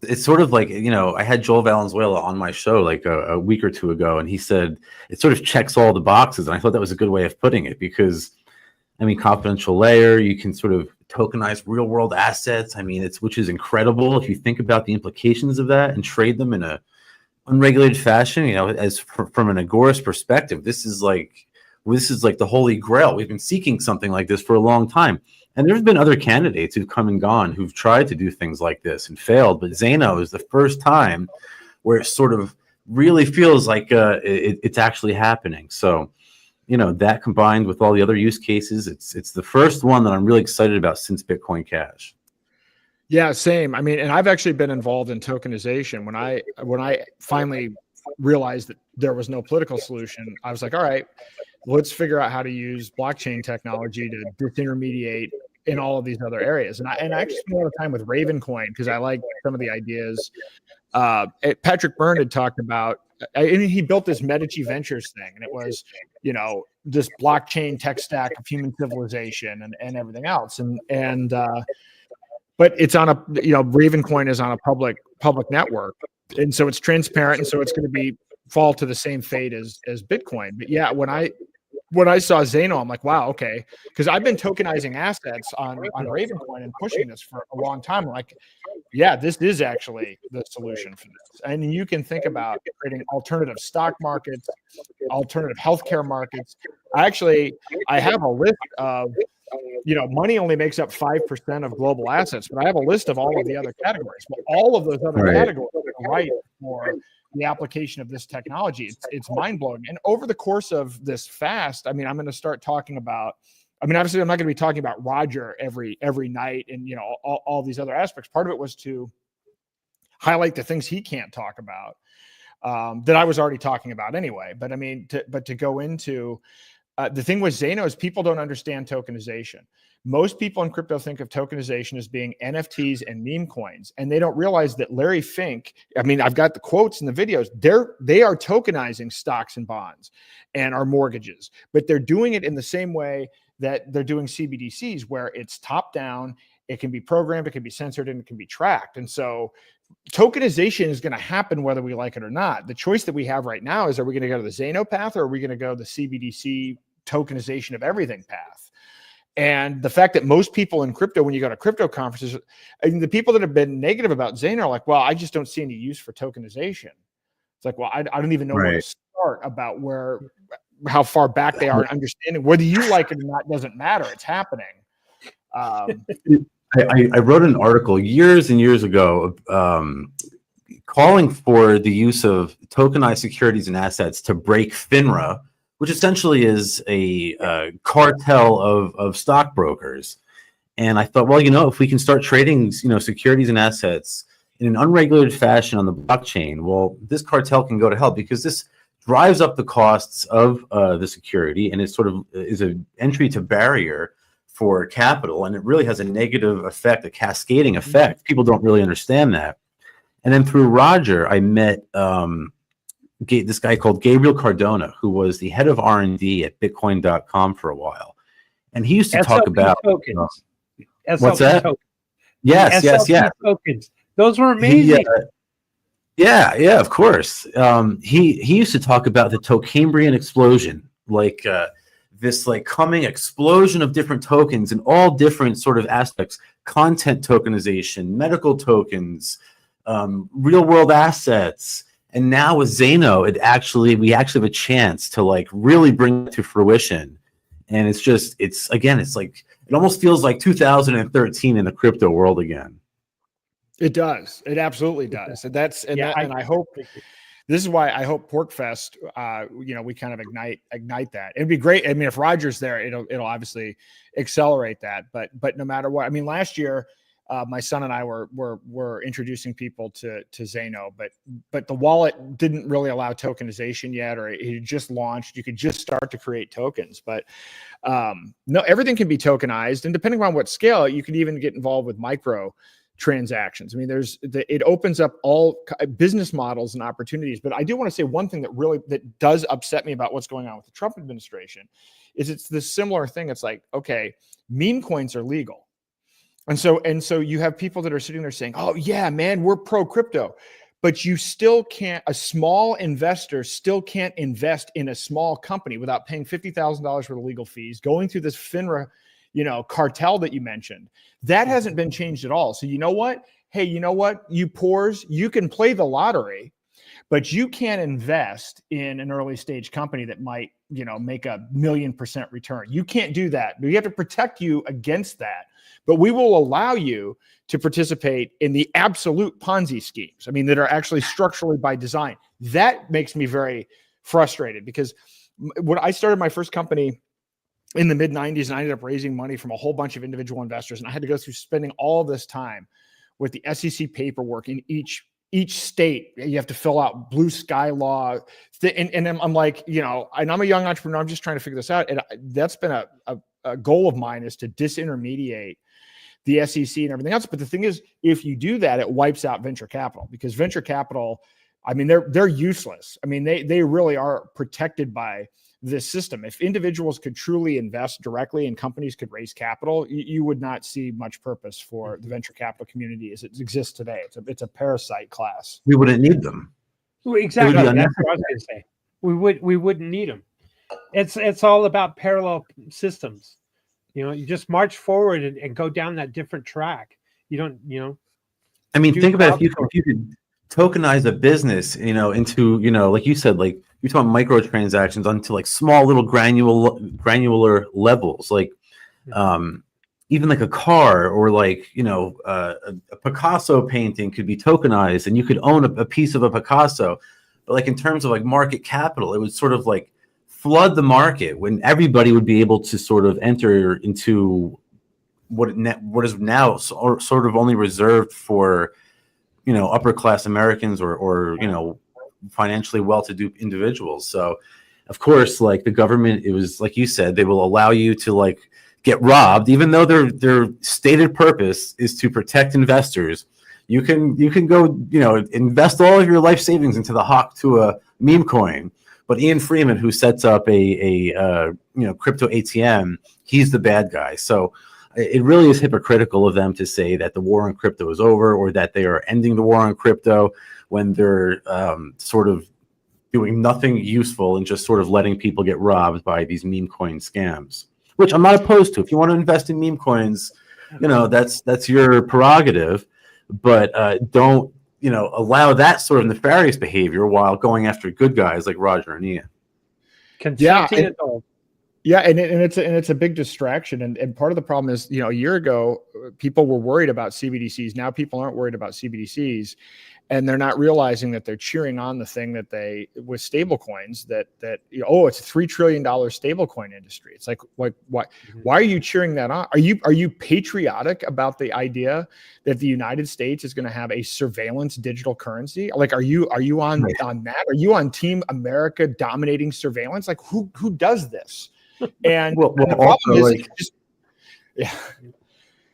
it's sort of like, I had Joel Valenzuela on my show like a week or two ago, and he said it sort of checks all the boxes. And I thought that was a good way of putting it because, confidential layer, you can sort of tokenize real world assets. Which is incredible if you think about the implications of that and trade them in a unregulated fashion, as from an agorist perspective, this is like the holy grail. We've been seeking something like this for a long time. And there's been other candidates who've come and gone who've tried to do things like this and failed. But Zaino is the first time where it sort of really feels like it's actually happening. So, that combined with all the other use cases, it's the first one that I'm really excited about since Bitcoin Cash. Yeah, same. I mean, and I've actually been involved in tokenization. When I finally realized that there was no political solution, I was like, all right, let's figure out how to use blockchain technology to disintermediate in all of these other areas. And I actually spent a lot of time with Ravencoin because I like some of the ideas. Patrick Byrne had talked about, and he built this Medici Ventures thing, and it was, this blockchain tech stack of human civilization and everything else. But it's on Ravencoin is on a public network. And so it's transparent. And so it's going to fall to the same fate as Bitcoin. But yeah, when I saw Zaino, I'm like, wow, okay. Because I've been tokenizing assets on Ravencoin and pushing this for a long time. I'm like, yeah, this is actually the solution for this. And you can think about creating alternative stock markets, alternative healthcare markets. I have a list of, money only makes up 5% of global assets, but I have a list of all of the other categories. But all of those other categories are right for the application of this technology. It's mind-blowing. And over the course of this fast, I'm going to start talking about, obviously I'm not going to be talking about Roger every night and, all these other aspects. Part of it was to highlight the things he can't talk about that I was already talking about anyway. But to go into the thing with Zaino is people don't understand tokenization. Most people in crypto think of tokenization as being NFTs and meme coins, and they don't realize that Larry Fink, I've got the quotes in the videos, they are tokenizing stocks and bonds and our mortgages, but they're doing it in the same way that they're doing CBDCs, where it's top down, it can be programmed, it can be censored, and it can be tracked. And so tokenization is going to happen whether we like it or not. The choice that we have right now is, are we going to go to the Zaino path, or are we going to go the CBDC tokenization of everything path? And the fact that most people in crypto, when you go to crypto conferences, the people that have been negative about Zaino are like, well, I just don't see any use for tokenization. It's like, well, I don't even know where to start about how far back they are in understanding. Whether you like it or not doesn't matter. It's happening. I wrote an article years and years ago calling for the use of tokenized securities and assets to break FINRA, which essentially is a cartel of stockbrokers. And I thought, well, if we can start trading, securities and assets in an unregulated fashion on the blockchain, well, this cartel can go to hell, because this drives up the costs of the security, and it sort of is an entry to barrier for capital, and it really has a negative effect, a cascading effect. People don't really understand that. And then through Roger, I met this guy called Gabriel Cardona, who was the head of R&D at Bitcoin.com for a while. And he used to talk about tokens. What's that? Tokens. Yes. Tokens. Those were amazing. Yeah, of course. He used to talk about the Tocambrian explosion, like this coming explosion of different tokens in all different sort of aspects: content tokenization, medical tokens, real world assets. And now with Zaino, we actually have a chance to really bring it to fruition. And it almost feels like 2013 in the crypto world again. It does. It absolutely does. And I hope this is why I hope PorkFest, we kind of ignite that. It'd be great. If Roger's there, it'll obviously accelerate that. But no matter what, last year, my son and I were introducing people to Zaino, but the wallet didn't really allow tokenization yet, or it just launched. You could just start to create tokens, but no, everything can be tokenized, and depending on what scale, you can even get involved with micro transactions. It opens up all business models and opportunities. But I do want to say one thing that does upset me about what's going on with the Trump administration is it's this similar thing. It's like, okay, meme coins are legal. And so you have people that are sitting there saying, oh yeah, man, we're pro crypto, but you still can't, a small investor still can't invest in a small company without paying $50,000 for the legal fees, going through this FINRA, cartel that you mentioned. That hasn't been changed at all. So you know what? Hey, you know what? You poors, you can play the lottery but you can't invest in an early stage company that might, make 1,000,000% return. You can't do that. We have to protect you against that, but we will allow you to participate in the absolute Ponzi schemes. I mean, that are actually structurally by design. That makes me very frustrated, because when I started my first company in the mid 90s, and I ended up raising money from a whole bunch of individual investors, and I had to go through spending all this time with the SEC paperwork in each state. You have to fill out blue sky law. And I'm like, and I'm a young entrepreneur. I'm just trying to figure this out. And that's been a goal of mine, is to disintermediate the SEC and everything else. But the thing is, if you do that, it wipes out venture capital, because venture capital, I mean, they're useless. I mean, they really are protected by this system. If individuals could truly invest directly and companies could raise capital, you would not see much purpose for the venture capital community as it exists today. It's a parasite class. We wouldn't need them. Exactly. That's what I was going to say. We wouldn't need them. It's all about parallel systems. You just march forward and go down that different track. You don't, I mean, think about if you could tokenize a business, into, like you said, like you're talking microtransactions onto like small little granular levels, like even like a car, or like, a Picasso painting could be tokenized and you could own a piece of a Picasso. But like in terms of like market capital, it would sort of like flood the market when everybody would be able to sort of enter into what is now sort of only reserved for, upper class Americans or financially well-to-do individuals. So of course, like the government, it was like you said, they will allow you to like get robbed, even though their stated purpose is to protect investors. You can go, invest all of your life savings into the hawk to a meme coin. But Ian Freeman, who sets up a crypto ATM, he's the bad guy. So it really is hypocritical of them to say that the war on crypto is over, or that they are ending the war on crypto, when they're sort of doing nothing useful and just sort of letting people get robbed by these meme coin scams, which I'm not opposed to. If you want to invest in meme coins, that's your prerogative, but don't allow that sort of nefarious behavior while going after good guys like Roger and Ian. Yeah, and it's a big distraction, and part of the problem is, a year ago people were worried about CBDCs. Now people aren't worried about CBDCs, and they're not realizing that they're cheering on the thing that with stable coins that it's a $3 trillion stablecoin industry. It's like why are you cheering that on? Are you patriotic about the idea that the United States is going to have a surveillance digital currency? Like, are you on that? Are you on Team America dominating surveillance? Like, who does this? And the problem is,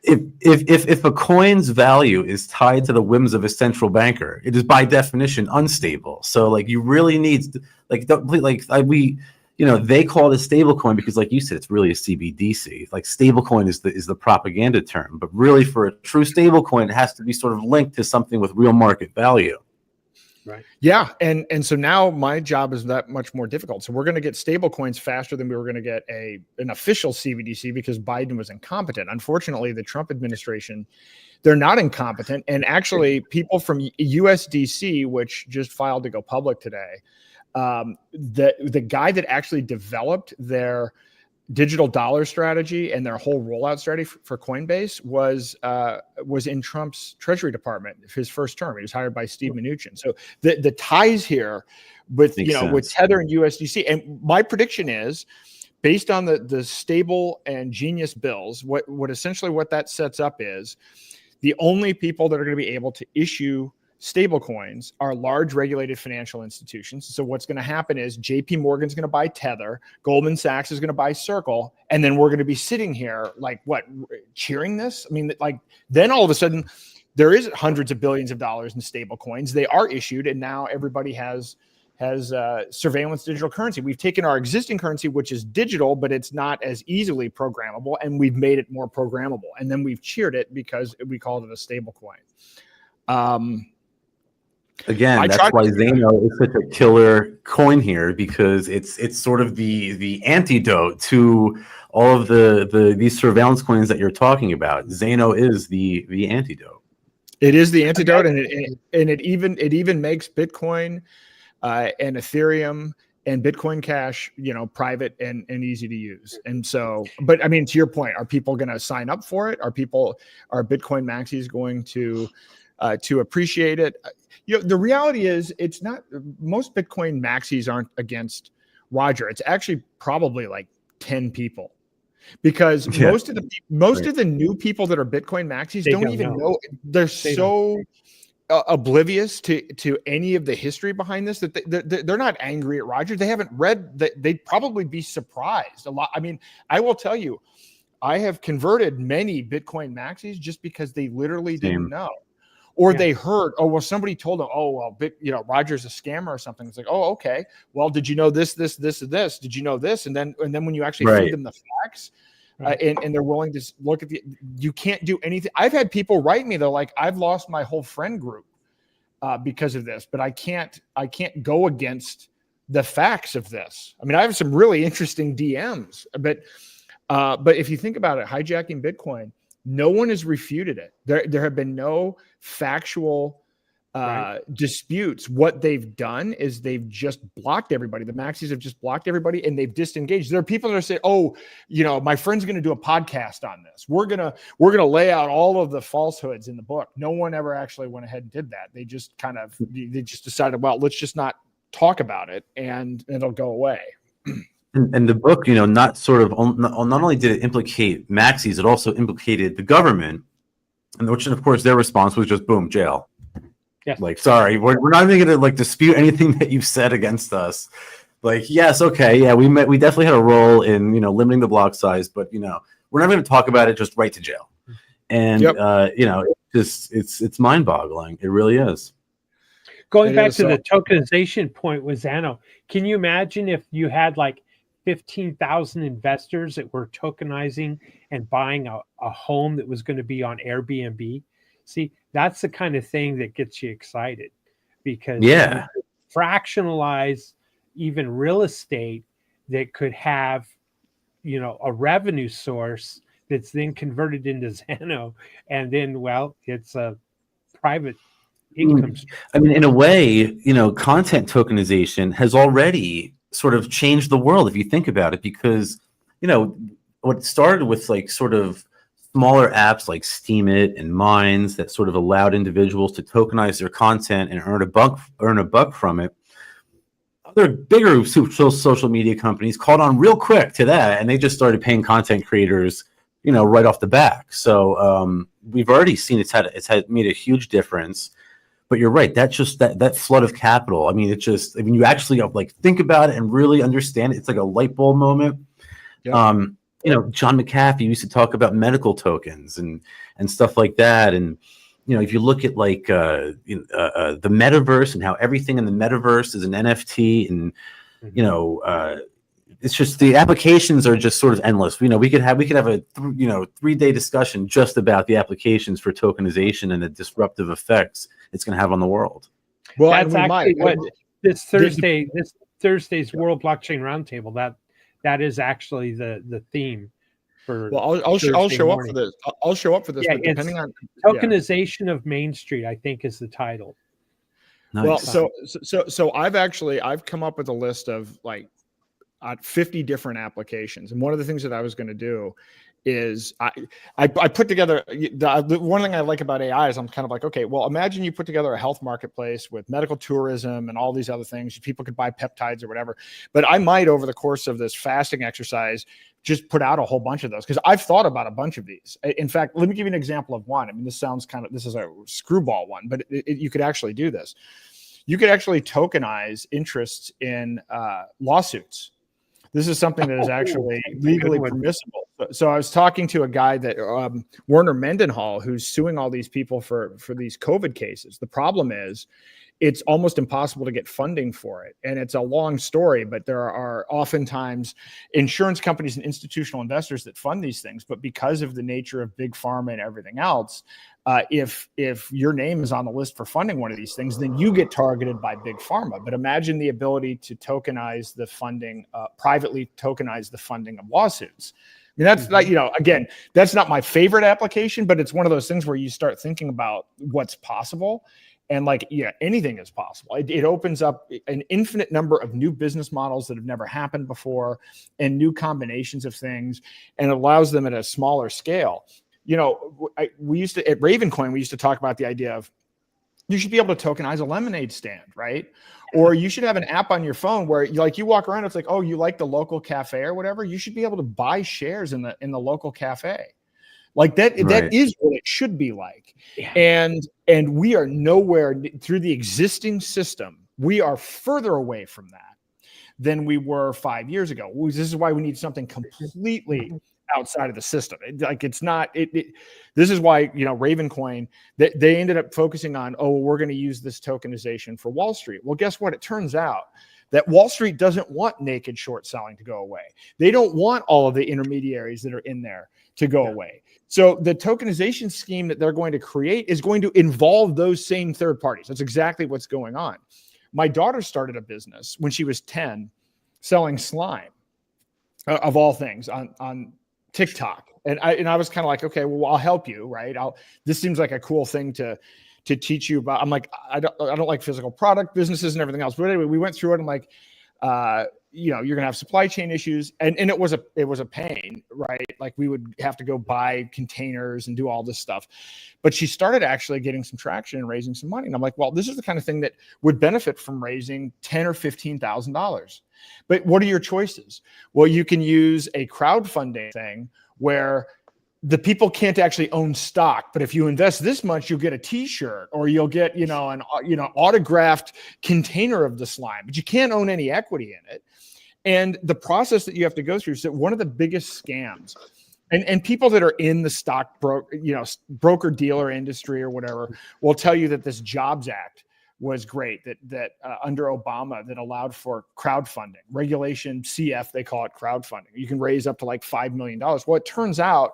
if a coin's value is tied to the whims of a central banker, it is by definition unstable. So like you really need they call it a stable coin because, like you said, it's really a CBDC. Like stable coin is the propaganda term, but really for a true stable coin, it has to be sort of linked to something with real market value. Right. Yeah. And so now my job is that much more difficult. So we're going to get stable coins faster than we were going to get an official CBDC, because Biden was incompetent. Unfortunately, the Trump administration, they're not incompetent. And actually people from USDC, which just filed to go public today, the guy that actually developed their digital dollar strategy and their whole rollout strategy for Coinbase was in Trump's Treasury Department his first term. He was hired by Steve Mnuchin. So the ties here with with Tether and USDC, and my prediction is, based on the stable and genius bills, what essentially what that sets up is the only people that are going to be able to issue stable coins are large regulated financial institutions. So what's going to happen is JP Morgan's going to buy Tether, Goldman Sachs is going to buy Circle, and then we're going to be sitting here like, cheering this? I mean, like, then all of a sudden there is hundreds of billions of dollars in stable coins. They are issued, and now everybody has surveillance digital currency. We've taken our existing currency, which is digital, but it's not as easily programmable, and we've made it more programmable. And then we've cheered it because we called it a stable coin. Again, that's why Zano is such a killer coin here, because it's sort of the antidote to all of these surveillance coins that you're talking about. Zano is the antidote. It is the antidote, and it even makes Bitcoin and Ethereum and Bitcoin Cash, private and easy to use. And so, but I mean, to your point, are people going to sign up for it? Are Bitcoin maxis going to appreciate it? The reality is, it's not. Most Bitcoin maxis aren't against Roger. It's actually probably like 10 people. Because most of the new people that are Bitcoin maxis don't even know. They're so oblivious to any of the history behind this that they're not angry at Roger. They haven't read that. They'd probably be surprised a lot. I mean, I will tell you, I have converted many Bitcoin maxis just because they literally didn't know. Or they heard, oh, well, somebody told them, oh, well, Roger's a scammer or something. It's like, oh, okay. Well, did you know this, this, this, and this? Did you know this? And then when you actually feed them the facts, and they're willing to look at you can't do anything. I've had people write me, they're like, I've lost my whole friend group because of this, but I can't go against the facts of this. I mean, I have some really interesting DMs, but if you think about it, hijacking Bitcoin, no one has refuted it. There have been no factual disputes. What they've done is they've just blocked everybody. The maxis have just blocked everybody, and they've disengaged. There are people that are saying, "Oh, my friend's going to do a podcast on this. We're gonna lay out all of the falsehoods in the book." No one ever actually went ahead and did that. They just decided, well, let's just not talk about it, and it'll go away. And the book, not only did it implicate maxis, it also implicated the government, and which, of course, their response was just boom, jail. Yes. Like, sorry, we're not even going to dispute anything that you've said against us. Like, yes, okay, yeah, we definitely had a role in limiting the block size, but we're not going to talk about it. Just right to jail, and it's mind-boggling. It really is. Going back to the tokenization point with Zano, can you imagine if you had 15,000 investors that were tokenizing and buying a home that was going to be on Airbnb? See, that's the kind of thing that gets you excited, because you fractionalize even real estate that could have, a revenue source that's then converted into Zano, and then, well, it's a private income stream. I mean, in a way, content tokenization has already sort of changed the world, if you think about it, because what started with sort of smaller apps like Steemit and Minds that sort of allowed individuals to tokenize their content and earn a buck from it. Other bigger social media companies caught on real quick to that, and they just started paying content creators, right off the back. So we've already seen it's had made a huge difference. But you're right. That's just that flood of capital. I mean, you actually think about it and really understand it. It's like a light bulb moment. Yeah. John McAfee used to talk about medical tokens and stuff like that. And if you look at the metaverse and how everything in the metaverse is an NFT, and it's just the applications are just sort of endless. We could have a 3-day discussion just about the applications for tokenization and the disruptive effects it's going to have on the world. Well, that's actually what this Thursday's World Blockchain Roundtable, that is actually the theme for. Well, I'll show up for this. I'll show up for this. Yeah, but depending on tokenization of Main Street, I think is the title. Nice. Well, so I've come up with a list of 50 different applications, and one of the things that I was going to do is I put together the one thing I like about AI is I'm kind of like, okay, well, imagine you put together a health marketplace with medical tourism and all these other things. People could buy peptides or whatever, but I might, over the course of this fasting exercise, just put out a whole bunch of those, because I've thought about a bunch of these. In fact, let me give you an example of one. I mean, this is a screwball one, but you could actually do this. You could actually tokenize interests in lawsuits. This is something that is actually legally permissible. So I was talking to a guy that Werner Mendenhall, who's suing all these people for these COVID cases. The problem is it's almost impossible to get funding for it. And it's a long story, but there are oftentimes insurance companies and institutional investors that fund these things. But because of the nature of big pharma and everything else, if your name is on the list for funding one of these things, then you get targeted by big pharma. But imagine the ability to tokenize the funding, privately tokenize the funding of lawsuits. mean, that's like, again, that's not my favorite application, but it's one of those things where you start thinking about what's possible. And like, anything is possible. It opens up an infinite number of new business models that have never happened before and new combinations of things, and allows them at a smaller scale. We used to, at Ravencoin, we used to talk about the idea of you should be able to tokenize a lemonade stand, right? Or you should have an app on your phone where you walk around, it's like, oh, you like the local cafe or whatever. You should be able to buy shares in the local cafe. Like that, Right. that is what it should be like. Yeah. And we are nowhere through the existing system. We are further away from that than we were 5 years ago. This is why we need something completely outside of the system. This is why, Ravencoin, they ended up focusing on, we're going to use this tokenization for Wall Street. Well, guess what? It turns out that Wall Street doesn't want naked short selling to go away. They don't want all of the intermediaries that are in there to go away. So the tokenization scheme that they're going to create is going to involve those same third parties. That's exactly what's going on. My daughter started a business when she was 10 selling slime, of all things, on TikTok. And I was kind of like, okay, well, I'll help you, right? This seems like a cool thing to teach you about. I'm like, I don't like physical product businesses and everything else. But anyway, we went through it. I'm like, you're going to have supply chain issues. And it was a pain, right? Like we would have to go buy containers and do all this stuff. But she started actually getting some traction and raising some money. And I'm like, well, this is the kind of thing that would benefit from raising $10,000 or $15,000. But what are your choices? Well, you can use a crowdfunding thing where the people can't actually own stock, but if you invest this much, you'll get a T-shirt or you'll get, an autographed container of the slime, but you can't own any equity in it. And the process that you have to go through is that one of the biggest scams, and people that are in the stock broker dealer industry or whatever will tell you that this Jobs Act was great, that under Obama, that allowed for crowdfunding, regulation CF, they call it crowdfunding. You can raise up to like $5 million. Well, it turns out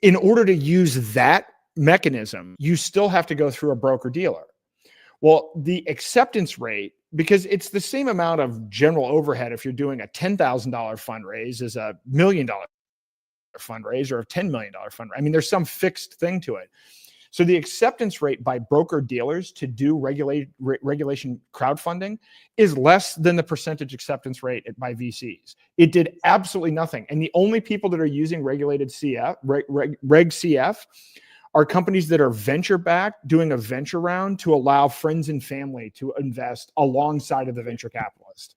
in order to use that mechanism, you still have to go through a broker dealer. Well, the acceptance rate, because it's the same amount of general overhead if you're doing a $10,000 fundraise as a $1 million fundraise or a $10 million fundraise. I mean, there's some fixed thing to it. So the acceptance rate by broker dealers to do regulation crowdfunding is less than the percentage acceptance rate by VCs. It did absolutely nothing. And the only people that are using regulated CF, Reg CF, are companies that are venture-backed, doing a venture round to allow friends and family to invest alongside of the venture capitalist.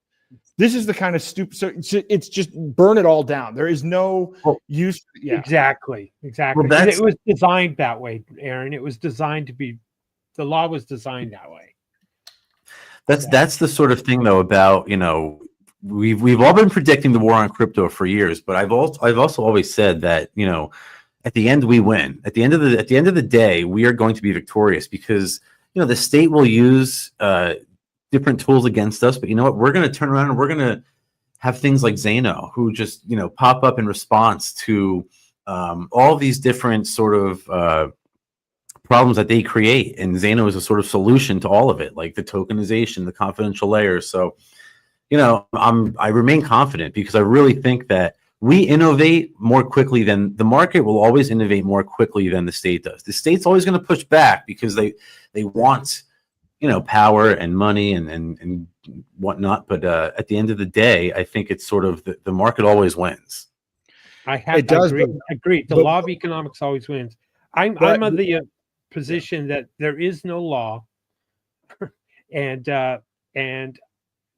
This is the kind of stupid. So it's just burn it all down. There is no use. Yeah. Exactly. Well, it was designed that way, Aaron. It was designed to be. The law was designed that way. That's the sort of thing, though, about we've all been predicting the war on crypto for years, but I've also always said that at the end we win. At the end of the day, we are going to be victorious because the state will use different tools against us, but you know what? We're going to turn around and we're going to have things like Zano, who just pop up in response to all these different sort of problems that they create, and Zano is a sort of solution to all of it, like the tokenization, the confidential layers. So, I remain confident because I really think that we innovate more quickly than the market will always innovate more quickly than the state does. The state's always going to push back because they want power and money and whatnot. But at the end of the day, I think it's sort of the market always wins. Agreed. The law of economics always wins. I'm of the position that there is no law, and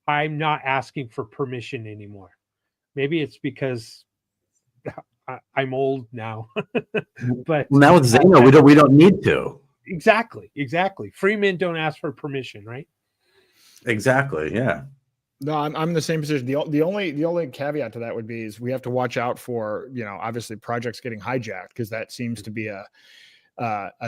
I'm not asking for permission anymore. Maybe it's because I'm old now, but now with Zano, we don't need to. Exactly. Free men don't ask for permission, right? Exactly. Yeah. No, I'm in the same position. The only caveat to that would be is we have to watch out for obviously projects getting hijacked, because that seems to be a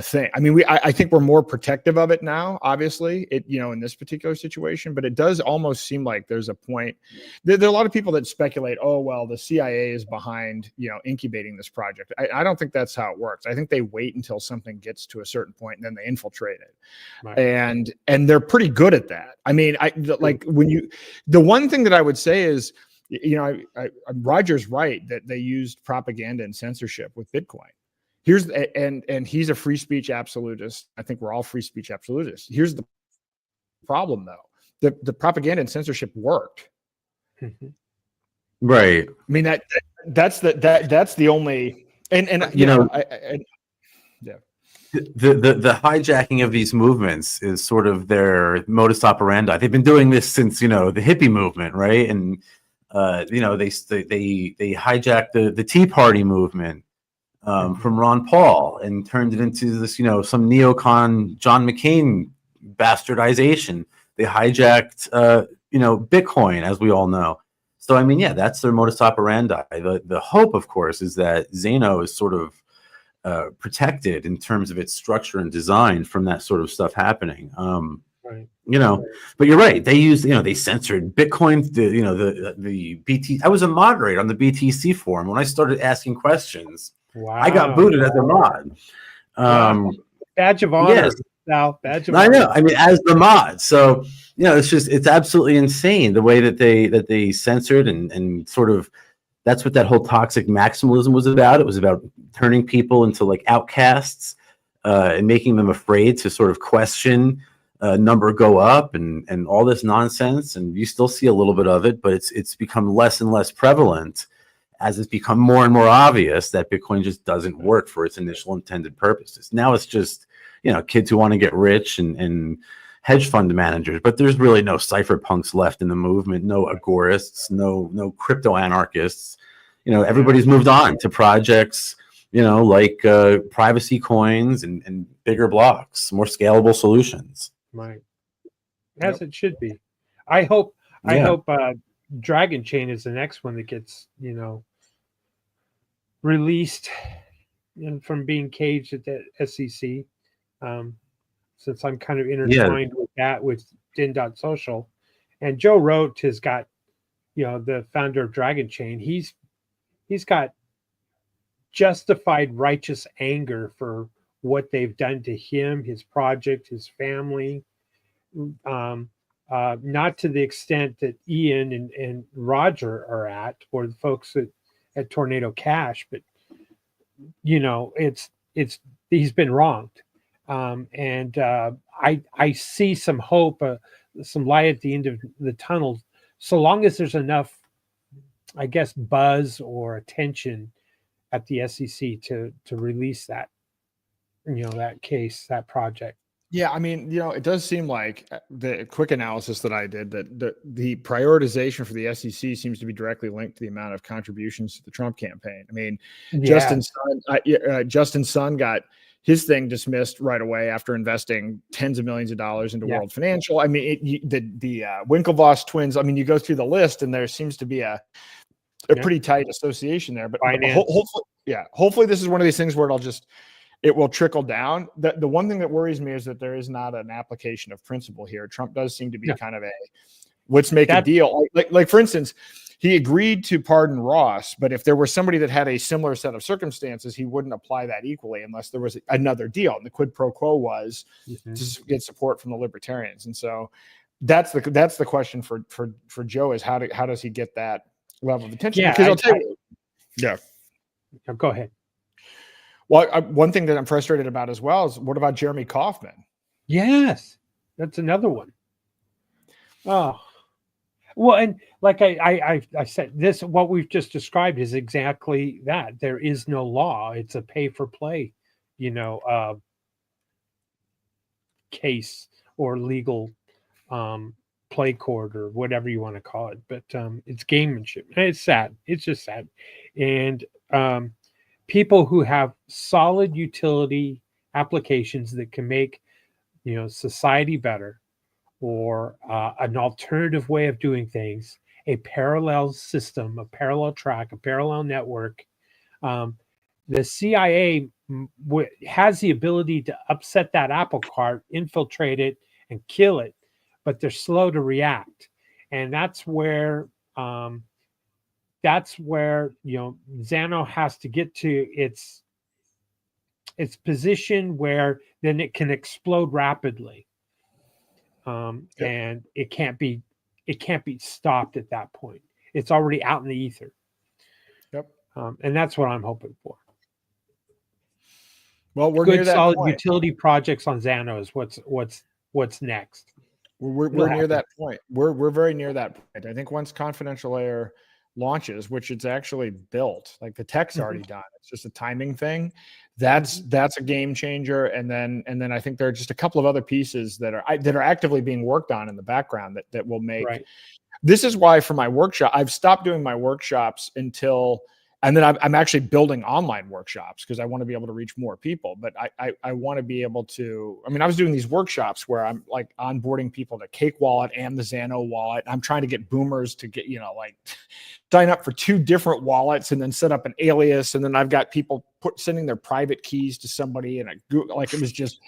thing. I mean, I think we're more protective of it now, obviously, in this particular situation, but it does almost seem like there's a point. There are a lot of people that speculate, oh, well, the CIA is behind, incubating this project. I don't think that's how it works. I think they wait until something gets to a certain point and then they infiltrate it. Right. And they're pretty good at that. I mean, the one thing that I would say is, Roger's right that they used propaganda and censorship with Bitcoin. And he's a free speech absolutist. I think we're all free speech absolutists. Here's the problem, though: the propaganda and censorship worked. Right. I mean that's the only and yeah. The hijacking of these movements is sort of their modus operandi. They've been doing this since the hippie movement, right? And they hijacked the Tea Party movement from Ron Paul and turned it into this some neocon John McCain bastardization. They hijacked Bitcoin, as we all know. So I mean, yeah, that's their modus operandi. The hope, of course, is that Zano is sort of protected in terms of its structure and design from that sort of stuff happening. Right. But you're right. They used, they censored Bitcoin, the BT. I was a moderator on the BTC forum. When I started asking questions, I got booted as a mod. Badge of honor. Yes. Now, badge of honor. I know. I mean, as the mod. So, it's absolutely insane the way that they censored and sort of, that's what that whole toxic maximalism was about. It was about turning people into like outcasts and making them afraid to sort of question number go up and all this nonsense. And you still see a little bit of it, but it's become less and less prevalent as it's become more and more obvious that Bitcoin just doesn't work for its initial intended purposes. Now it's just, kids who want to get rich and hedge fund managers, but there's really no cypherpunks left in the movement, no agorists, no crypto anarchists. Everybody's moved on to projects, like privacy coins and bigger blocks, more scalable solutions. Right. As it should be. I hope Dragon Chain is the next one that gets, released from being caged at the SEC. Since I'm kind of intertwined with that with Din.social. And Joe Roth has got, the founder of Dragon Chain, he's got justified righteous anger for what they've done to him, his project, his family. Not to the extent that Ian and Roger are at, or the folks at Tornado Cash, but he's been wronged. And I see some hope, some light at the end of the tunnel, so long as there's enough, I guess, buzz or attention at the SEC to release that, that case, that project. Yeah, I mean, it does seem like the quick analysis that I did that the prioritization for the SEC seems to be directly linked to the amount of contributions to the Trump campaign. I mean, Justin Sun got his thing dismissed right away after investing tens of millions of dollars into World Financial. I mean, the Winklevoss twins. I mean, you go through the list, and there seems to be a pretty tight association there. But hopefully, this is one of these things where it will trickle down. The one thing that worries me is that there is not an application of principle here. Trump does seem to be kind of let's make a deal. Like for instance, he agreed to pardon Ross, but if there was somebody that had a similar set of circumstances, he wouldn't apply that equally unless there was another deal. And the quid pro quo was to get support from the libertarians. And so that's the question for Joe is how does he get that level of attention? Yeah, because I'll tell you. Yeah. Go ahead. Well, one thing that I'm frustrated about as well is what about Jeremy Kauffman? Yes, that's another one. Oh, well, and like I said, what we've just described is exactly that. There is no law; it's a pay for play, case or legal play court or whatever you want to call it. But it's gamemanship. It's sad. It's just sad, and people who have solid utility applications that can make society better, or an alternative way of doing things, a parallel system, a parallel track, a parallel network. The CIA has the ability to upset that apple cart, infiltrate it, and kill it, but they're slow to react. And that's where Zano has to get to its position where then it can explode rapidly. And it can't be stopped at that point. It's already out in the ether. Yep. And that's what I'm hoping for. Well, we're good, near that solid point. utility projects on Xano is what's next. We're near that point. We're very near that point. I think once confidential layer launches, which it's actually built, like the tech's already done. It's just a timing thing. That's a game changer. And then I think there are just a couple of other pieces that are actively being worked on in the background that will make. Right. This is why for my workshop, I've stopped doing my workshops until. And then I'm actually building online workshops because I want to be able to reach more people. But I want to be able to, I mean, I was doing these workshops where I'm like onboarding people to Cake Wallet and the Xano wallet. I'm trying to get boomers to get, like sign up for 2 different wallets and then set up an alias. And then I've got people sending their private keys to somebody. And like, it was just,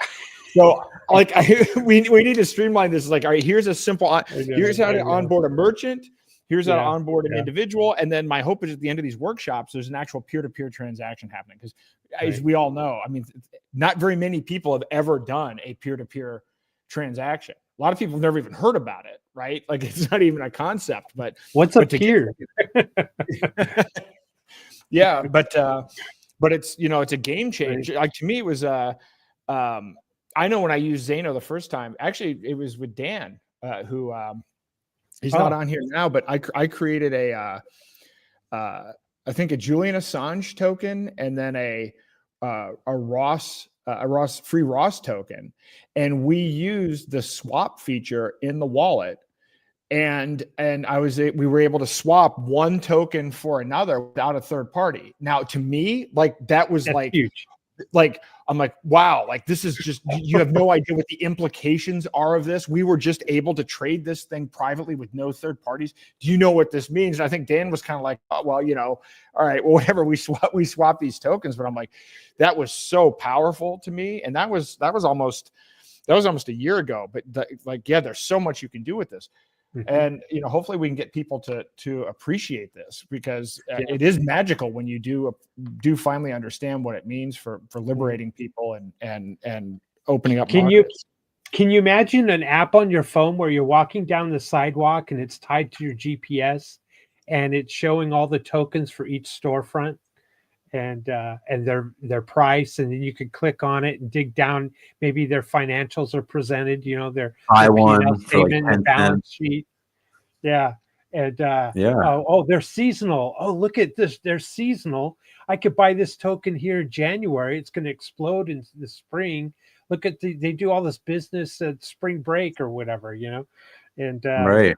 so like, we need to streamline this. Like, all right, here's a simple, here's how to onboard a merchant. Here's how to onboard an individual. And then my hope is at the end of these workshops, there's an actual peer-to-peer transaction happening. Because as we all know, I mean, not very many people have ever done a peer-to-peer transaction. A lot of people have never even heard about it, right? Like it's not even a concept, but what's a peer? Yeah, but it's, it's a game changer. Like to me, it was, I know when I used Xano the first time, actually it was with Dan, who, he's not on here now, but I created I think a Julian Assange token and then a free Ross token, and we used the swap feature in the wallet, and we were able to swap one token for another without a third party. Now, to me, like that's like huge. Like I'm like, wow, like this is just, you have no idea what the implications are of this. We were just able to trade this thing privately with no third parties. Do you know what this means? And I think Dan was kind of like, oh, well, all right, well, whatever, we swap these tokens. But I'm like, that was so powerful to me. And that was almost a year ago. But there's so much you can do with this. And hopefully we can get people to appreciate this, because it is magical when you do finally understand what it means for liberating people and opening up markets. Can you imagine an app on your phone where you're walking down the sidewalk and it's tied to your GPS and it's showing all the tokens for each storefront and their price, and then you could click on it and dig down. Maybe their financials are presented, their P&L statement and balance sheet. Yeah. And they're seasonal. Oh, look at this. They're seasonal. I could buy this token here in January. It's going to explode in the spring. Look at they do all this business at spring break or whatever, and right.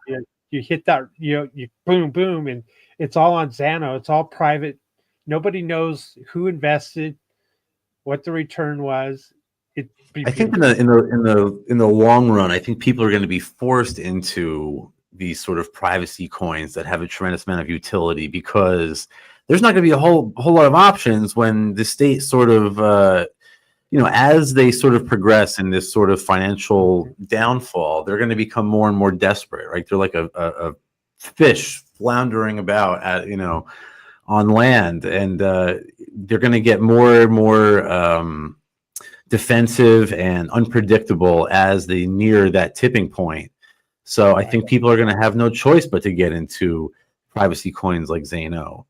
You hit that, you boom, boom, and it's all on Xano. It's all private. Nobody knows who invested, what the return was. I think in the long run, I think people are going to be forced into these sort of privacy coins that have a tremendous amount of utility, because there's not going to be a whole lot of options when the state sort of, as they sort of progress in this sort of financial downfall, they're going to become more and more desperate, right? They're like a fish floundering about on land, and they're going to get more and more defensive and unpredictable as they near that tipping point. So I think people are going to have no choice but to get into privacy coins like Xano.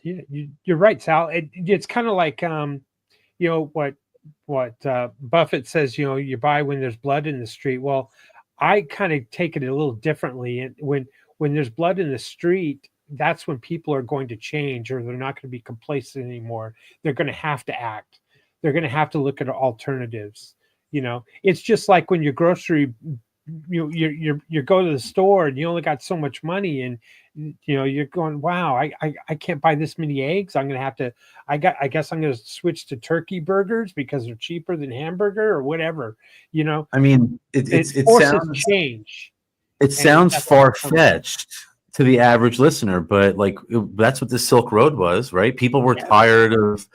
You're right, Sal. It's kind of like what Buffett says. You buy when there's blood in the street. Well, I kind of take it a little differently. And when there's blood in the street, that's when people are going to change, or they're not going to be complacent anymore. They're going to have to act. They're going to have to look at alternatives. It's just like when you go to the store and you only got so much money, and you're going, wow, I can't buy this many eggs. I'm going to have to, I guess I'm going to switch to turkey burgers because they're cheaper than hamburger or whatever, I mean, it sounds change. It sounds far-fetched to the average listener, but that's what the Silk Road was, right? People were tired of,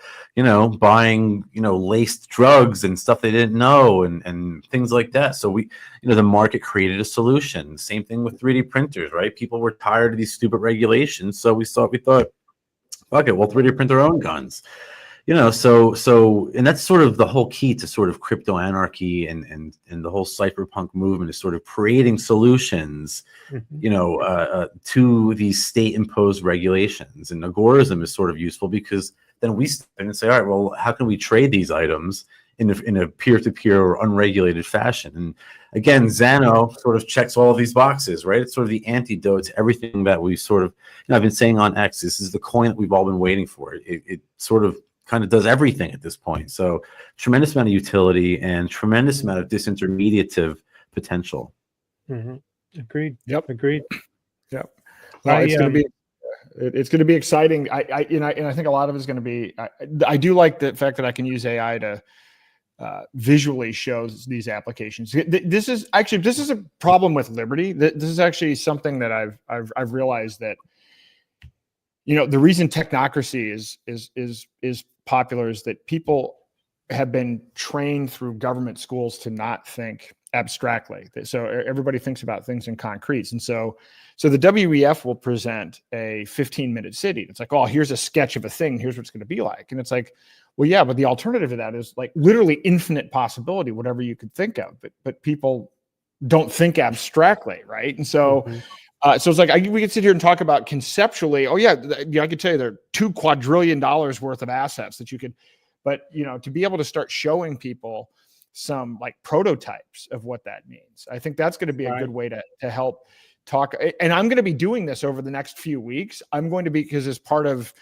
buying, laced drugs and stuff they didn't know and things like that. So the market created a solution. Same thing with 3D printers, right? People were tired of these stupid regulations. So we thought, fuck it, we'll 3D print our own guns. and that's sort of the whole key to sort of crypto anarchy and the whole cypherpunk movement is sort of creating solutions, to these state imposed regulations. And agorism is sort of useful because then we step in and say, all right, well, how can we trade these items in a peer-to-peer or unregulated fashion? And again, Xano sort of checks all of these boxes, right? It's sort of the antidote to everything that we sort of, I've been saying on X, this is the coin that we've all been waiting for. It sort of kind of does everything at this point. So tremendous amount of utility and tremendous amount of disintermediative potential. Agreed. Yep. Agreed. Yep. Well, it's going to be exciting. I think a lot of it is going to be, I do like the fact that I can use AI to visually show these applications. This is a problem with Liberty. This is actually something that I've realized that, the reason technocracy is popular is that people have been trained through government schools to not think abstractly. So everybody thinks about things in concretes. And so the WEF will present a 15-minute city. It's like, oh, here's a sketch of a thing. Here's what it's going to be like. And it's like, well, yeah, but the alternative to that is like literally infinite possibility, whatever you could think of. But people don't think abstractly, right? And so so it's like we could sit here and talk about conceptually. Oh yeah, I could tell you there are $2 quadrillion worth of assets that you could, but to be able to start showing people some like prototypes of what that means, I think that's going to be a good way to help talk. And I'm going to be doing this over the next few weeks. I'm going to be, because as part of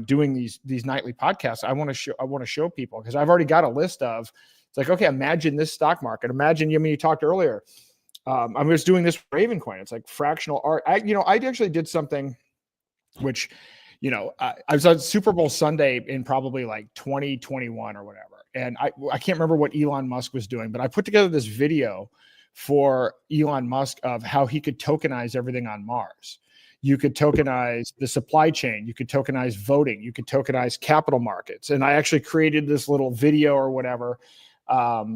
doing these nightly podcasts, I want to show people, because I've already got a list of. It's like, okay, imagine this stock market. Imagine, you talked earlier. I'm just doing this for Ravencoin. It's like fractional art. I actually did something which, I was on Super Bowl Sunday in probably like 2021 or whatever. And I can't remember what Elon Musk was doing, but I put together this video for Elon Musk of how he could tokenize everything on Mars. You could tokenize the supply chain. You could tokenize voting. You could tokenize capital markets. And I actually created this little video or whatever. But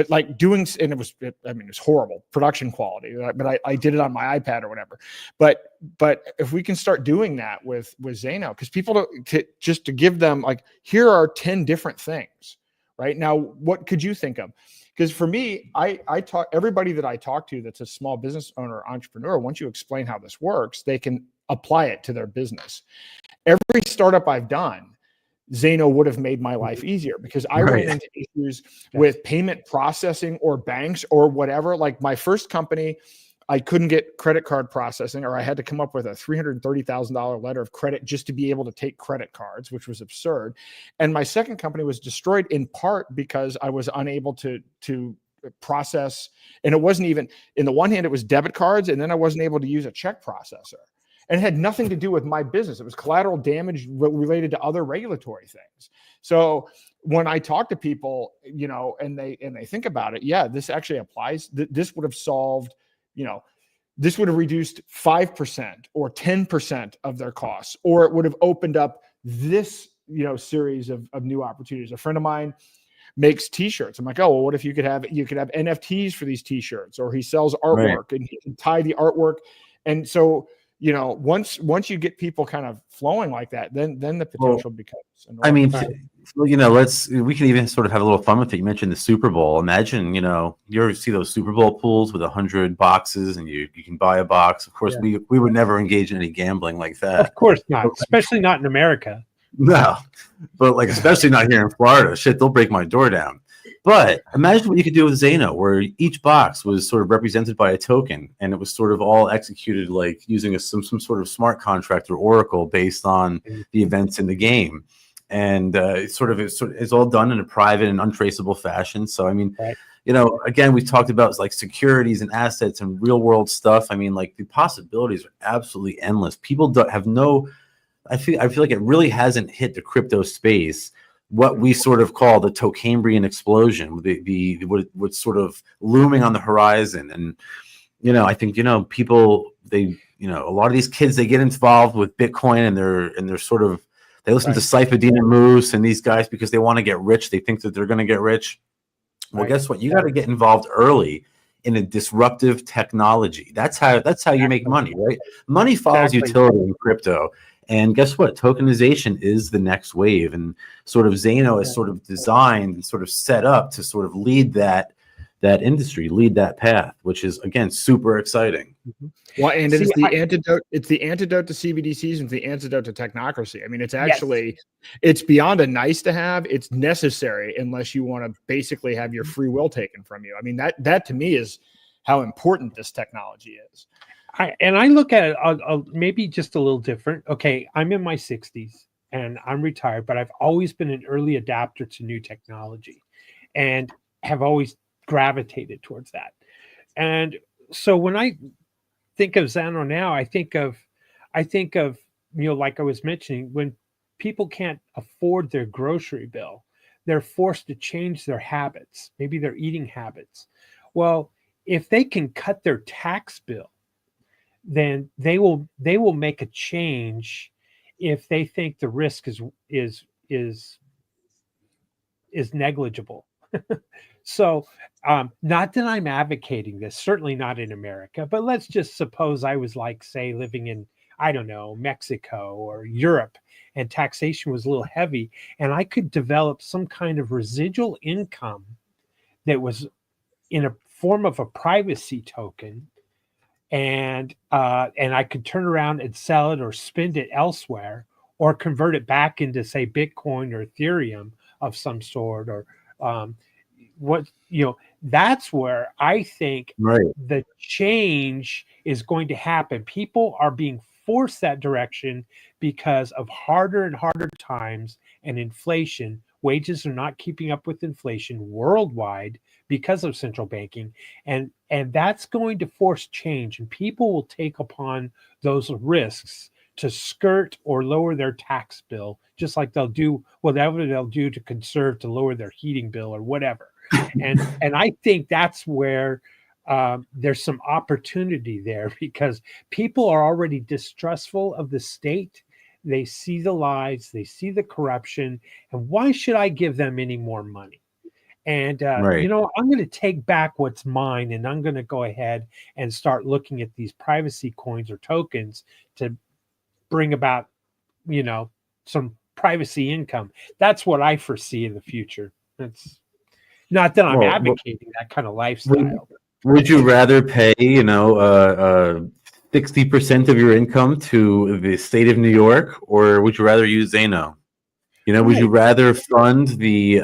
like doing, and it was horrible production quality, but I did it on my iPad or whatever. But if we can start doing that with Xano, because people just to give them like, here are 10 different things right now. What could you think of? Because for me, I talk, everybody that I talk to that's a small business owner or entrepreneur, once you explain how this works, they can apply it to their business. Every startup I've done, Xano would have made my life easier, because I ran into issues with payment processing or banks or whatever. Like my first company, I couldn't get credit card processing, or I had to come up with a $330,000 letter of credit just to be able to take credit cards, which was absurd. And my second company was destroyed in part because I was unable to process. And it wasn't even, in the one hand, it was debit cards. And then I wasn't able to use a check processor. And it had nothing to do with my business. It was collateral damage related to other regulatory things. So when I talk to people, and they think about it, yeah, this actually applies. This would have solved, this would have reduced 5% or 10% of their costs, or it would have opened up this, series of new opportunities. A friend of mine makes t-shirts. I'm like, oh, well, what if you could have NFTs for these t-shirts, or he sells artwork and he can tie the artwork. And so, once you get people kind of flowing like that, then the potential becomes enormous. We can even sort of have a little fun with it. You mentioned the Super Bowl. Imagine, you ever see those Super Bowl pools with 100 boxes and you can buy a box. Of course, we would never engage in any gambling like that. Of course not, especially not in America. No, but like, especially not here in Florida. Shit, they'll break my door down. But imagine what you could do with Xano, where each box was sort of represented by a token, and it was sort of all executed like using some sort of smart contract or oracle based on the events in the game. And it's all done in a private and untraceable fashion. So, again, we talked about like securities and assets and real world stuff. Like the possibilities are absolutely endless. People have I feel like it really hasn't hit the crypto space what we sort of call the Tocambrian explosion, what's sort of looming on the horizon. And, I think, people, a lot of these kids, they get involved with Bitcoin and they're sort of, they listen to Saifedean and Moose and these guys because they want to get rich. They think that they're going to get rich. Well, guess what? You got to get involved early in a disruptive technology. That's how you make money, right? Money follows utility in crypto. And guess what? Tokenization is the next wave, and sort of Zano is sort of designed and sort of set up to sort of lead that industry, lead that path, which is again super exciting. Well, and it's the antidote. It's the antidote to CBDCs and the antidote to technocracy. I mean, it's actually it's beyond a nice to have. It's necessary unless you want to basically have your free will taken from you. I mean, that to me is how important this technology is. I look at it maybe just a little different. Okay, I'm in my 60s and I'm retired, but I've always been an early adapter to new technology and have always gravitated towards that. And so when I think of Zano now, I think of, like I was mentioning, when people can't afford their grocery bill, they're forced to change their habits, maybe their eating habits. Well, if they can cut their tax bill, then they will make a change if they think the risk is negligible. So not that I'm advocating this, certainly not in America, but let's just suppose I was like, say, living in, I don't know, Mexico or Europe, and taxation was a little heavy, and I could develop some kind of residual income that was in a form of a privacy token, and I could turn around and sell it or spend it elsewhere or convert it back into, say, Bitcoin or Ethereum of some sort, or that's where I think the change is going to happen. People are being forced that direction because of harder and harder times and inflation. Wages are not keeping up with inflation worldwide because of central banking, and that's going to force change, and people will take upon those risks to skirt or lower their tax bill, just like they'll do whatever they'll do to conserve to lower their heating bill or whatever. And I think that's where there's some opportunity there, because people are already distrustful of the state. They see the lies, they see the corruption, and why should I give them any more money? And, I'm going to take back what's mine, and I'm going to go ahead and start looking at these privacy coins or tokens to bring about, some privacy income. That's what I foresee in the future. It's not that I'm advocating that kind of lifestyle. Would you rather pay, 60% of your income to the state of New York, or would you rather use Zano? Would you rather fund the,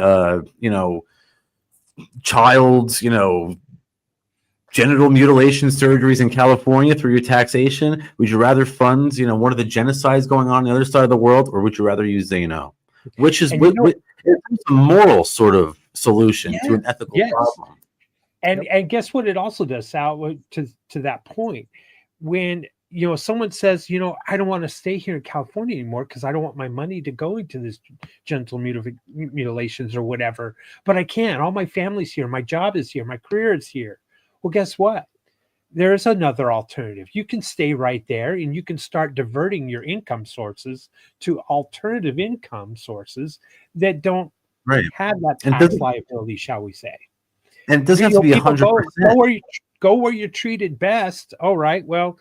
child's, genital mutilation surgeries in California through your taxation? Would you rather fund, one of the genocides going on the other side of the world, or would you rather use Zano? Which is it's a moral sort of solution to an ethical problem. And guess what? It also does, Sal, to that point, when someone says, I don't want to stay here in California anymore because I don't want my money to go into this genital mutilations or whatever, but I can't. All my family's here. My job is here. My career is here. Well, guess what? There's another alternative. You can stay right there, and you can start diverting your income sources to alternative income sources that don't have that tax liability, shall we say. And it doesn't have to be 100%. Go where you're treated best. All right. Well,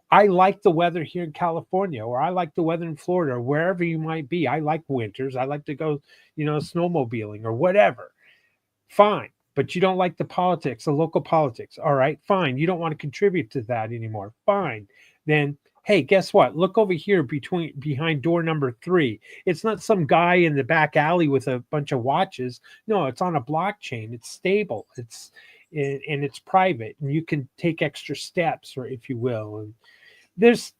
I like the weather here in California, or I like the weather in Florida, or wherever you might be. I like winters. I like to go, snowmobiling or whatever. Fine. But you don't like the politics, the local politics. All right, fine. You don't want to contribute to that anymore. Fine. Then, hey, guess what? Look over here behind door number 3. It's not some guy in the back alley with a bunch of watches. No, it's on a blockchain. It's stable. And it's private, and you can take extra steps, or if you will. And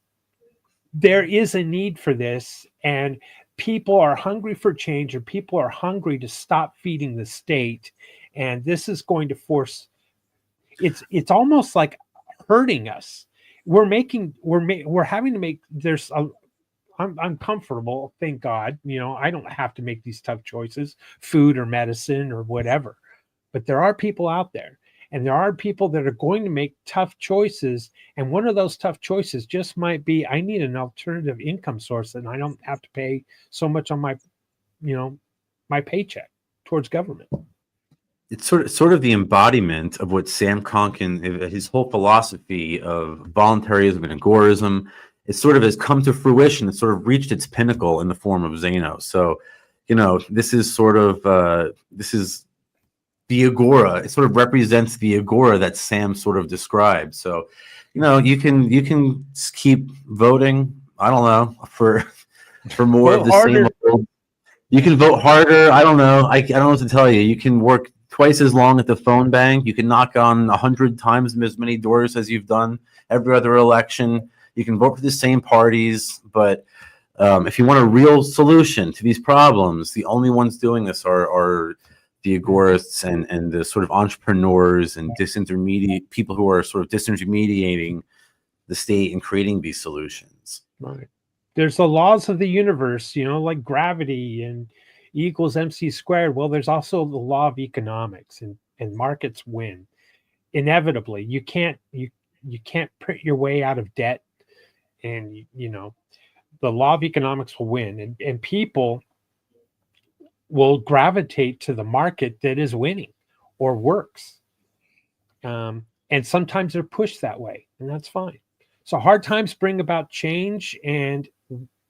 there is a need for this, and people are hungry for change, or people are hungry to stop feeding the state. And this is going to force, it's almost like hurting us. We're having to make, I'm comfortable, thank God. I don't have to make these tough choices, food or medicine or whatever. But there are people out there, and there are people that are going to make tough choices. And one of those tough choices just might be, I need an alternative income source, and I don't have to pay so much on my, my paycheck towards government. It's sort of the embodiment of what Sam Konkin, his whole philosophy of voluntarism and agorism, it sort of has come to fruition. It's sort of reached its pinnacle in the form of Xanos. So, this is sort of this is the agora. It sort of represents the agora that Sam sort of described. So, you can keep voting. I don't know, for more of the same old. You can vote harder. I don't know. I don't know what to tell you. You can work twice as long at the phone bank. You can knock on 100 times as many doors as you've done every other election. You can vote for the same parties, but if you want a real solution to these problems, the only ones doing this are the agorists and the sort of entrepreneurs and people who are sort of disintermediating the state and creating these solutions. Right. There's the laws of the universe, like gravity and E equals MC squared. Well, there's also the law of economics, and markets win inevitably. You can't print your way out of debt, and the law of economics will win, and people will gravitate to the market that is winning or works. And sometimes they're pushed that way, and that's fine. So hard times bring about change, and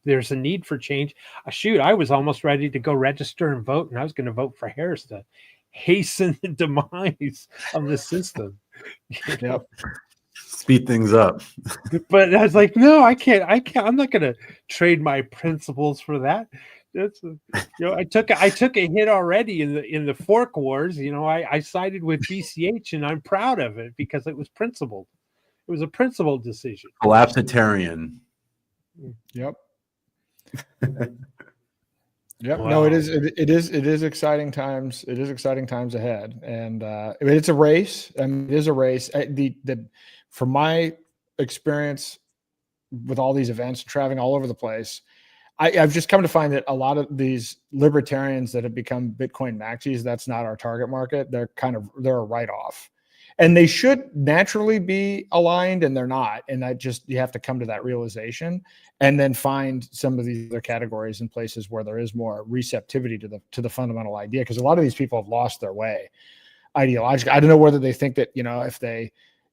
there's a need for change. Shoot, I was almost ready to go register and vote, and I was going to vote for Harris to hasten the demise of the system. Yep. Speed things up. But I was like, no, I can't. I'm not going to trade my principles for that. That's I took a hit already in the fork wars. I sided with BCH, and I'm proud of it because it was principled. It was a principled decision. Authoritarian. Yep. Yep. Wow. No, it is exciting times. It is exciting times ahead, and it's a race. It is a race. From my experience with all these events, traveling all over the place, I've just come to find that a lot of these libertarians that have become Bitcoin maxis, that's not our target market. They're a write-off. And they should naturally be aligned, and they're not. And you have to come to that realization, and then find some of these other categories and places where there is more receptivity to the fundamental idea. Because a lot of these people have lost their way ideologically. I don't know whether they think that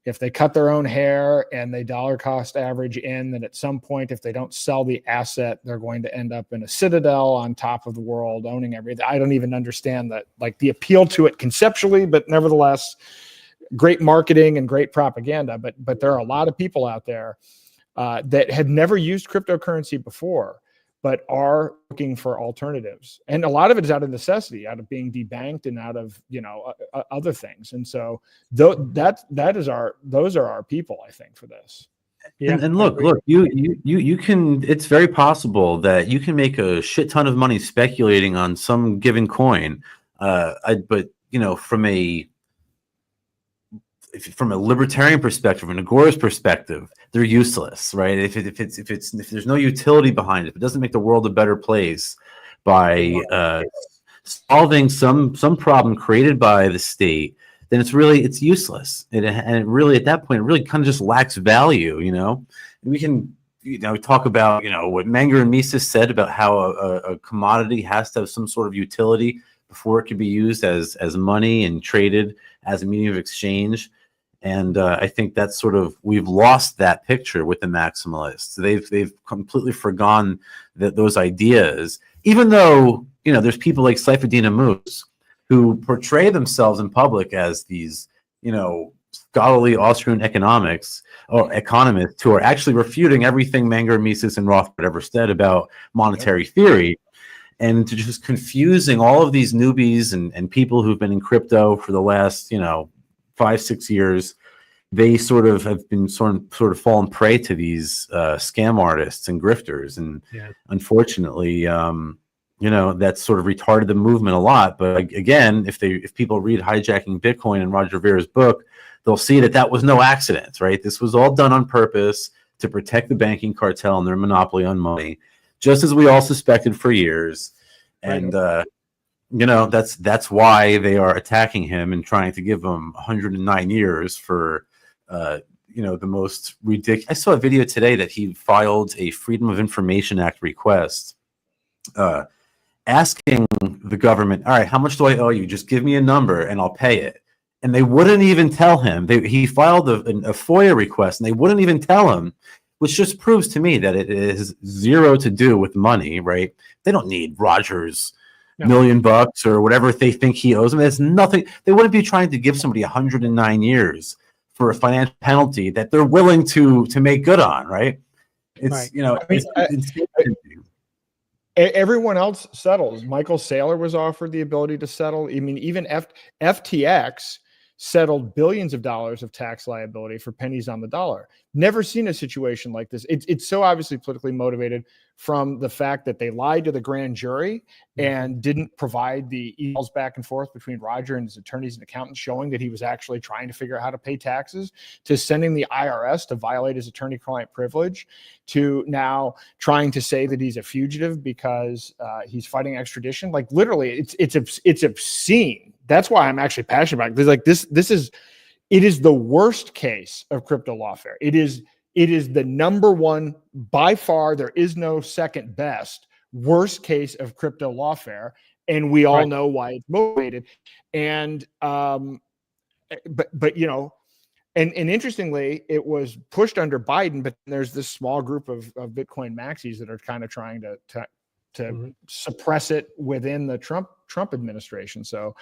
if they cut their own hair and they dollar cost average in, then at some point, if they don't sell the asset, they're going to end up in a citadel on top of the world, owning everything. I don't even understand that, like the appeal to it conceptually, but nevertheless, great marketing and great propaganda, but there are a lot of people out there that had never used cryptocurrency before, but are looking for alternatives. And a lot of it is out of necessity, out of being debanked and out of other things. And so those are our people, I think, for this. Yeah, and look, you can. It's very possible that you can make a shit ton of money speculating on some given coin. But from a libertarian perspective, an agorist perspective, they're useless, right? If there's no utility behind it, if it doesn't make the world a better place by solving some problem created by the state, then it's useless. And it really, at that point, it really kind of just lacks value. We can talk about what Menger and Mises said about how a commodity has to have some sort of utility before it can be used as money and traded as a medium of exchange. And I think that's we've lost that picture with the maximalists. They've completely forgone those ideas, even though there's people like Saifuddin Ammous who portray themselves in public as these scholarly Austrian economists who are actually refuting everything Menger, Mises, and Rothbard ever said about monetary theory, and to just confusing all of these newbies and people who've been in crypto for the last 5-6 years. They have been sort of fallen prey to these scam artists and grifters, and unfortunately, that's sort of retarded the movement a lot. But again, if people read Hijacking Bitcoin and Roger Ver's book, they'll see that was no accident, right? This was all done on purpose to protect the banking cartel and their monopoly on money, just as we all suspected for years. And that's why they are attacking him and trying to give him 109 years for the most ridiculous. I saw a video today that he filed a Freedom of Information Act request asking the government, all right, how much do I owe you? Just give me a number and I'll pay it. And they wouldn't even tell him. He filed a FOIA request and they wouldn't even tell him which just proves to me that it is zero to do with money, right? They don't need Roger's $1 million or whatever they think he owes them. There's nothing. They wouldn't be trying to give somebody 109 years for a financial penalty that they're willing to make good on, right? It's Right. you know, I mean, it's everyone else settles. Michael Saylor was offered the ability to settle. I mean, even FTX settled billions of dollars of tax liability for pennies on the dollar. Never seen a situation like this. It's so obviously politically motivated from the fact that they lied to the grand jury and didn't provide the emails back and forth between Roger and his attorneys and accountants showing that he was actually trying to figure out how to pay taxes, to sending the IRS to violate his attorney-client privilege, to now trying to say that he's a fugitive because he's fighting extradition. Like literally, it's obscene. That's why I'm actually passionate about it. Like it is the worst case of crypto lawfare. It is the number one, by far, there is no second best, worst case of crypto lawfare. And we all know why it's motivated. And, but you know, and interestingly, it was pushed under Biden, but there's this small group of Bitcoin maxis that are kind of trying to suppress it within the Trump administration. So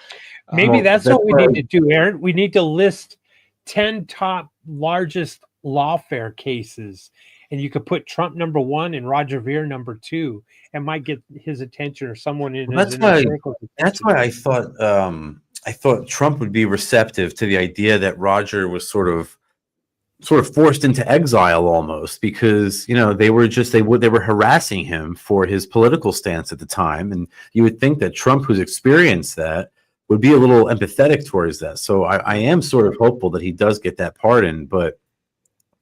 maybe that's what we need to do, Aaron. We need to list 10 top largest lawfare cases, and you could put Trump number 1 and Roger Ver number 2, and might get his attention or someone in his inner circle. That's why I thought Trump would be receptive to the idea that Roger was sort of forced into exile almost, because, you know, they were harassing him for his political stance at the time. And you would think that Trump, who's experienced that, would be a little empathetic towards that. So I am sort of hopeful that he does get that pardon, but,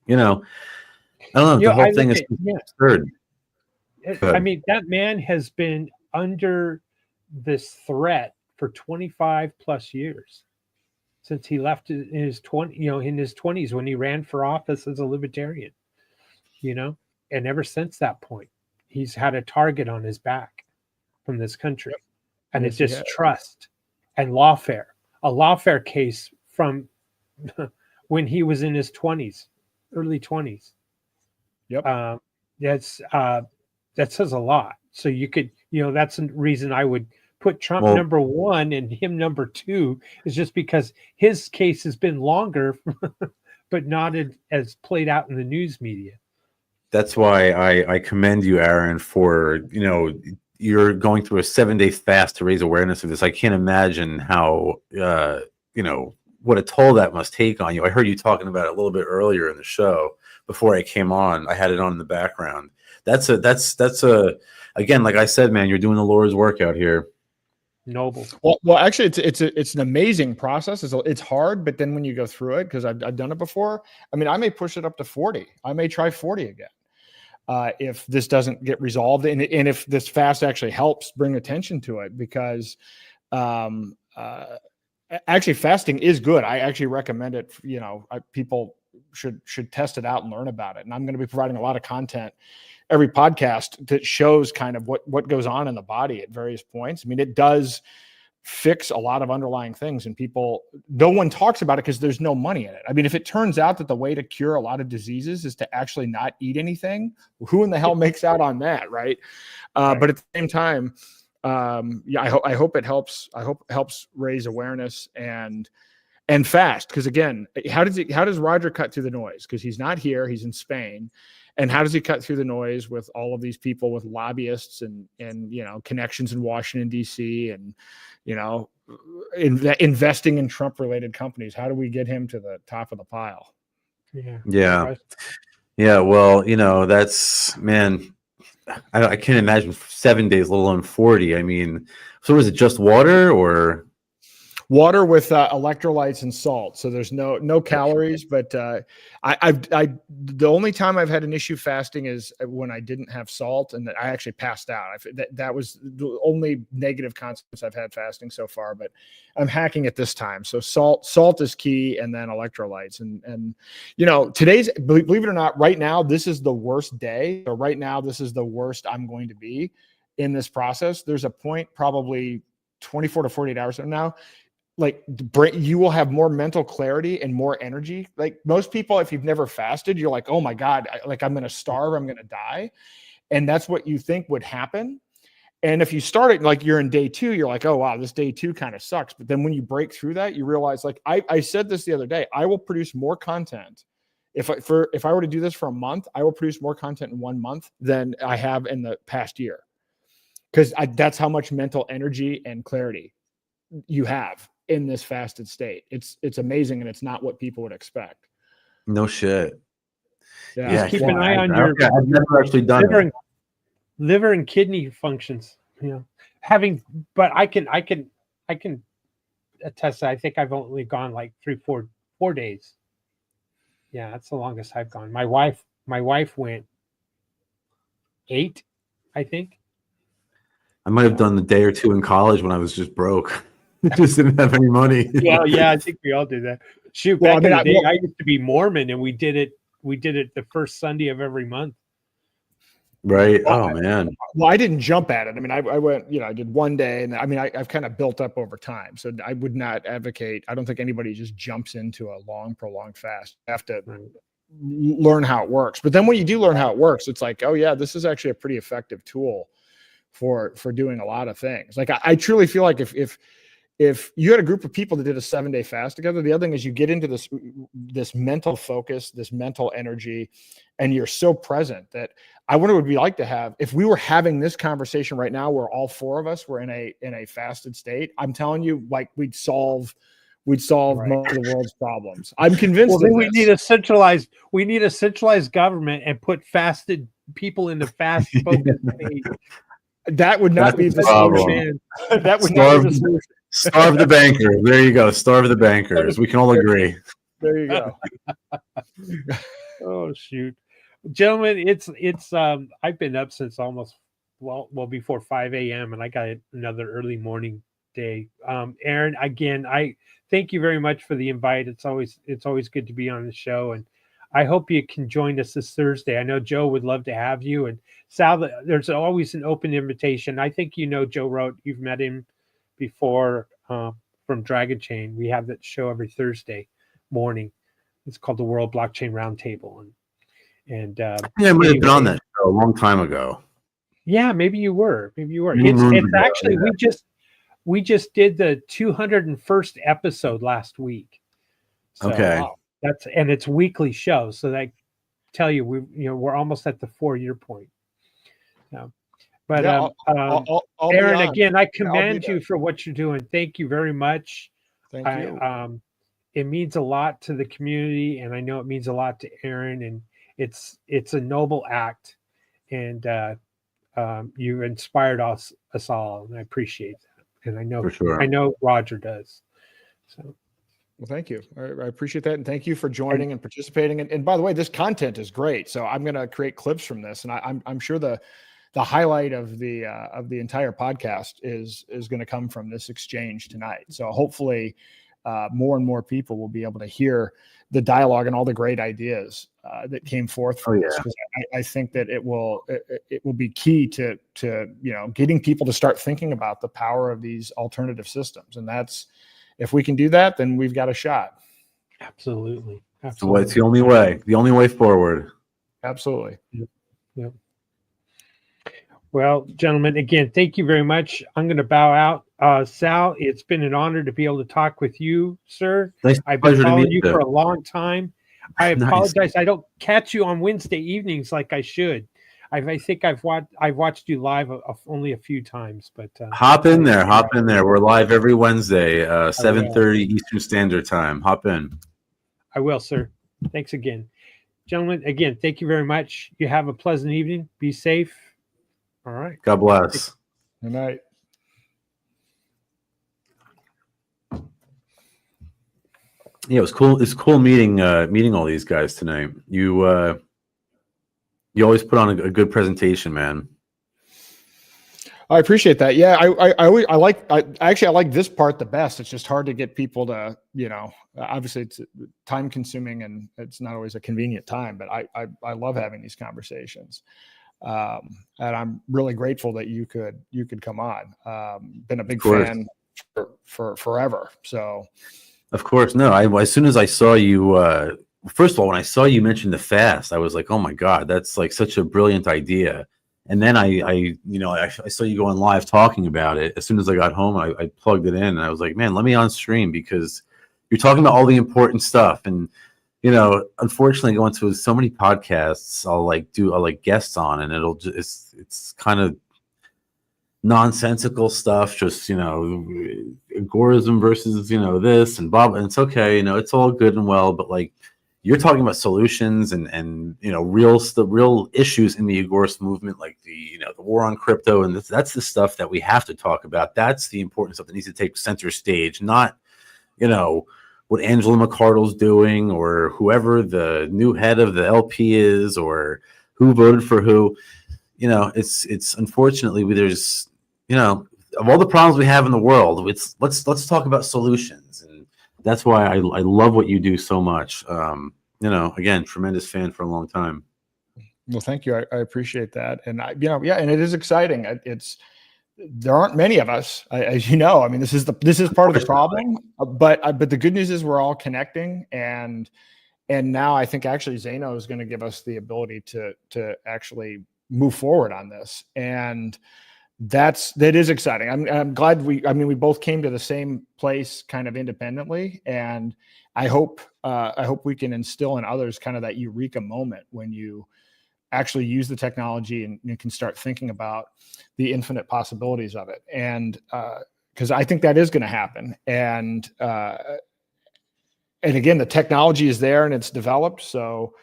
you know, I don't know. The whole thing is absurd. I mean, that man has been under this threat for 25 plus years. Since he left in his 20s when he ran for office as a libertarian, you know, and ever since that point, he's had a target on his back from this country, and it's just trust and lawfare. A lawfare case from when he was in his 20s, early 20s. Yep. That says a lot. So you could, you know, that's the reason I would put Trump number 1 and him number 2, is just because his case has been longer, but not as played out in the news media. That's why I commend you, Aaron, for, you know, you're going through a 7-day fast to raise awareness of this. I can't imagine how, you know, what a toll that must take on you. I heard you talking about it a little bit earlier in the show before I came on. I had it on in the background. That's again, like I said, man, you're doing the Lord's work out here. Noble. Well, actually, it's an amazing process. It's hard, but then when you go through it, because I've done it before. I mean, I may push it up to 40. I may try 40 again if this doesn't get resolved, and if this fast actually helps bring attention to it. Because actually, fasting is good. I actually recommend it. You know, people should test it out and learn about it. And I'm going to be providing a lot of content every podcast that shows kind of what goes on in the body at various points. I mean, it does fix a lot of underlying things, and no one talks about it because there's no money in it. I mean, if it turns out that the way to cure a lot of diseases is to actually not eat anything, who in the hell makes out on that, right? But at the same time, I hope it helps. I hope it helps raise awareness and fast. Because again, how does Roger cut through the noise? Because he's not here, he's in Spain. And how does he cut through the noise with all of these people with lobbyists and you know, connections in Washington, D.C. and, you know, investing in Trump related companies? How do we get him to the top of the pile? Yeah. Well, you know, that's, man, I can't imagine 7 days, let alone 40. I mean, so is it just water or? Water with electrolytes and salt, so there's no calories. But the only time I've had an issue fasting is when I didn't have salt, and that I actually passed out. That was the only negative consequence I've had fasting so far. But I'm hacking it this time. So salt is key, and then electrolytes. And you know, today's, believe it or not, right now this is the worst day. So right now this is the worst I'm going to be in this process. There's a point probably 24 to 48 hours from now. you will have more mental clarity and more energy. Like most people, if you've never fasted, you're like, oh my God, I'm going to starve, I'm going to die. And that's what you think would happen. And if you start it like you're in day 2, you're like, oh wow, this day 2 kind of sucks. But then when you break through that, you realize, like I said this the other day, I will produce more content. If I were to do this for a month, I will produce more content in 1 month than I have in the past year. Because that's how much mental energy and clarity you have in this fasted state. It's amazing, and it's not what people would expect. No shit. Yeah. Just keep an eye on your I've never actually done liver and kidney functions. But I can attest that I think I've only gone like 4 days. Yeah, that's the longest I've gone. My wife went 8, I think. I might have done a day or 2 in college when I was just broke. Just didn't have any money. Well, yeah, I think we all did that. Shoot, back in the day, I used to be Mormon, and we did it the first Sunday of every month. Right. Oh man. Well, I didn't jump at it. I mean, I went, I did 1 day, and I mean, I've kind of built up over time. So I would not advocate. I don't think anybody just jumps into a long, prolonged fast. You have to learn how it works. But then when you do learn how it works, it's like, oh yeah, this is actually a pretty effective tool for doing a lot of things. Like I truly feel like if you had a group of people that did a 7-day fast together, the other thing is you get into this mental focus, this mental energy, and you're so present that I wonder what it would be like to have, if we were having this conversation right now, where all 4 of us were in a fasted state. I'm telling you, like we'd solve most of the world's problems. I'm convinced. Well, we need a centralized government and put fasted people in the fast focus state. That would not be the solution. That would not be the solution. Starve the bankers. There you go. Starve the bankers. We can all agree. There you go. Oh shoot, gentlemen, it's I've been up since almost before 5 a.m. and I got another early morning day. Aaron, again, I thank you very much for the invite. It's always good to be on the show, and I hope you can join us this Thursday. I know Joe would love to have you, and Sal, there's always an open invitation. I think Joe Rote. You've met him before from Dragon Chain. We have that show every Thursday morning. It's called the World Blockchain Roundtable, and I might have been on that show a long time ago. Yeah, maybe you were. It's actually we just did the 201st episode last week. So, okay. And it's weekly show, so I tell you, we're almost at the 4-year point. But yeah, Aaron, again, I commend you for what you're doing. Thank you very much. Thank you. It means a lot to the community, and I know it means a lot to Aaron, and it's a noble act, and you inspired us all, and I appreciate that. And I know, for sure. I know Roger does. So. Well, thank you. I appreciate that. And thank you for joining and participating. And by the way, this content is great. So I'm going to create clips from this. And I'm sure the highlight of the entire podcast is going to come from this exchange tonight. So hopefully more and more people will be able to hear the dialogue and all the great ideas that came forth from this. Because I think that it will be key to getting people to start thinking about the power of these alternative systems. And that's, if we can do that, then we've got a shot. Absolutely. So it's the only way forward. Absolutely. Yep. Well, gentlemen, again, thank you very much. I'm going to bow out. Sal, it's been an honor to be able to talk with you, sir. I've been following you for a long time. I apologize. I don't catch you on Wednesday evenings like I should. I think I've watched you live only a few times, but hop in there. We're live every Wednesday, 7:30 Eastern Standard Time. Hop in. I will, sir. Thanks again, gentlemen. Again, thank you very much. You have a pleasant evening. Be safe. All right. God bless. Good night. Yeah, it was cool. It's cool meeting all these guys tonight. You always put on a good presentation, man. I appreciate that. Yeah, I like this part the best. It's just hard to get people to, obviously it's time consuming and it's not always a convenient time, but I love having these conversations. And I'm really grateful that you could come on. Been a big fan for forever. So, of course, no. As soon as I saw you, first of all, when I saw you mention the fast, I was like, oh my God, that's like such a brilliant idea. And then I saw you go on live talking about it. As soon as I got home, I plugged it in and I was like, man, let me on stream because you're talking about all the important stuff. And, unfortunately going to so many podcasts, I'll like guests on, and it's kind of nonsensical stuff, just agorism versus this and Bob, and it's okay, it's all good and well, but like you're talking about solutions and real issues in the agorist movement, like the war on crypto, and that's the stuff that we have to talk about. That's the important stuff that needs to take center stage, not what Angela McArdle's doing or whoever the new head of the LP is or who voted for who. It's unfortunately there's of all the problems we have in the world, let's talk about solutions, and that's why I love what you do so much. Again, tremendous fan for a long time. Well, thank you. I appreciate that, and and it is exciting. There aren't many of us, as you know. I mean, this is part of the problem, but the good news is we're all connecting, and now I think actually Zaino is going to give us the ability to actually move forward on this, and that is exciting. I'm glad we both came to the same place kind of independently, and I hope we can instill in others kind of that eureka moment when you actually use the technology and you can start thinking about the infinite possibilities of it. And because I think that is going to happen. And again, the technology is there and it's developed. So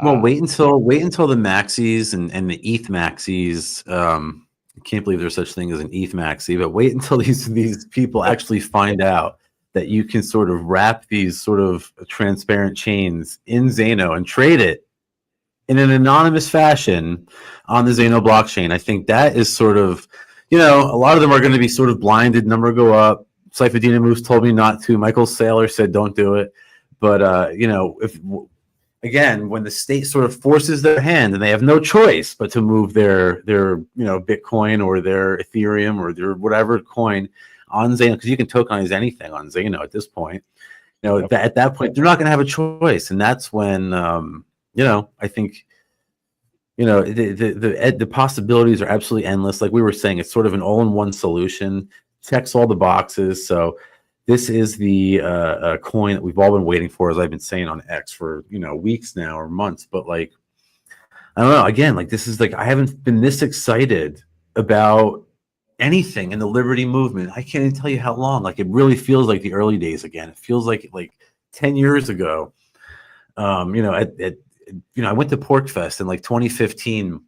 wait until the maxis and the ETH maxis. I can't believe there's such thing as an ETH maxi, but wait until these people actually find out that you can sort of wrap these sort of transparent chains in Zaino and trade it in an anonymous fashion on the Zaino blockchain. I think that is sort of, a lot of them are going to be sort of blinded, number go up. Saifedean Moose told me not to. Michael Saylor said don't do it. But, again, when the state sort of forces their hand and they have no choice but to move their Bitcoin or their Ethereum or their whatever coin on Zaino, because you can tokenize anything on Zaino at this point, at that point, they're not going to have a choice. And that's when, I think, the possibilities are absolutely endless. Like we were saying, it's sort of an all-in-one solution, checks all the boxes. So this is the coin that we've all been waiting for, as I've been saying on X for, weeks now or months. But like, I don't know, again, like this is like, I haven't been this excited about anything in the liberty movement. I can't even tell you how long. Like it really feels like the early days again. It feels like 10 years ago. I went to PorcFest in like 2015,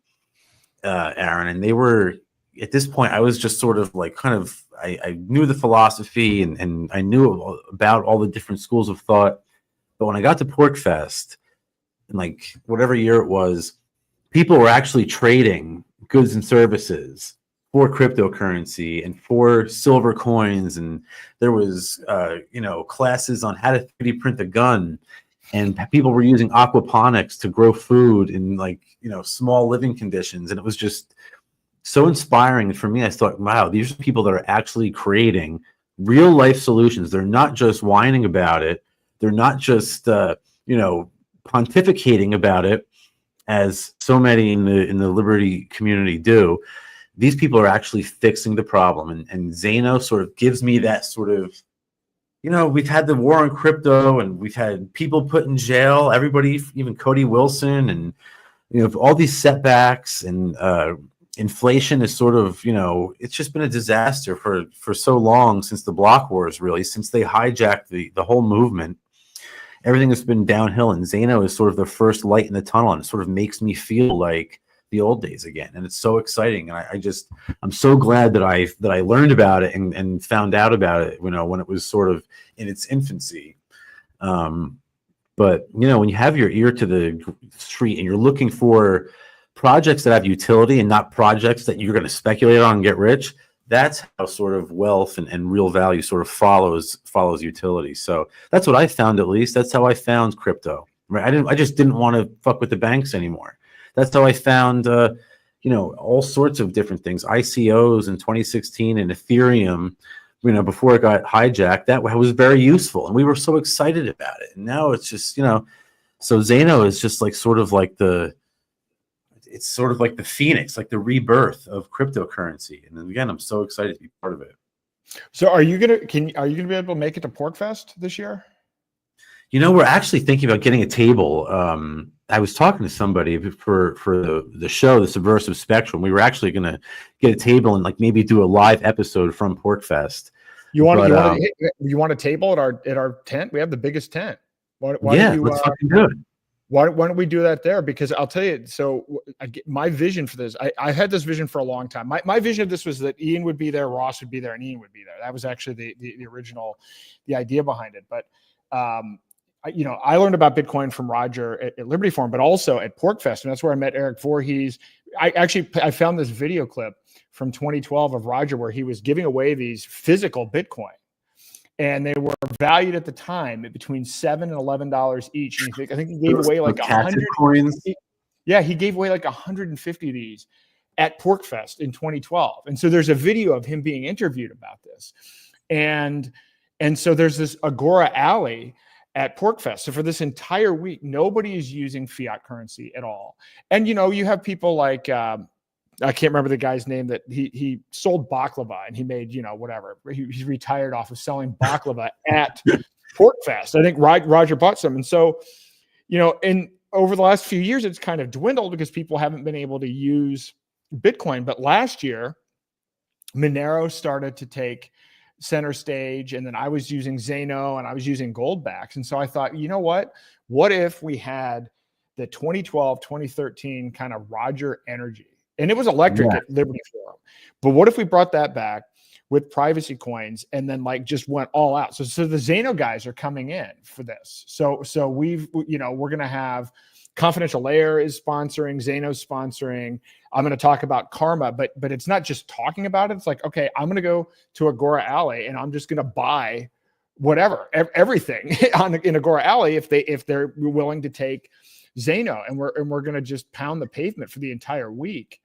Aaron, and they were, at this point, I was just sort of like I knew the philosophy and I knew about all the different schools of thought. But when I got to PorcFest, in like whatever year it was, people were actually trading goods and services for cryptocurrency and for silver coins. And there was, classes on how to 3D print a gun. And people were using aquaponics to grow food in small living conditions. And it was just so inspiring. And for me, I thought, wow, these are people that are actually creating real life solutions. They're not just whining about it. They're not just, pontificating about it as so many in the liberty community do. These people are actually fixing the problem. And Zaino sort of gives me that sort of, we've had the war on crypto and we've had people put in jail, everybody, even Cody Wilson, and, all these setbacks and inflation is sort of, it's just been a disaster for so long since the block wars, really, since they hijacked the whole movement. Everything has been downhill, and Zaino is sort of the first light in the tunnel, and it sort of makes me feel like the old days again. And it's so exciting. And I'm so glad that I learned about it and found out about it, when it was sort of in its infancy. But when you have your ear to the street and you're looking for projects that have utility and not projects that you're going to speculate on and get rich, that's how sort of wealth and real value sort of follows utility. So that's what I found, at least. That's how I found crypto. Right? I just didn't want to fuck with the banks anymore. That's how I found, all sorts of different things. ICOs in 2016 and Ethereum before it got hijacked, that was very useful, and we were so excited about it. And now it's just, so Zano is just like sort of like the phoenix, like the rebirth of cryptocurrency. And then again, I'm so excited to be part of it. So are you gonna be able to make it to PorkFest this year? We're actually thinking about getting a table. I was talking to somebody for the show, the Subversive Spectrum. We were actually going to get a table and like maybe do a live episode from PorkFest. You want a table at our tent? We have the biggest tent. Let's fucking do it. Why don't we do that there? Because I'll tell you, so my vision for this, I had this vision for a long time. My vision of this was that Ian would be there, Ross would be there, and Ian would be there. That was actually the original, the idea behind it. But, I learned about Bitcoin from Roger at Liberty Forum, but also at PorkFest. And that's where I met Eric Voorhees. I found this video clip from 2012 of Roger where he was giving away these physical Bitcoin. And they were valued at the time at between $7 and $11 each. And I think he gave away like 100 coins. Yeah, he gave away like 150 of these at PorkFest in 2012. And so there's a video of him being interviewed about this. And so there's this Agora Alley at PorkFest. So for this entire week, nobody is using fiat currency at all. And you have people like I can't remember the guy's name that he sold baklava and he made, whatever. He's retired off of selling baklava at PorkFest. I think Roger bought some. And so, and over the last few years, it's kind of dwindled because people haven't been able to use Bitcoin. But last year, Monero started to take center stage, and then I was using Zano and I was using Goldbacks. And so I thought, what if we had the 2012, 2013 kind of Roger energy? And it was electric at Liberty Forum. But what if we brought that back with privacy coins and then like just went all out? So the Zano guys are coming in for this. So we're going to have Confidential Layer is sponsoring, Zano's sponsoring. I'm going to talk about Karma, but it's not just talking about it. It's like, okay, I'm going to go to Agora Alley and I'm just going to buy whatever, everything in Agora Alley if they're willing to take Zano, and we're going to just pound the pavement for the entire week.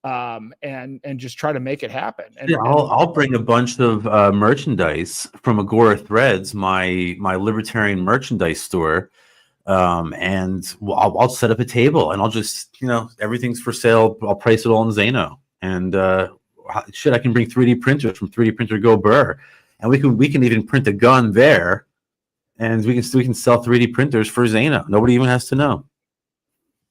And just try to make it happen. And, I'll bring a bunch of merchandise from Agora Threads, my libertarian merchandise store, and I'll set up a table and I'll just everything's for sale. I'll price it all in Zano, and I can bring 3D printers from 3D Printer Go Burr, and we can even print a gun there, and we can sell 3D printers for Zano. Nobody even has to know.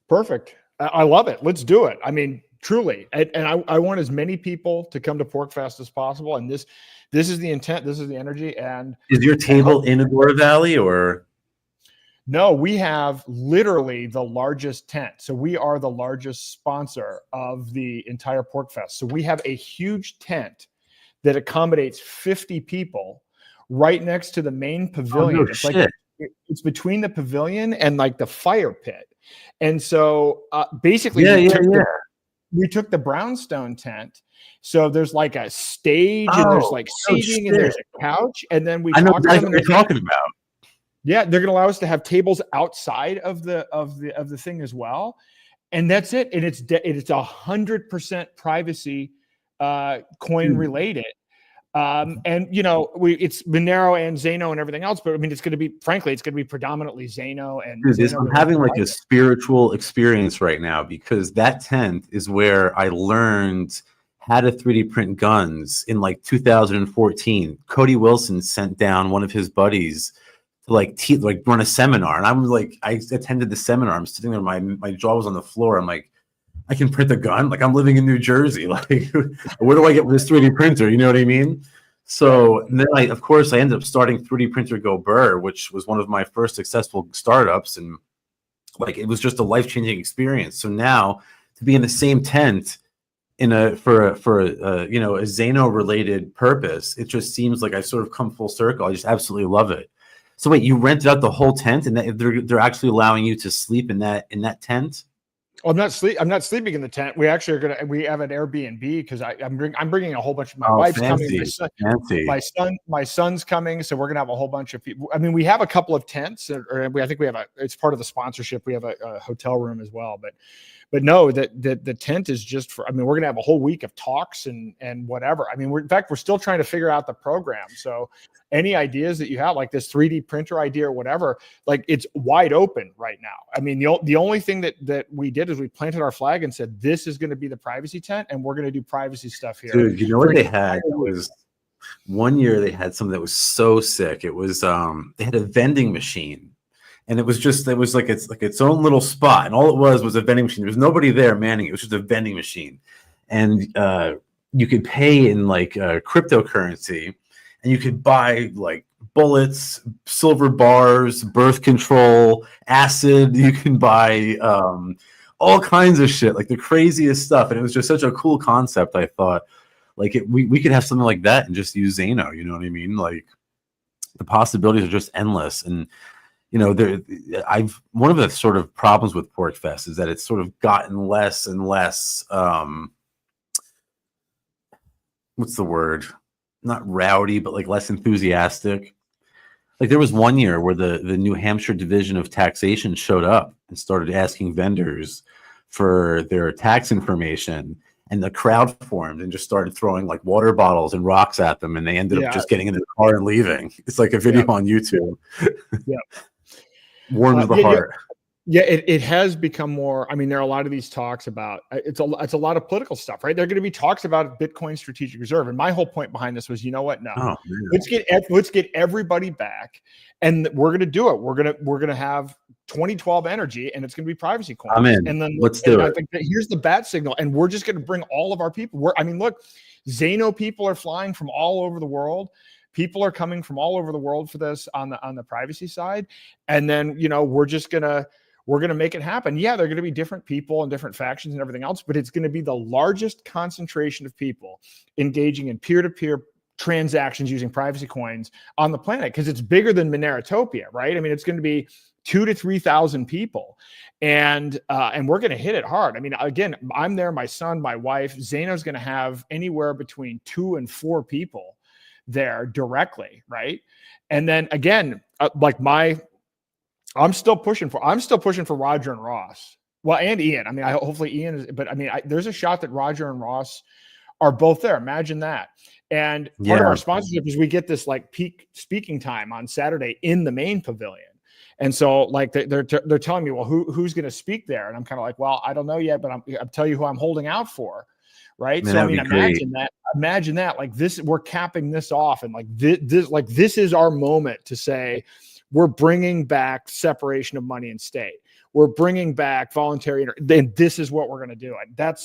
Perfect. I love it. Let's do it. I mean, truly. And I want as many people to come to PorkFest as possible. And this is the intent. This is the energy. And is your table in Agora Valley or? No, we have literally the largest tent. So we are the largest sponsor of the entire PorkFest. So we have a huge tent that accommodates 50 people right next to the main pavilion. Oh, no shit. It's between the pavilion and like the fire pit. And so basically we took the brownstone tent. So there's like a stage and there's like seating and there's a couch. And then we know exactly what you're talking about. Yeah, they're going to allow us to have tables outside of the thing as well. And that's it. And it's 100% privacy coin related. And it's Monero and Zano and everything else, but I mean, it's going to be predominantly Zano and Zano. I'm having like a spiritual experience right now because that tent is where I learned how to 3D print guns in like 2014. Cody Wilson sent down one of his buddies to like run a seminar, and I attended the seminar. I'm sitting there, my jaw was on the floor. I'm like, I can print a gun. Like I'm living in New Jersey. Like, where do I get this 3D printer? You know what I mean? So then I ended up starting 3D Printer Go Burr, which was one of my first successful startups. And like, it was just a life-changing experience. So now to be in the same tent for a Zano related purpose, it just seems like I've sort of come full circle. I just absolutely love it. So wait, you rented out the whole tent and they're actually allowing you to sleep in that tent? I'm not sleeping in the tent. We actually we have an Airbnb because I'm bringing a whole bunch of my wife's fancy, coming. My son's coming. So we're going to have a whole bunch of people. I mean, we have a couple of tents I think it's part of the sponsorship. We have a hotel room as well, but no, that the tent is just for, I mean, we're going to have a whole week of talks and whatever. I mean, in fact, we're still trying to figure out the program. So any ideas that you have, like this 3D printer idea or whatever, like it's wide open right now. I mean, the only thing that we did is we planted our flag and said, this is going to be the privacy tent, and we're going to do privacy stuff here. Dude, you know what they had was one year they had something that was so sick. It was they had a vending machine, and it was like its own little spot, and all it was a vending machine. There was nobody there manning it. It was just a vending machine, and you could pay in like cryptocurrency, and you could buy like bullets, silver bars, birth control, acid. You can buy all kinds of shit, like the craziest stuff. And it was just such a cool concept. I thought, like, we could have something like that and just use Zano. You know what I mean? Like, the possibilities are just endless. And you know, one of the sort of problems with PorcFest is that it's sort of gotten less and less. What's the word? Not rowdy, but like less enthusiastic. Like there was one year where the New Hampshire Division of Taxation showed up and started asking vendors for their tax information, and the crowd formed and just started throwing like water bottles and rocks at them, and they ended up just getting in the car and leaving. It's like a video on YouTube. Yeah. Warms the heart. Yeah, it has become more. I mean, there are a lot of these talks about it's a lot of political stuff, right? There are going to be talks about Bitcoin strategic reserve, and my whole point behind this was, you know what? No, let's get everybody back, and we're going to do it. We're going to have 2012 energy, and it's going to be privacy coins. I'm in. And then Let's do it. I think that here's the bat signal, and we're just going to bring all of our people. I mean, look, Zano people are flying from all over the world. People are coming from all over the world for this on the privacy side, and then we're going to make it happen. Yeah, they're going to be different people and different factions and everything else, but it's going to be the largest concentration of people engaging in peer-to-peer transactions using privacy coins on the planet, because it's bigger than Moneratopia, right? I mean, it's going to be 2,000 to 3,000 people, and we're going to hit it hard. I mean, again, I'm there, my son, my wife. Zano's going to have anywhere between 2 and 4 people there directly, right? And then again, I'm still pushing for Roger and Ross. Well, and Ian. I mean, hopefully Ian is, but I mean, there's a shot that Roger and Ross are both there. Imagine that. And part of our sponsorship is we get this like peak speaking time on Saturday in the main pavilion. And so like they're telling me, well, who's going to speak there? And I'm kind of like, well, I don't know yet, but I'll tell you who I'm holding out for. Right. Man, so I mean, imagine that like this, we're capping this off. And like this is our moment to say, we're bringing back separation of money and state. We're bringing back voluntary. Then this is what we're going to do. And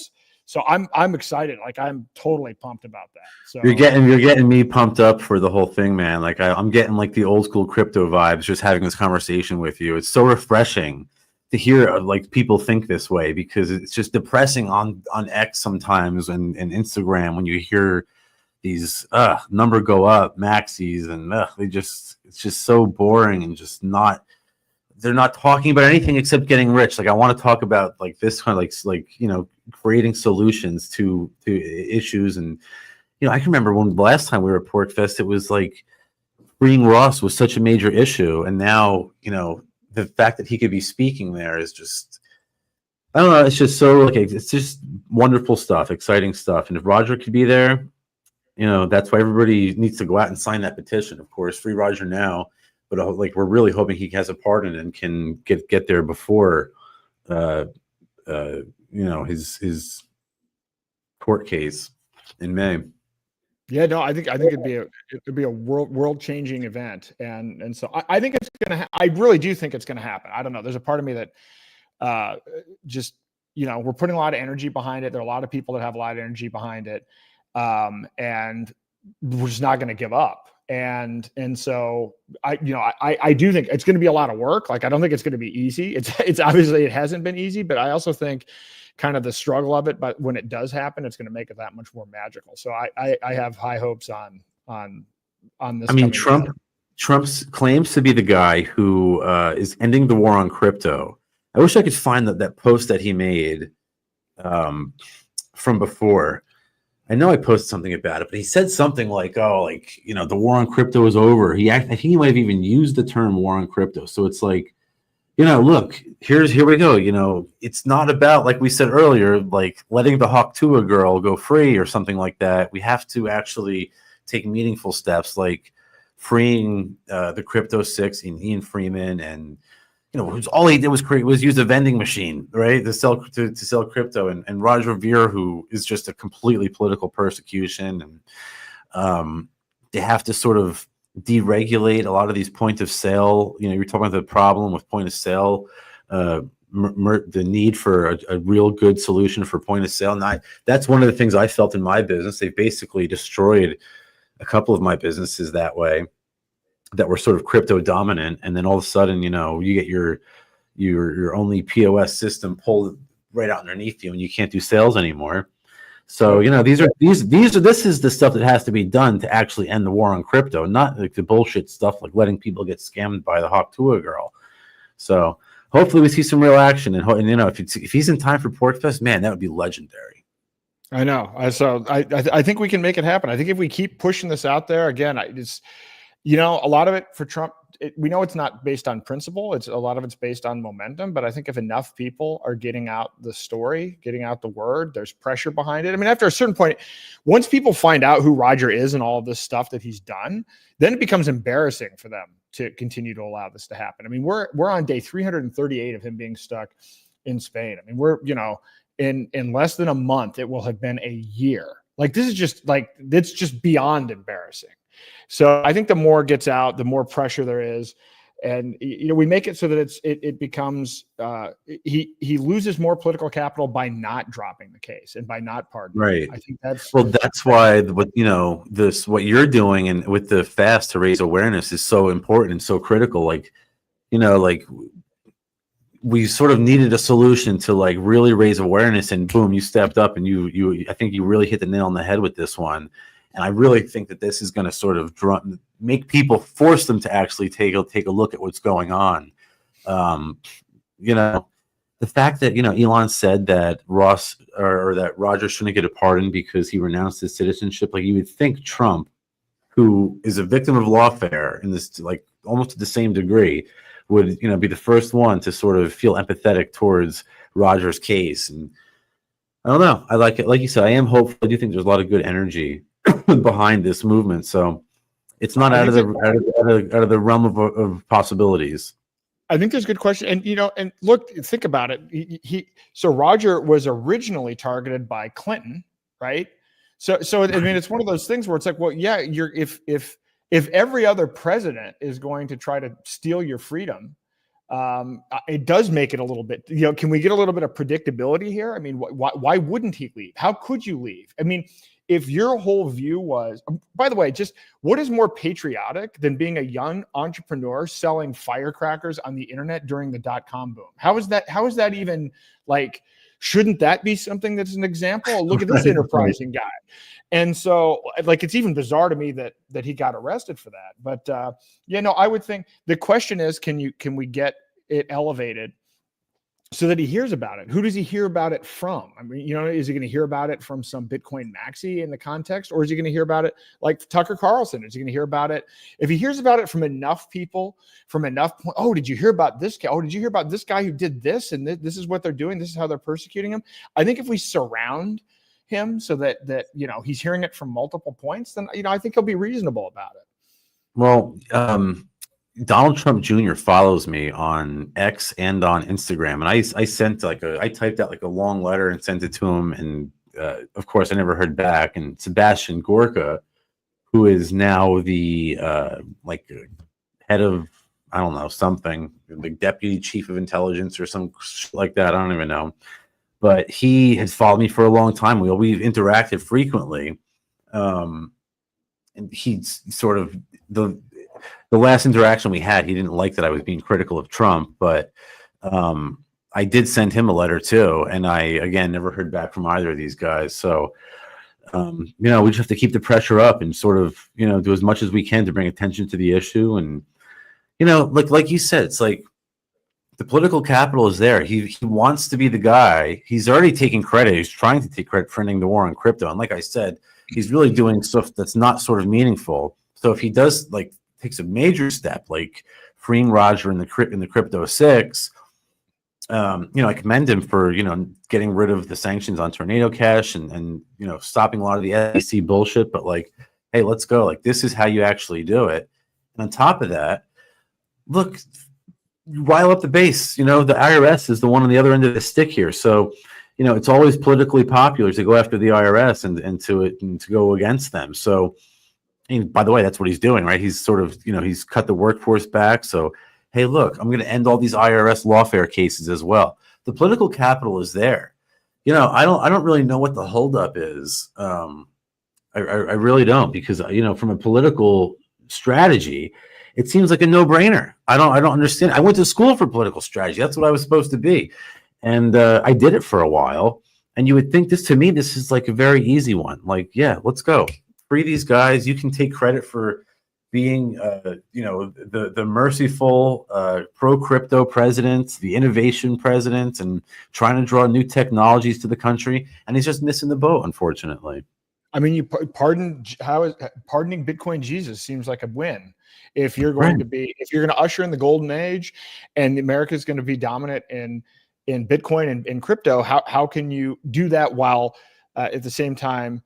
so I'm excited. Like I'm totally pumped about that. So you're getting me pumped up for the whole thing, man. Like I'm getting like the old school crypto vibes just having this conversation with you. It's so refreshing to hear like people think this way, because it's just depressing on X sometimes and Instagram when you hear these number go up maxis and it's just so boring and just they're not talking about anything except getting rich. Like I want to talk about like this kind of like creating solutions to issues. And I can remember when the last time we were at PorcFest, it was like freeing Ross was such a major issue, and now the fact that he could be speaking there is just, I don't know, it's just so like it's just wonderful stuff, exciting stuff. And if Roger could be there, that's why everybody needs to go out and sign that petition. Of course, free Roger now, but like we're really hoping he has a pardon and can get there before, his court case in May. Yeah, no, I think it'd be a world changing event, and so I think it's gonna. I really do think it's gonna happen. I don't know. There's a part of me that we're putting a lot of energy behind it. There are a lot of people that have a lot of energy behind it. And we're just not going to give up. And so I do think it's going to be a lot of work. Like, I don't think it's going to be easy. It's obviously it hasn't been easy, but I also think kind of the struggle of it, but when it does happen, it's going to make it that much more magical. So I have high hopes on this. I mean, Trump's claims to be the guy who is ending the war on crypto. I wish I could find that post that he made from before. I know I posted something about it, but he said something like, the war on crypto is over. I think he might have even used the term war on crypto. So it's like, look, here we go. It's not about, like we said earlier, like letting the Hawk Tuah girl go free or something like that. We have to actually take meaningful steps, like freeing the Crypto Six and Ian Freeman, and all he did was use a vending machine, right, to sell crypto, and Roger Ver, who is just a completely political persecution, and they have to sort of deregulate a lot of these point of sale. You're talking about the problem with point of sale, the need for a real good solution for point of sale. And that's one of the things I felt in my business. They basically destroyed a couple of my businesses that way, that were sort of crypto dominant. And then all of a sudden, you get your only POS system pulled right out underneath you, and you can't do sales anymore. So, this is the stuff that has to be done to actually end the war on crypto, not like the bullshit stuff like letting people get scammed by the Hawk Tuah girl. So hopefully we see some real action, and if he's in time for Porkfest, man, that would be legendary. I know. I think we can make it happen. I think if we keep pushing this out there, again, a lot of it for Trump, we know it's not based on principle. A lot of it's based on momentum. But I think if enough people are getting out the story, getting out the word, there's pressure behind it. I mean, after a certain point, once people find out who Roger is and all of this stuff that he's done, then it becomes embarrassing for them to continue to allow this to happen. I mean, we're on day 338 of him being stuck in Spain. I mean, we're, in less than a month, it will have been a year. Like, this is it's just beyond embarrassing. So I think the more gets out, the more pressure there is, and we make it so that it becomes he loses more political capital by not dropping the case and by not pardoning. Right. I think that's why what you're doing and with the fast to raise awareness is so important and so critical. Like we sort of needed a solution to like really raise awareness, and boom, you stepped up, and I think you really hit the nail on the head with this one. And I really think that this is going to sort of make people, force them to actually take a look at what's going on. The fact that Elon said that Ross or that Roger shouldn't get a pardon because he renounced his citizenship, like you would think Trump, who is a victim of lawfare in this like almost to the same degree, would be the first one to sort of feel empathetic towards Roger's case. And I don't know. I like it. Like you said, I am hopeful. I do think there's a lot of good energy behind this movement, so it's not out of the realm of possibilities. I think there's a good question, and look, think about it. So Roger was originally targeted by Clinton, right? So I mean, it's one of those things where it's like, well, yeah, if every other president is going to try to steal your freedom, it does make it a little bit. Can we get a little bit of predictability here? I mean, why wouldn't he leave? How could you leave? I mean, if your whole view was, by the way, just what is more patriotic than being a young entrepreneur selling firecrackers on the internet during the .com boom? How is that even like, shouldn't that be something that's an example? Look at this enterprising guy. And so like, it's even bizarre to me that he got arrested for that. But I would think the question is, can we get it elevated so that he hears about it? Who does he hear about it from? I mean, is he going to hear about it from some Bitcoin maxi in the context, or is he going to hear about it like Tucker Carlson? Is he going to hear about it? If he hears about it from enough people, oh, did you hear about this guy? Oh, did you hear about this guy who did this? And this is what they're doing. This is how they're persecuting him. I think if we surround him so that he's hearing it from multiple points, then, I think he'll be reasonable about it. Well, Donald Trump Jr. follows me on X and on Instagram, and I sent I typed out like a long letter and sent it to him, and of course I never heard back. And Sebastian Gorka, who is now the head of, I don't know, something, the deputy chief of intelligence or some like that, I don't even know, but he has followed me for a long time. We've interacted frequently, and he's sort of the last interaction we had, he didn't like that I was being critical of Trump, but I did send him a letter too, and I again never heard back from either of these guys. So we just have to keep the pressure up and sort of do as much as we can to bring attention to the issue. And like you said, it's like the political capital is there. He wants to be the guy. He's already taking credit. He's trying to take credit for ending the war on crypto, and like I said, he's really doing stuff that's not sort of meaningful. So if he does takes a major step, like freeing Roger in the Crypto 6. I commend him for, getting rid of the sanctions on Tornado Cash and stopping a lot of the SEC bullshit. But like, hey, let's go. Like, this is how you actually do it. And on top of that, look, rile up the base. The IRS is the one on the other end of the stick here. So, it's always politically popular to go after the IRS and to go against them. So, and by the way, that's what he's doing, right? He's sort of, he's cut the workforce back. So, hey, look, I'm going to end all these IRS lawfare cases as well. The political capital is there. I don't really know what the holdup is. I really don't, because from a political strategy, it seems like a no-brainer. I don't understand. I went to school for political strategy. That's what I was supposed to be, and I did it for a while. And you would think this is like a very easy one. Like, yeah, let's go. Free these guys. You can take credit for being, the merciful pro-crypto president, the innovation president, and trying to draw new technologies to the country. And he's just missing the boat, unfortunately. I mean, pardoning Bitcoin Jesus seems like a win. If you're going if you're going to usher in the golden age, and America is going to be dominant in Bitcoin and in crypto, how can you do that while at the same time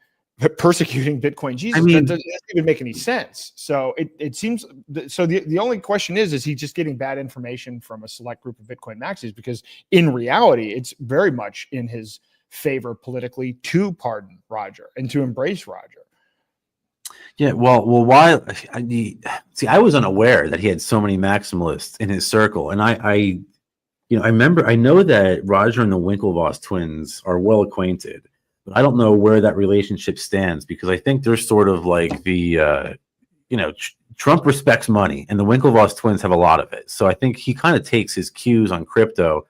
persecuting Bitcoin Jesus? That doesn't even make any sense. So it seems so. The only question is he just getting bad information from a select group of Bitcoin maxis? Because in reality, it's very much in his favor politically to pardon Roger and to embrace Roger. Yeah, well, why? I was unaware that he had so many maximalists in his circle, and I know that Roger and the Winklevoss twins are well acquainted. I don't know where that relationship stands, because I think they're sort of like the, Trump respects money, and the Winklevoss twins have a lot of it. So I think he kind of takes his cues on crypto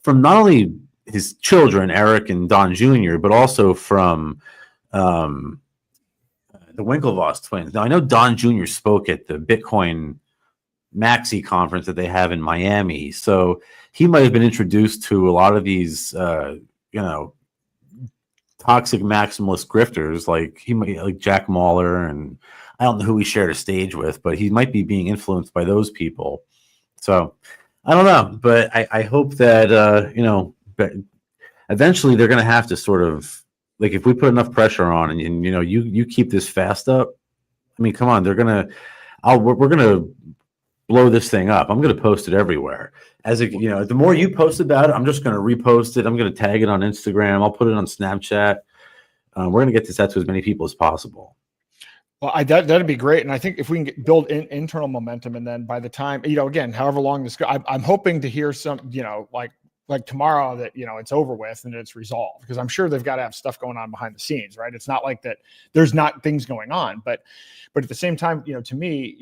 from not only his children, Eric and Don Jr., but also from the Winklevoss twins. Now, I know Don Jr. spoke at the Bitcoin Maxi conference that they have in Miami. So he might have been introduced to a lot of these, toxic maximalist grifters, like Jack Mahler, and I don't know who he shared a stage with, but he might be being influenced by those people. So I don't know, but I hope that but eventually they're going to have to sort of, like, if we put enough pressure on and you keep this fast up, I mean, come on, we're going to blow this thing up. I'm going to post it everywhere. The more you post about it, I'm just going to repost it. I'm going to tag it on Instagram. I'll put it on Snapchat. We're going to get this out to as many people as possible. Well, that'd be great. And I think if we can build internal momentum, and then by the time, again, however long this goes, I'm hoping to hear some, like tomorrow that, it's over with and it's resolved, because I'm sure they've got to have stuff going on behind the scenes, right? It's not like that there's not things going on, but at the same time, to me,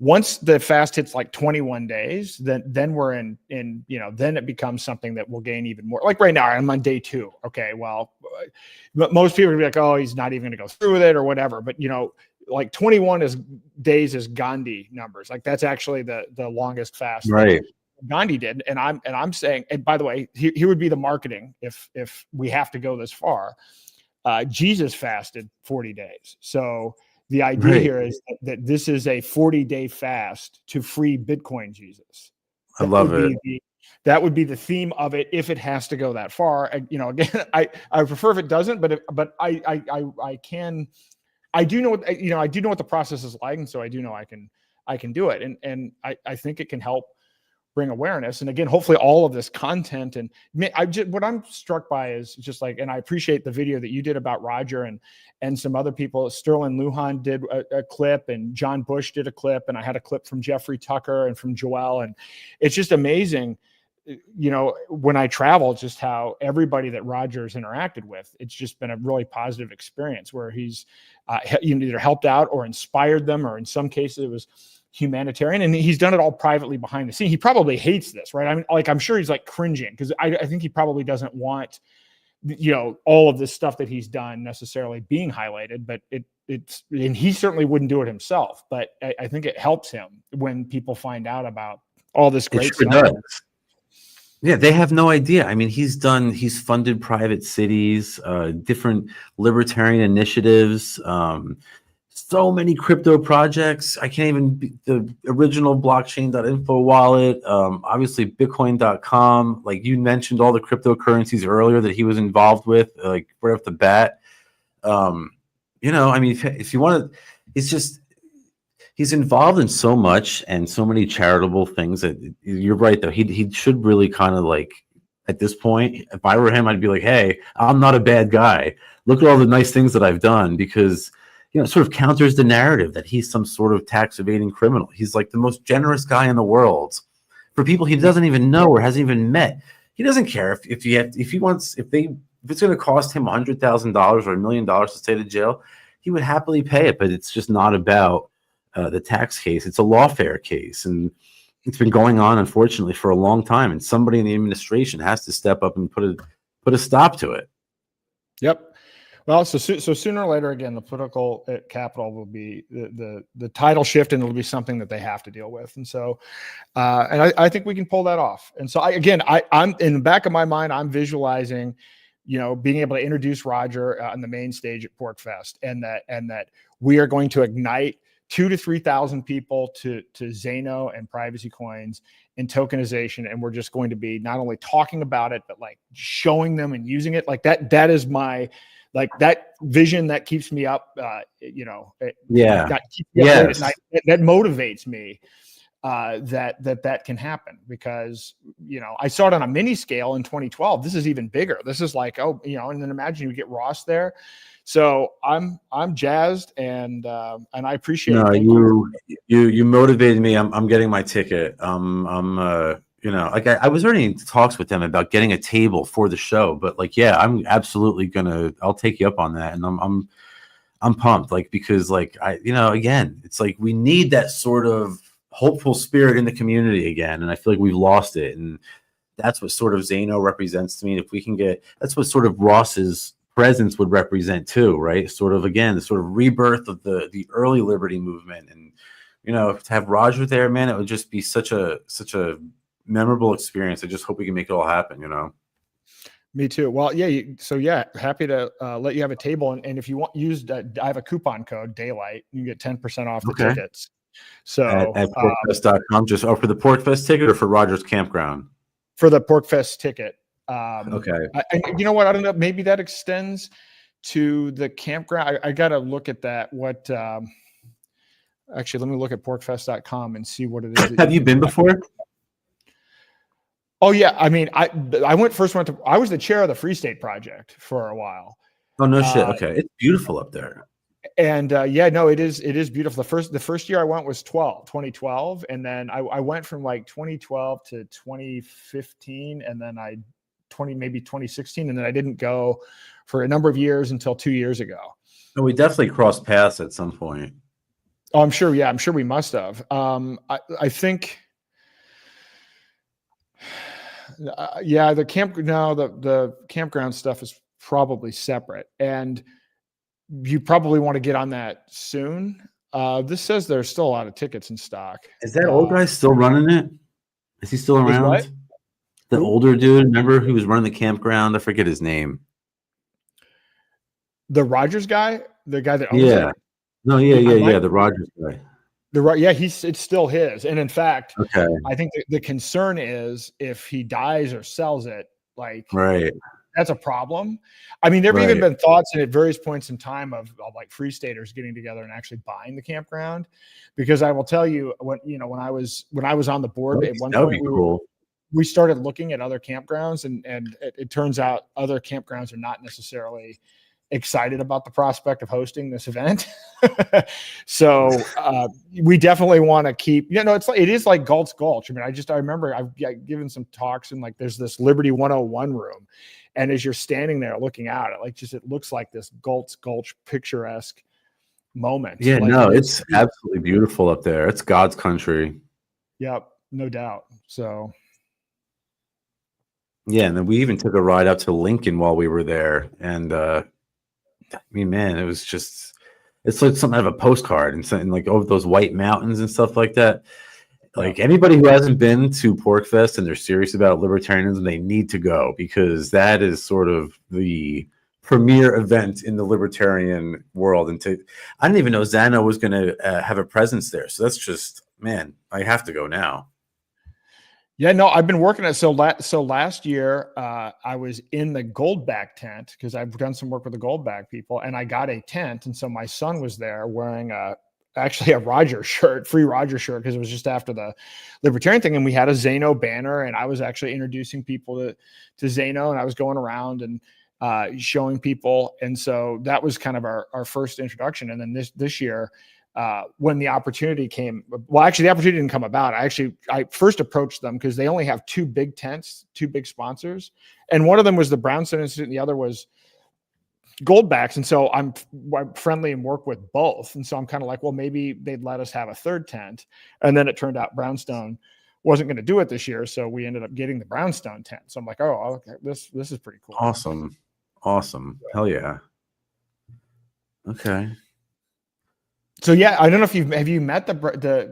once the fast hits like 21 days, then we're in, then it becomes something that will gain even more. Like right now, I'm on day 2. Okay, well, most people are gonna be like, oh, he's not even going to go through with it or whatever. But like 21 days is Gandhi numbers. Like that's actually the longest fast, right? Gandhi did, and I'm saying, and by the way, here would be the marketing if we have to go this far. Jesus fasted 40 days, so. The idea here is that this is a 40-day fast to free Bitcoin Jesus. I love it. That would be the theme of it if it has to go that far. Again, I prefer if it doesn't, but I do know what I do know what the process is like, and so I do know I can do it, and I think it can help bring awareness. And again, hopefully all of this content, and what I'm struck by is just like, and I appreciate the video that you did about Roger and some other people. Sterling Lujan did a clip, and John Bush did a clip, and I had a clip from Jeffrey Tucker and from Joel. And it's just amazing, when I travel, just how everybody that Roger's interacted with, it's just been a really positive experience where he's either helped out or inspired them, or in some cases it was humanitarian, and he's done it all privately behind the scene. He probably hates this, right? I mean, like, I'm sure he's like cringing, because I think he probably doesn't want, all of this stuff that he's done necessarily being highlighted, but it's, and he certainly wouldn't do it himself, but I think it helps him when people find out about all this great stuff. Yeah, they have no idea. I mean, he's funded private cities, different libertarian initiatives, so many crypto projects. I can't even the original blockchain.info wallet, obviously bitcoin.com. Like you mentioned all the cryptocurrencies earlier that he was involved with, like right off the bat. I mean, if you want to, he's involved in so much and so many charitable things that you're right, though. He should really kind of like, at this point, if I were him, I'd be like, hey, I'm not a bad guy. Look at all the nice things that I've done, because it sort of counters the narrative that he's some sort of tax evading criminal. He's like the most generous guy in the world for people he doesn't even know or hasn't even met. He doesn't care if it's going to cost him $100,000 or $1 million to stay to jail, he would happily pay it. But it's just not about the tax case. It's a lawfare case, and it's been going on, unfortunately, for a long time. And somebody in the administration has to step up and put a stop to it. Yep. Well, so sooner or later, again, the political capital will be the title shift, and it'll be something that they have to deal with. And so, and I think we can pull that off. And so, I'm in the back of my mind, I'm visualizing, being able to introduce Roger on the main stage at PorcFest, and that we are going to ignite 2,000 to 3,000 people to Zano and privacy coins and tokenization, and we're just going to be not only talking about it, but like showing them and using it. Like that is my. Like that vision that keeps me up, that motivates me, that can happen, because, I saw it on a mini scale in 2012. This is even bigger. This is like, and then imagine you get Ross there. So I'm jazzed, and I appreciate it. You motivated me. I'm getting my ticket. I was already in talks with them about getting a table for the show, but I'm absolutely I'll take you up on that. And I'm pumped, because again, it's like we need that sort of hopeful spirit in the community again. And I feel like we've lost it. And that's what sort of Zano represents to me. And if we can that's what sort of Ross's presence would represent too, right? Sort of, again, the sort of rebirth of the early liberty movement. And, to have Roger there, man, it would just be such a memorable experience. I just hope we can make it all happen. Me too. Well, happy to let you have a table, and if you want, I have a coupon code Daylight. You get 10% off the tickets. So at porkfest.com, just for the PorcFest ticket or for Rogers Campground? For the PorcFest ticket. Okay. You know what? I don't know. Maybe that extends to the campground. I got to look at that. What? Actually, let me look at porkfest.com and see what it is. Have you been before? Oh yeah, I mean, I went to. I was the chair of the Free State Project for a while. Oh no shit. Okay, it's beautiful up there. And it is beautiful. The first year I went was 2012, and then I went from like 2012 to 2015, and then maybe 2016, and then I didn't go for a number of years until 2 years ago. And we definitely crossed paths at some point. Oh, I'm sure. Yeah, I'm sure we must have. I think. The campground stuff is probably separate, and you probably want to get on that soon. This says there's still a lot of tickets in stock. Is that old guy still running it? Is he still around? The older dude, remember, who was running the campground? I forget his name. The Rogers guy, the guy that owns it. No, the Rogers guy. It's still his. And in fact, okay, I think the concern is if he dies or sells it, right, that's a problem. I mean, there have even been thoughts at various points in time of like Free Staters getting together and actually buying the campground, because I will tell you, when I was on the board at one point, we started looking at other campgrounds, and it turns out other campgrounds are not necessarily excited about the prospect of hosting this event. So we definitely want to keep, it is like Galt's Gulch. I mean, I remember I've given some talks, and like there's this Liberty 101 room, and as you're standing there looking out, it looks like this Galt's Gulch picturesque moment. It's absolutely beautiful up there. It's God's country. Yep, no doubt. So and then we even took a ride up to Lincoln while we were there, and I mean, man, it was just, it's like something out of a postcard, and like over those white mountains and stuff like that. Like anybody who hasn't been to PorcFest and they're serious about libertarianism, they need to go, because that is sort of the premier event in the libertarian world. And I didn't even know Zano was going to have a presence there. So that's just, man, I have to go now. Yeah, no, I've been working at so last year I was in the Goldback tent because I've done some work with the Goldback people, and I got a tent, and so my son was there wearing actually a Roger shirt, free Roger shirt, because it was just after the libertarian thing, and we had a Zano banner, and I was actually introducing people to Zano, and I was going around and showing people, and so that was kind of our first introduction. And then this year, when the opportunity came, well, actually the opportunity didn't come about. I first approached them because they only have two big tents, two big sponsors. And one of them was the Brownstone Institute and the other was Goldbacks. And so I'm friendly and work with both. And so I'm kind of like, well, maybe they'd let us have a third tent. And then it turned out Brownstone wasn't going to do it this year. So we ended up getting the Brownstone tent. So I'm like, oh, okay, this is pretty cool. Awesome. Hell yeah. Okay. So yeah, I don't know if have you met the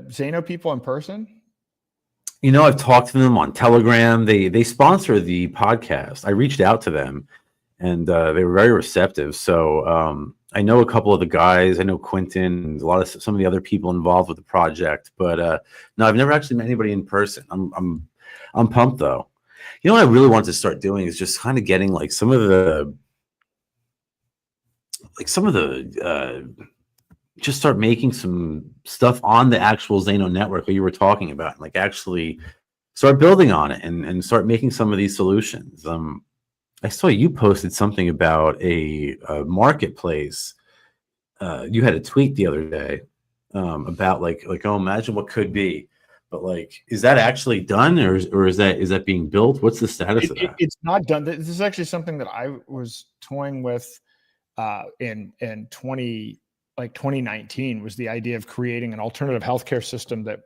Zano people in person? You know, I've talked to them on Telegram. They sponsor the podcast. I reached out to them, and they were very receptive. So I know a couple of the guys. I know Quentin and some of the other people involved with the project. But no, I've never actually met anybody in person. I'm pumped though. You know what I really want to start doing is just kind of getting like some of the just start making some stuff on the actual Zano network that you were talking about, like actually start building on it and start making some of these solutions. I saw you posted something about a marketplace. You had a tweet the other day about like, oh, imagine what could be. But like, is that actually done, or is that being built? What's the status of that? It's not done. This is actually something that I was toying with in 2019, was the idea of creating an alternative healthcare system that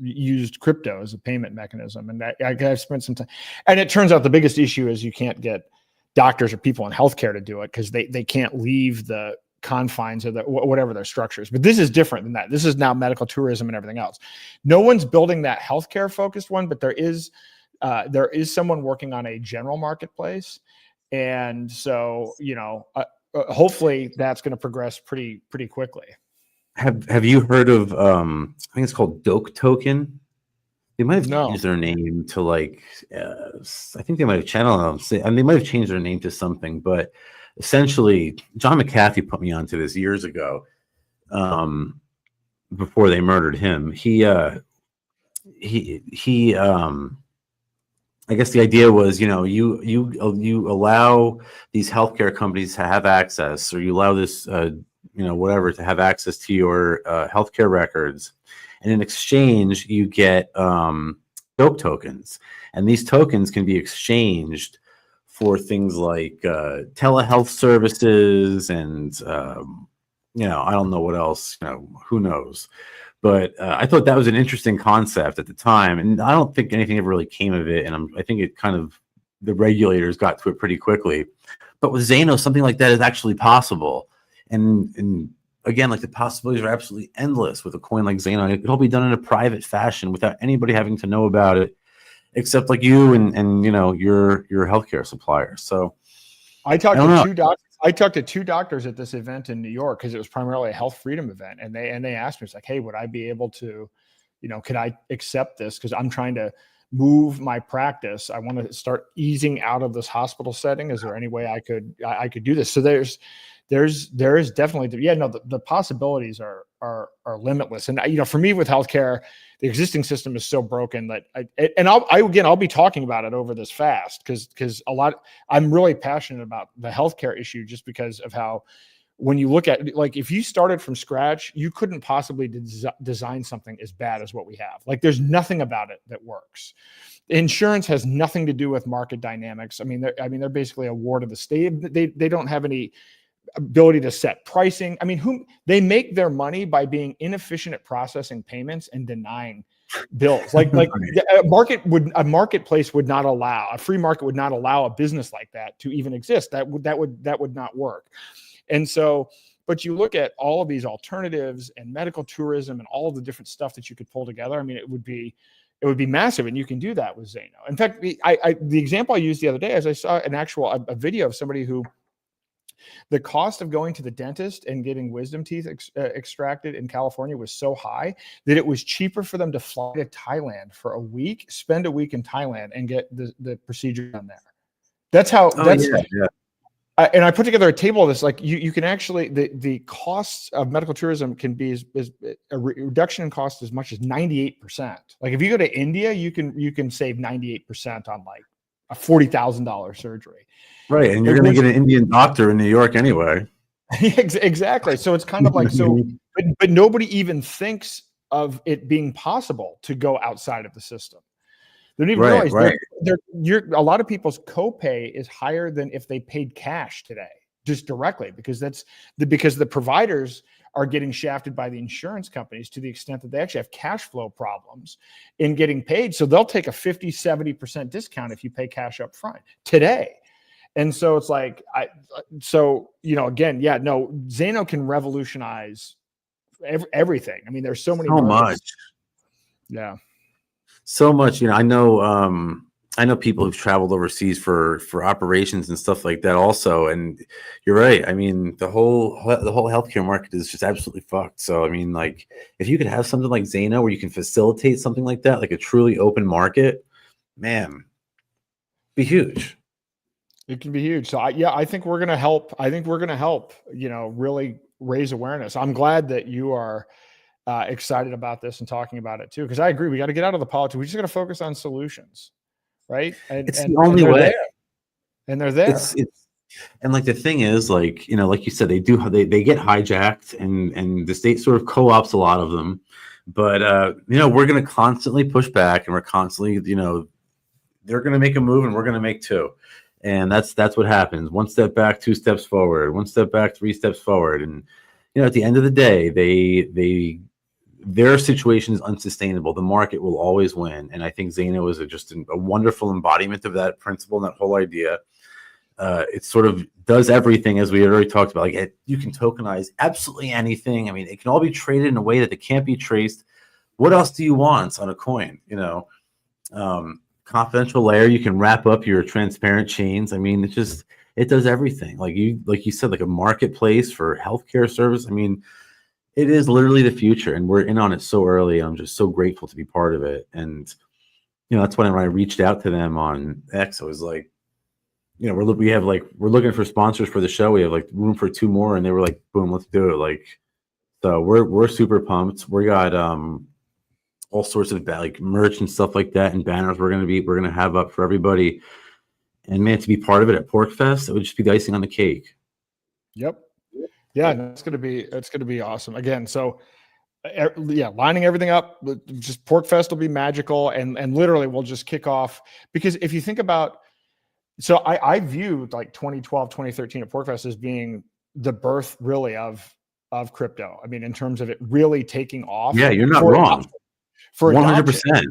used crypto as a payment mechanism. And I've spent some time, and it turns out the biggest issue is you can't get doctors or people in healthcare to do it because they can't leave the confines of whatever their structures. But this is different than that. This is now medical tourism and everything else. No one's building that healthcare focused one, but there is someone working on a general marketplace. And so, hopefully that's going to progress pretty quickly. Have you heard of I think it's called Doke Token? They might have changed their name to like I think they might have channeled them, and they might have changed their name to something, but essentially John McAfee put me onto this years ago, before they murdered him. He I guess the idea was, you allow these healthcare companies to have access, or you allow this, whatever, to have access to your healthcare records, and in exchange you get dope tokens, and these tokens can be exchanged for things like telehealth services, and I don't know what else. Who knows? But I thought that was an interesting concept at the time, and I don't think anything ever really came of it. And I think it kind of, the regulators got to it pretty quickly. But with Zano, something like that is actually possible. And again, like, the possibilities are absolutely endless with a coin like Zano. It could all be done in a private fashion without anybody having to know about it, except like you and your healthcare supplier. So I talked to two doctors. I talked to two doctors at this event in New York because it was primarily a health freedom event. And they asked me, it's like, hey, would I be able to, could I accept this? Because I'm trying to move my practice. I want to start easing out of this hospital setting. Is there any way I could do this? So there is definitely, the possibilities are limitless. And, for me with healthcare, the existing system is so broken that I'll be talking about it over this fast because I'm really passionate about the healthcare issue, just because of how, when you look at, like, if you started from scratch, you couldn't possibly design something as bad as what we have. Like, there's nothing about it that works. Insurance has nothing to do with market dynamics. I mean, they're basically a ward of the state. They don't have any ability to set pricing. I mean, they make their money by being inefficient at processing payments and denying bills. Like a marketplace would not allow, a free market would not allow a business like that to even exist. That would not work. And so, but you look at all of these alternatives and medical tourism and all of the different stuff that you could pull together. I mean, it would be massive, and you can do that with Zano. In fact, the example I used the other day is I saw a video of somebody who The cost of going to the dentist and getting wisdom teeth extracted in California was so high that it was cheaper for them to fly to Thailand for a week, spend a week in Thailand, and get the procedure done there. That's how. And I put together a table of this. Like you can actually the costs of medical tourism can be is a reduction in cost as much as 98%. Like if you go to India, you can save 98% on like a $40,000 surgery. Right, and you're going to get an Indian doctor in New York anyway. Exactly. So it's kind of like but nobody even thinks of it being possible to go outside of the system. They don't even realize a lot of people's copay is higher than if they paid cash today, just directly, because because the providers are getting shafted by the insurance companies to the extent that they actually have cash flow problems in getting paid. So they'll take a 50, 70% discount if you pay cash up front today. And so it's like, again, Zaino can revolutionize everything. I mean, there's so many much. Yeah. So much, I know people who've traveled overseas for operations and stuff like that also. And you're right. I mean, the whole healthcare market is just absolutely fucked. So, I mean, like if you could have something like Zaino where you can facilitate something like that, like a truly open market, man, be huge. It can be huge. So I think we're going to help. Really raise awareness. I'm glad that you are excited about this and talking about it too, because I agree. We got to get out of the politics. We just got to focus on solutions, right? And it's the only way. And they're there. And like the thing is, like like you said, they get hijacked, and the state sort of co-ops a lot of them. But we're going to constantly push back, and we're constantly, they're going to make a move, and we're going to make two. And that's what happens. One step back, two steps forward. One step back, three steps forward. And at the end of the day, their situation is unsustainable. The market will always win. And I think Zaino is just a wonderful embodiment of that principle and that whole idea. It sort of does everything, as we already talked about. Like you can tokenize absolutely anything. I mean, it can all be traded in a way that it can't be traced. What else do you want on a coin? Confidential layer, you can wrap up your transparent chains. I mean, it does everything. Like you said, like a marketplace for healthcare service. I mean, it is literally the future, and we're in on it so early. I'm just so grateful to be part of it. And that's when I reached out to them on X. I was like, we're looking for sponsors for the show. We have like room for 2 more, and they were like, boom, let's do it. Like, so we're super pumped. We got all sorts of like merch and stuff like that, and banners we're gonna have up for everybody. And man, to be part of it at PorkFest, it would just be the icing on the cake. Yep. Yeah, it's gonna be awesome. Again, so lining everything up, just PorkFest will be magical, and literally we'll just kick off, because if you think about, so I view like 2012, 2013 at PorkFest as being the birth really of crypto. I mean, in terms of it really taking off. Yeah, you're not wrong. For 100%.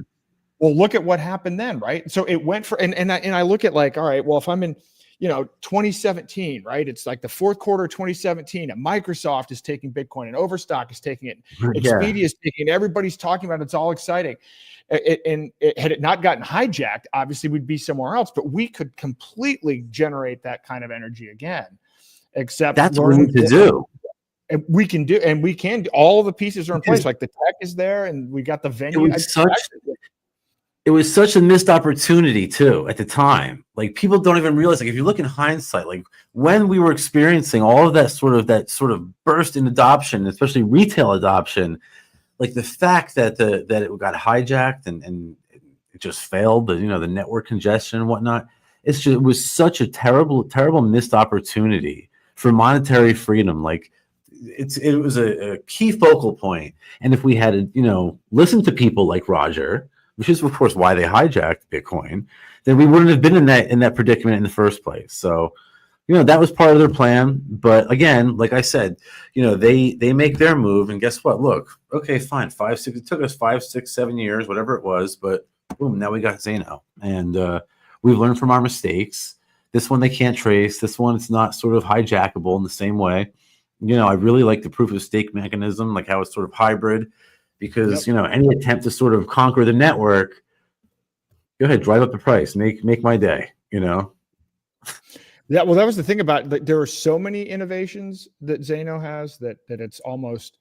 Well, look at what happened then, right? So it went for, and I look at like, all right, well, if I'm in 2017, right? It's like the fourth quarter of 2017, and Microsoft is taking Bitcoin, and Overstock is taking it, Expedia is taking it, everybody's talking about it, it's all exciting. And had it not gotten hijacked, obviously we'd be somewhere else, but we could completely generate that kind of energy again. Except that's what we need to do. And we can do all of the pieces are in place. Like the tech is there, and we got the venue. It was such a missed opportunity too at the time. Like people don't even realize, like if you look in hindsight, like when we were experiencing all of that sort of burst in adoption, especially retail adoption, like the fact that it got hijacked and it just failed, the network congestion and whatnot. It was such a terrible missed opportunity for monetary freedom. Like it was a key focal point. And if we had listened to people like Roger, which is of course why they hijacked Bitcoin, then we wouldn't have been in that predicament in the first place. So, that was part of their plan. But again, like I said, they make their move, and guess what? Look, okay, fine, 5, 6. It took us 5, 6, 7 years, whatever it was, but boom, now we got Zaino, and we've learned from our mistakes. This one they can't trace. This one it's not sort of hijackable in the same way. I really like the proof of stake mechanism, like how it's sort of hybrid. Because any attempt to sort of conquer the network, go ahead, drive up the price, make my day. Yeah, well, that was the thing about like, there are so many innovations that Zano has that it's almost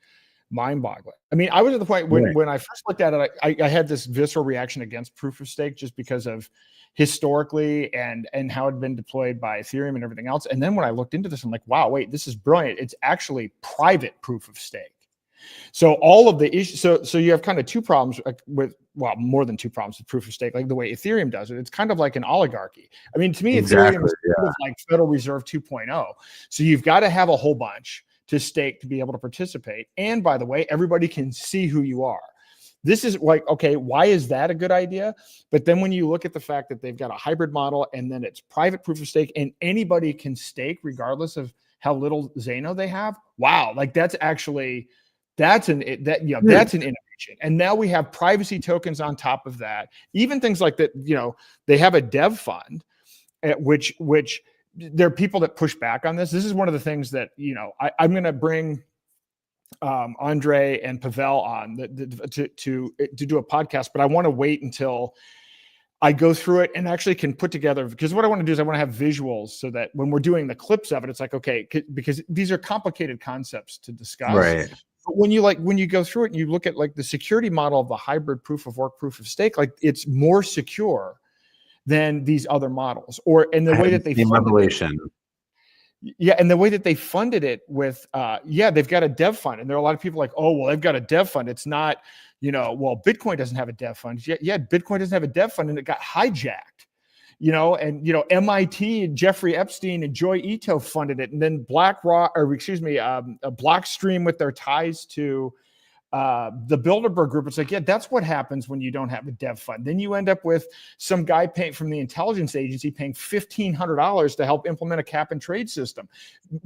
mind-boggling. I mean, I was at the point when I first looked at it, I had this visceral reaction against proof of stake just because of historically and how it had been deployed by Ethereum and everything else. And then when I looked into this, I'm like, wow, wait, this is brilliant. It's actually private proof of stake. So all of the issues, so you have kind of two problems with, well, more than two problems with proof of stake, like the way Ethereum does it. It's kind of like an oligarchy. I mean, to me, Ethereum is kind of like Federal Reserve 2.0. So you've got to have a whole bunch to stake to be able to participate. And by the way, everybody can see who you are. This is like, okay, why is that a good idea? But then when you look at the fact that they've got a hybrid model and then it's private proof of stake and anybody can stake regardless of how little Zano they have. Wow. Like that's actually, that's an innovation. And now we have privacy tokens on top of that. Even things like that, they have a dev fund at which there are people that push back on this. This is one of the things that, I'm going to bring Andre and Pavel on to do a podcast, but I want to wait until I go through it and actually can put together, because what I want to do is I want to have visuals so that when we're doing the clips of it, it's like, okay, because these are complicated concepts to discuss. Right. But when you go through it and you look at like the security model of the hybrid proof of work, proof of stake, like it's more secure than these other models, and the way that they revelation. Yeah, and the way that they funded it with, they've got a dev fund, and there are a lot of people like, oh, well, they've got a dev fund. It's not, well, Bitcoin doesn't have a dev fund. Yeah, Bitcoin doesn't have a dev fund, and it got hijacked. MIT and Jeffrey Epstein and Joy Ito funded it, and then Blockstream with their ties to the Bilderberg Group. It's like, yeah, that's what happens when you don't have a dev fund. Then you end up with some guy paying from the intelligence agency paying $1,500 to help implement a cap and trade system.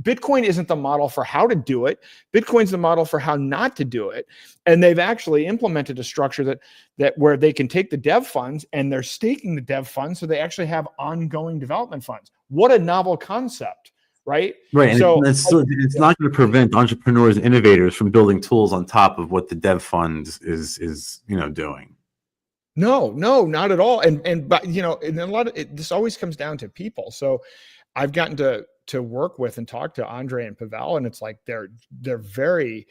Bitcoin isn't the model for how to do it. Bitcoin's the model for how not to do it. And they've actually implemented a structure that where they can take the dev funds and they're staking the dev funds, so they actually have ongoing development funds. What a novel concept. Right. So it's not going to prevent entrepreneurs, innovators from building tools on top of what the dev fund is doing. No, not at all. And a lot of it, this always comes down to people. So I've gotten to work with and talk to Andre and Pavel, and it's like they're very,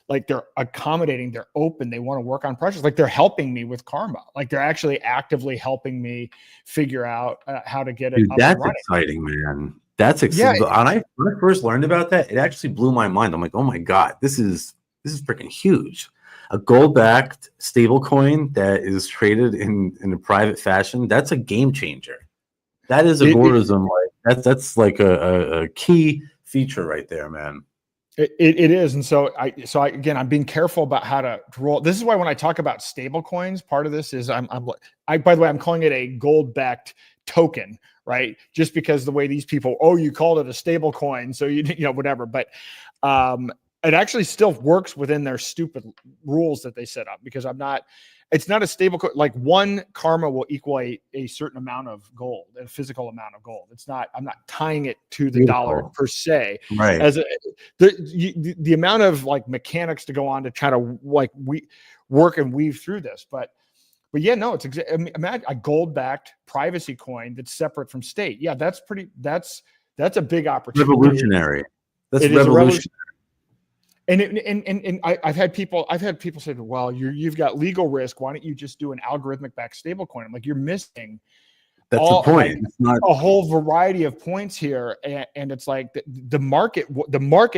like, they're accommodating, they're open, they want to work on projects. Like, they're helping me with Karma. Like, they're actually actively helping me figure out how to get it. Dude, that's exciting, man. That's exciting. Yeah. When I first learned about that, it actually blew my mind. I'm like, oh my God, this is freaking huge. A gold-backed stable coin that is traded in a private fashion, that's a game changer. That is algorithm. That's like a key feature right there, man. It is. And so again, I'm being careful about how to roll. This is why when I talk about stable coins, part of this is by the way, I'm calling it a gold-backed token, right? Just because the way these people, you called it a stable coin, so whatever. But it actually still works within their stupid rules that they set up, because it's not a stable coin. Like, one Karma will equal a certain amount of gold, a physical amount of gold. I'm not tying it to the dollar per se. Right. As the amount of like mechanics to go on to try to like work and weave through this, but yeah, no, it's imagine a gold-backed privacy coin that's separate from state. Yeah, that's a big opportunity. Revolutionary. That's revolutionary. And I've had people say, well, you've got legal risk. Why don't you just do an algorithmic-backed stablecoin? I'm like, you're missing. That's the point. It's not a whole variety of points here, and it's like the market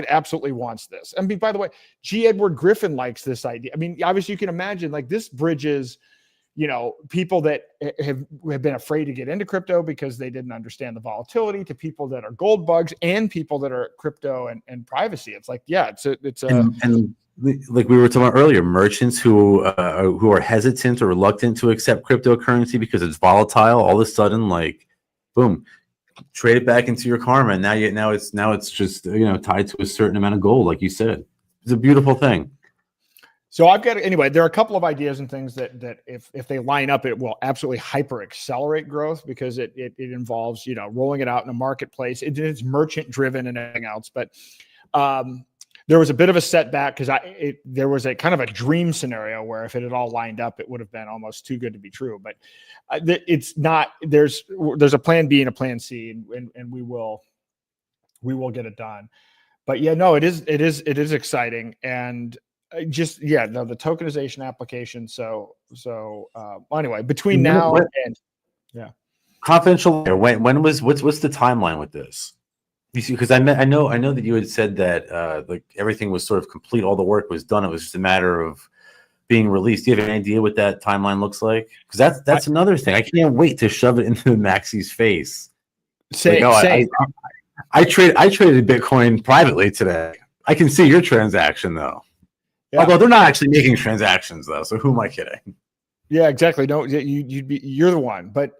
absolutely wants this. I mean, by the way, G. Edward Griffin likes this idea. I mean, obviously, you can imagine, like, this bridges, people that have been afraid to get into crypto because they didn't understand the volatility, to people that are gold bugs and people that are crypto and privacy. It's like, yeah, and like we were talking about earlier, merchants who are hesitant or reluctant to accept cryptocurrency because it's volatile, all of a sudden, like, boom, trade it back into your Karma, and now it's just tied to a certain amount of gold, like you said. It's a beautiful thing. So there are a couple of ideas and things that if they line up, it will absolutely hyper accelerate growth, because it involves rolling it out in a marketplace. It's merchant driven and everything else. But there was a bit of a setback because there was a kind of a dream scenario where if it had all lined up, it would have been almost too good to be true. But it's not. There's a plan B and a plan C, and we will get it done. But yeah, no, it is exciting, and the tokenization application. So anyway, between now and confidential. What's the timeline with this? You see, because I know that you had said that like everything was sort of complete, all the work was done. It was just a matter of being released. Do you have any idea what that timeline looks like? Because that's another thing. I can't wait to shove it into Maxi's face. I traded Bitcoin privately today. I can see your transaction though. Yeah. Although they're not actually making transactions though, so who am I kidding? Yeah, exactly. No, you're the one. But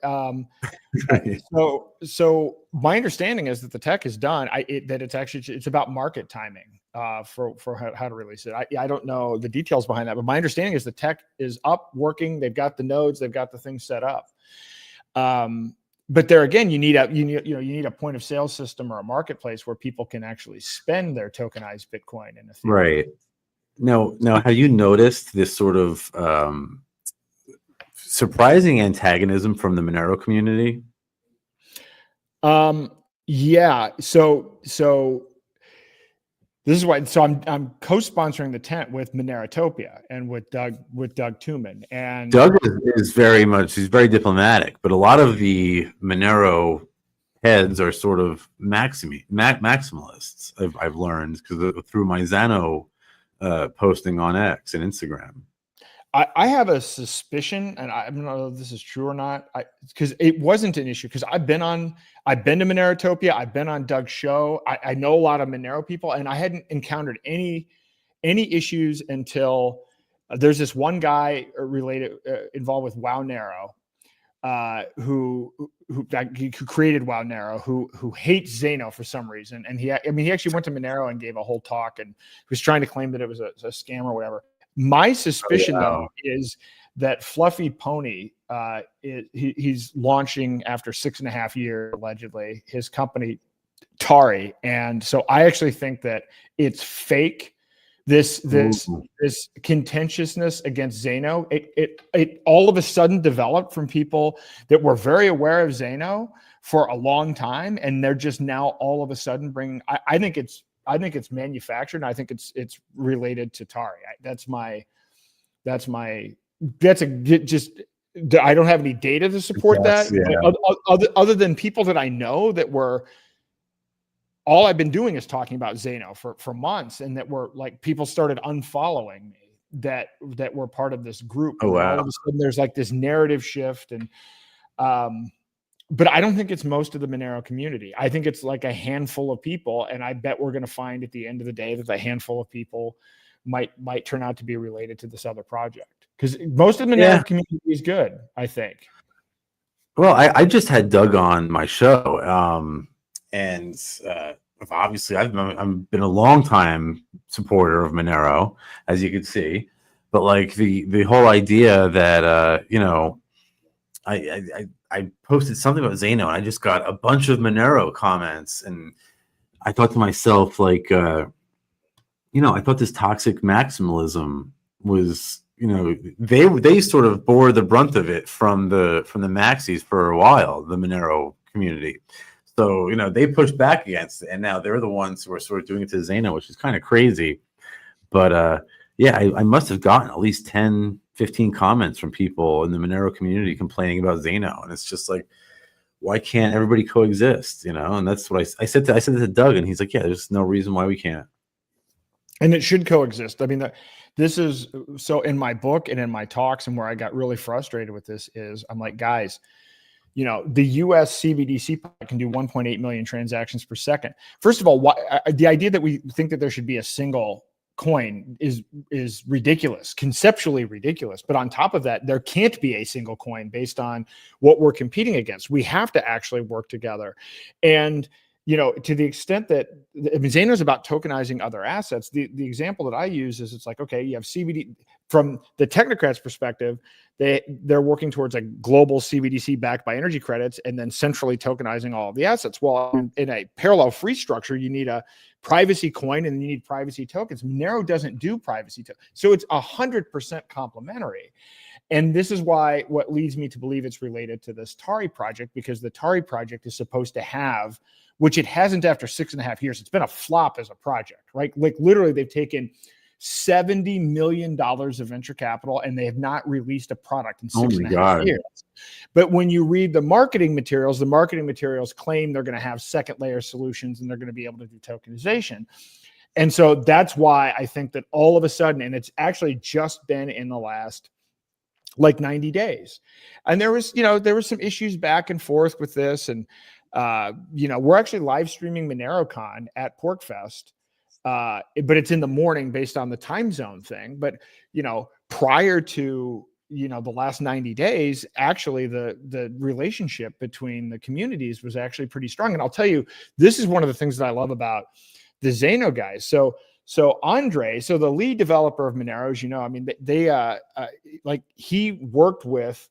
so my understanding is that the tech is done. That it's about market timing for how to release it. I don't know the details behind that, but my understanding is the tech is up, working. They've got the nodes, they've got the things set up. But there again, you need a point of sale system or a marketplace where people can actually spend their tokenized Bitcoin in Ethereum. Right. Now, have you noticed this sort of surprising antagonism from the Monero community? Yeah. So this is why. So I'm co-sponsoring the tent with Monerotopia and with Doug Tuman. And Doug is he's very diplomatic, but a lot of the Monero heads are sort of maximalists. I've learned because through my Xano posting on X and Instagram. I have a suspicion, and I don't know if this is true or not, because it wasn't an issue. Because I've been to Monerotopia, I've been on Doug's show. I know a lot of Monero people, and I hadn't encountered any issues until there's this one guy involved with WowNero, who created WowNero, who hates Xano for some reason, and he actually went to Monero and gave a whole talk, and was trying to claim that it was a scam or whatever. My suspicion, though, is that Fluffy Pony, he's launching after 6.5 years, allegedly, his company, Tari. And so I actually think that it's fake. This contentiousness against Xano, it all of a sudden developed from people that were very aware of Xano for a long time, and they're just now all of a sudden bringing. I think it's manufactured, and I think it's related to Tari. I don't have any data to support that. Yeah. Other than people that I know that were. All I've been doing is talking about Xano for months, and that were like people started unfollowing me that were part of this group. Oh, wow. All of a sudden there's like this narrative shift, and but I don't think it's most of the Monero community. I think it's like a handful of people, and I bet we're going to find at the end of the day that the handful of people might turn out to be related to this other project, because most of the Monero community is good, I think. Well, I just had Doug on my show. And obviously, I've been a long time supporter of Monero, as you can see. But like the whole idea that I posted something about Xano, and I just got a bunch of Monero comments, and I thought to myself, like, I thought this toxic maximalism was, they sort of bore the brunt of it from the Maxis for a while, the Monero community. So, they pushed back against it, and now they're the ones who are sort of doing it to Xano, which is kind of crazy. But I must have gotten at least 10, 15 comments from people in the Monero community complaining about Xano. And it's just like, why can't everybody coexist? And that's what I said to Doug, and he's like, yeah, there's no reason why we can't. And it should coexist. I mean, this is so in my book and in my talks, and where I got really frustrated with this is I'm like, guys, the US CBDC can do 1.8 million transactions per second. First of all, the idea that we think that there should be a single coin is ridiculous, conceptually ridiculous. But on top of that, there can't be a single coin based on what we're competing against. We have to actually work together. And to the extent that Zeno is about tokenizing other assets, the example that I use is it's like, okay, you have CBD from the technocrats' perspective, they're working towards a global CBDC backed by energy credits and then centrally tokenizing all of the assets. Well, in a parallel free structure, you need a privacy coin and you need privacy tokens. Monero doesn't do privacy tokens. So it's 100% complementary. And this is why what leads me to believe it's related to this Tari project, because the Tari project is supposed to have, which it hasn't after 6.5 years. It's been a flop as a project, right? Like literally they've taken $70 million of venture capital and they have not released a product in 6.5 years. But when you read the marketing materials claim they're going to have second layer solutions and they're going to be able to do tokenization. And so that's why I think that all of a sudden, and it's actually just been in the last like 90 days. And there was some issues back and forth with this. And, we're actually live streaming MoneroCon at PorcFest, but it's in the morning based on the time zone thing. But, prior to, the last 90 days, actually the relationship between the communities was actually pretty strong. And I'll tell you, this is one of the things that I love about the Zeno guys. So Andre, the lead developer of Monero, he worked with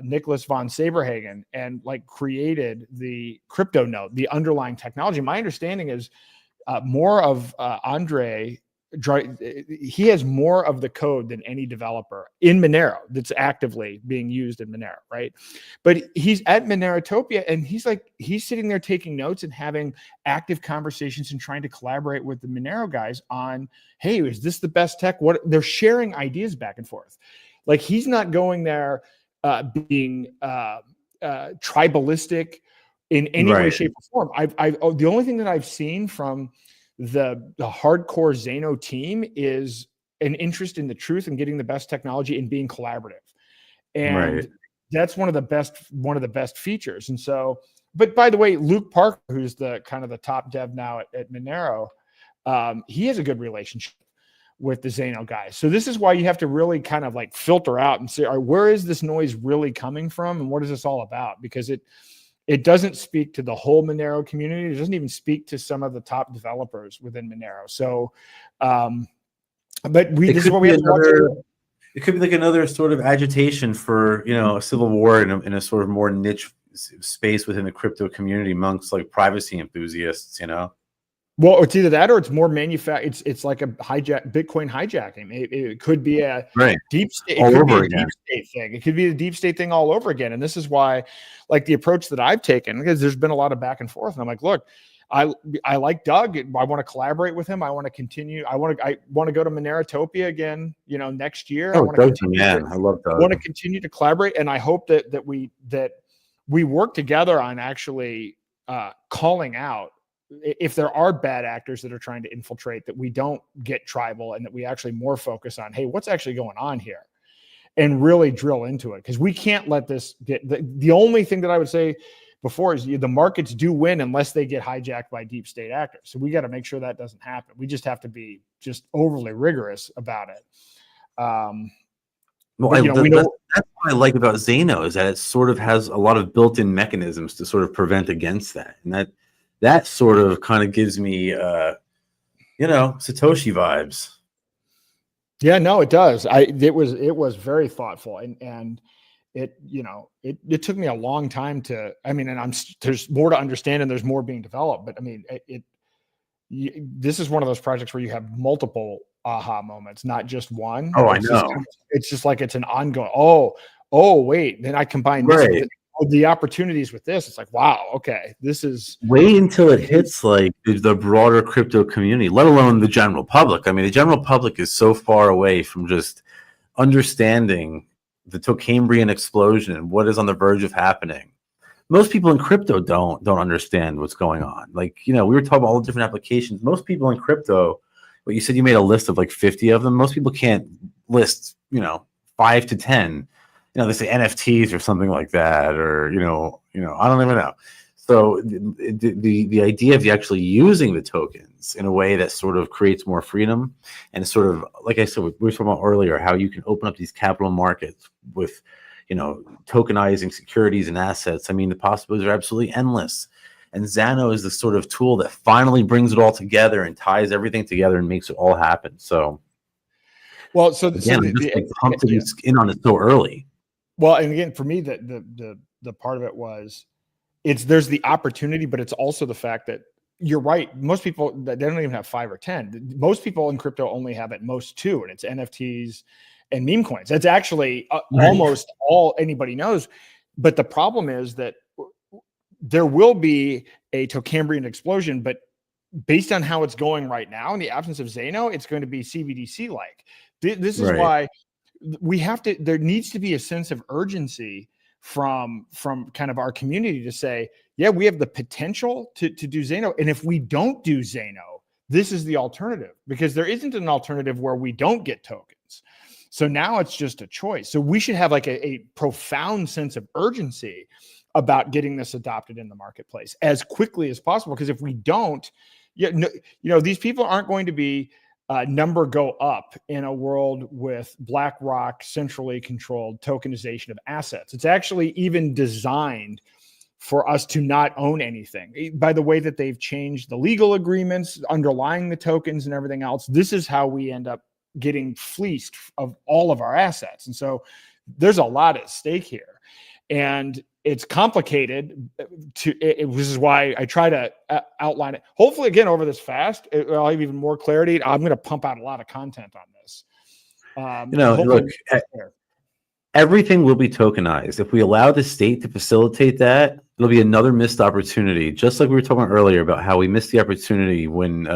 Nicholas von Saberhagen and created the crypto node, the underlying technology. My understanding is more of Andre, he has more of the code than any developer in Monero that's actively being used in Monero, right? But he's at Monerotopia and he's sitting there taking notes and having active conversations and trying to collaborate with the Monero guys on, hey, is this the best tech? What they're sharing ideas back and forth. Like he's not going there being tribalistic in any way, shape, or form. The only thing that I've seen from the hardcore Zeno team is an interest in the truth and getting the best technology and being collaborative. And that's one of the best features. And so, but by the way, Luke Parker, who's the kind of the top dev now at Monero, he has a good relationship with the Zeno guys. So this is why you have to really kind of filter out and say, all right, where is this noise really coming from? And what is this all about? Because it doesn't speak to the whole Monero community. It doesn't even speak to some of the top developers within Monero. So, this is what we have to watch. It could be like another sort of agitation for, a civil war in a sort of more niche space within the crypto community amongst privacy enthusiasts, Well, it's either that or it's more It's like a Bitcoin hijacking. It could be a deep state. It could be a deep state thing. It could be a deep state thing all over again. And this is why, the approach that I've taken, because there's been a lot of back and forth. And I'm like, look, I like Doug. I want to collaborate with him. I want to continue. I want to go to Monerotopia again, next year. Oh, I love Doug. I want to continue to collaborate, and I hope that we work together on actually calling out if there are bad actors that are trying to infiltrate, that we don't get tribal and that we actually more focus on, hey, what's actually going on here, and really drill into it. Because we can't let this get the only thing that I would say before is the markets do win unless they get hijacked by deep state actors. So we got to make sure that doesn't happen. We just have to be just overly rigorous about it. Well, that's what I like about Zeno is that it sort of has a lot of built-in mechanisms to sort of prevent against that. And that sort of kind of gives me, Satoshi vibes. Yeah, no, it does. It was very thoughtful, and it took me a long time to. And there's more to understand, and there's more being developed. But this is one of those projects where you have multiple aha moments, not just one. Oh, I know. It's just like it's an ongoing. Oh, wait. Then I combine this with the opportunities with this. It's like, wow, okay, this is. Wait until it hits the broader crypto community, let alone the general public. I mean, the general public is so far away from just understanding the Cambrian explosion and what is on the verge of happening. Most people in crypto don't understand what's going on. We were talking about all the different applications. Most people in crypto, but you said you made a list of 50 of them. Most people can't list, 5 to 10. They say NFTs or something like that, or I don't even know. So the idea of actually using the tokens in a way that sort of creates more freedom, and sort of, like I said, we were talking about earlier, how you can open up these capital markets with, tokenizing securities and assets. I mean, the possibilities are absolutely endless. And Xano is the sort of tool that finally brings it all together and ties everything together and makes it all happen. So, well, so again, the, I'm just the, like pumped to yeah. be in on it so early. Well, and again, for me, the part of it was there's the opportunity, but it's also the fact that you're right. Most people, they don't even have 5 or 10. Most people in crypto only have at most 2, and it's NFTs and meme coins. That's actually almost all anybody knows. But the problem is that there will be a Tocambrian explosion, but based on how it's going right now, in the absence of Xano, it's going to be CBDC like. This is why we have to. There needs to be a sense of urgency from kind of our community to say, yeah, we have the potential to do Xano, and if we don't do Xano, this is the alternative, because there isn't an alternative where we don't get tokens. So now it's just a choice. So we should have like a profound sense of urgency about getting this adopted in the marketplace as quickly as possible. Because if we don't, these people aren't going to be number go up in a world with BlackRock centrally controlled tokenization of assets. It's actually even designed for us to not own anything. By the way that they've changed the legal agreements underlying the tokens and everything else, this is how we end up getting fleeced of all of our assets. And so there's a lot at stake here. And it's complicated. This is why I try to outline it. Hopefully, again, over this fast, I'll have even more clarity. I'm going to pump out a lot of content on this. Look, everything will be tokenized. If we allow the state to facilitate that, it'll be another missed opportunity. Just like we were talking earlier about how we missed the opportunity when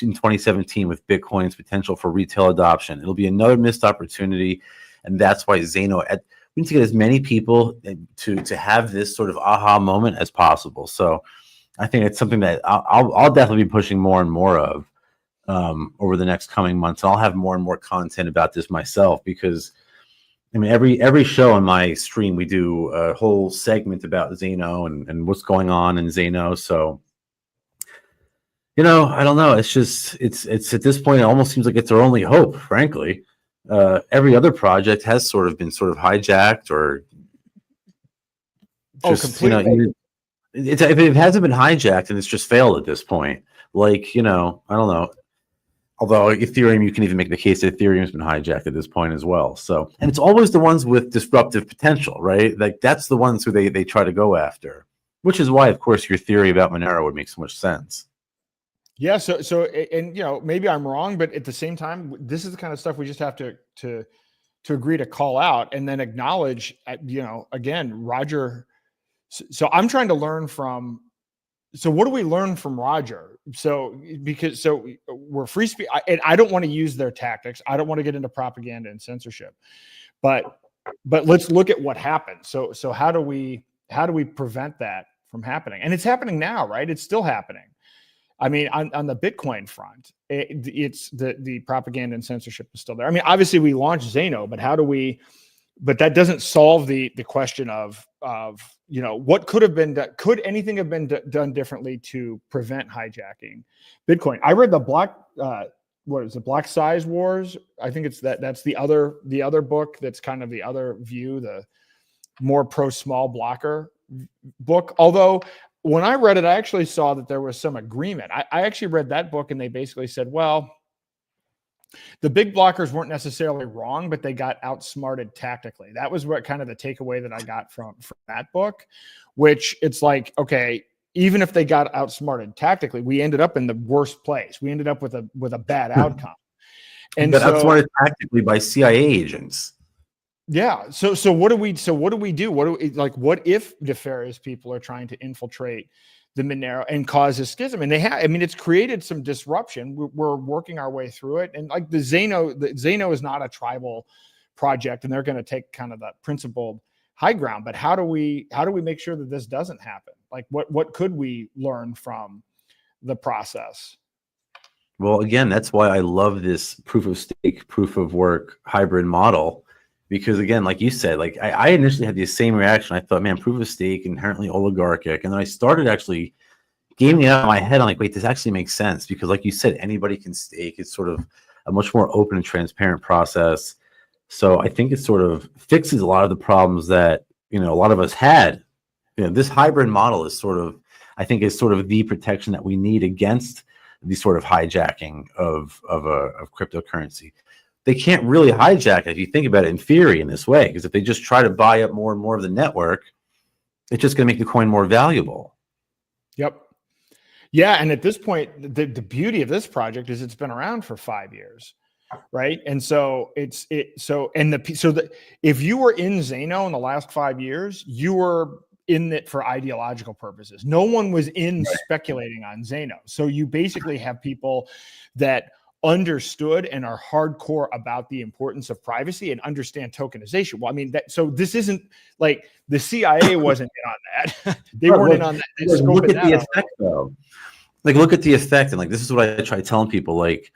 in 2017 with Bitcoin's potential for retail adoption. It'll be another missed opportunity, and that's why Xano. We need to get as many people to have this sort of aha moment as possible. So I think it's something that I'll definitely be pushing more and more of over the next coming months. I'll have more and more content about this myself, because I mean, every show on my stream, we do a whole segment about Xano and what's going on in Xano. So, I don't know. It's just, it's at this point, it almost seems like it's our only hope, frankly. Every other project has sort of been hijacked or just, completely. If it hasn't been hijacked and it's just failed at this point, like, I don't know. Although Ethereum, you can even make the case that Ethereum has been hijacked at this point as well. So, and it's always the ones with disruptive potential, right? Like that's the ones who they try to go after, which is why, of course, your theory about Monero would make so much sense. Yeah. So, and maybe I'm wrong, but at the same time, this is the kind of stuff we just have to agree to call out and then acknowledge. Again, Roger. So I'm trying to learn from. So what do we learn from Roger? Because we're free speech, and I don't want to use their tactics. I don't want to get into propaganda and censorship, but let's look at what happened. So how do we prevent that from happening? And it's happening now, right? It's still happening. I mean, on the Bitcoin front, it's the propaganda and censorship is still there. I mean, obviously we launched Xano, but how do we? But that doesn't solve the question of what could have been done. Could anything have been done differently to prevent hijacking Bitcoin? I read the Block Size Wars. I think it's that's the other book that's kind of the other view, the more pro small blocker book. Although when I read it, I actually saw that there was some agreement. I actually read that book and they basically said, well, the big blockers weren't necessarily wrong, but they got outsmarted tactically. That was what kind of the takeaway that I got from that book, which it's like, okay, even if they got outsmarted tactically, we ended up in the worst place. We ended up with a bad outcome. And got outsmarted tactically by CIA agents. Yeah. So what do we do? What if nefarious people are trying to infiltrate the Monero and cause a schism? And it's created some disruption. We're working our way through it. And like the Xano is not a tribal project, and they're going to take kind of the principled high ground. But how do we make sure that this doesn't happen? Like what could we learn from the process? Well, again, that's why I love this proof of stake, proof of work hybrid model. Because again, like you said, like I initially had the same reaction. I thought, man, proof of stake, inherently oligarchic. And then I started actually gaming it out in my head. I'm like, wait, this actually makes sense. Because like you said, anybody can stake. It's sort of a much more open and transparent process. So I think it sort of fixes a lot of the problems that, a lot of us had. This hybrid model is sort of, I think is sort of the protection that we need against the sort of hijacking of cryptocurrency. They can't really hijack it if you think about it in theory in this way, because if they just try to buy up more and more of the network, it's just going to make the coin more valuable. Yep. Yeah, and at this point, the beauty of this project is it's been around for 5 years, right? And so if you were in Zano in the last 5 years, you were in it for ideological purposes. No one was in speculating on Zano. So you basically have people that understood and are hardcore about the importance of privacy and understand tokenization. Well, I mean, so this isn't like the CIA wasn't in on that. They weren't in on that. Look at the effect, though. Like, look at the effect. And like, this is what I try telling people, like,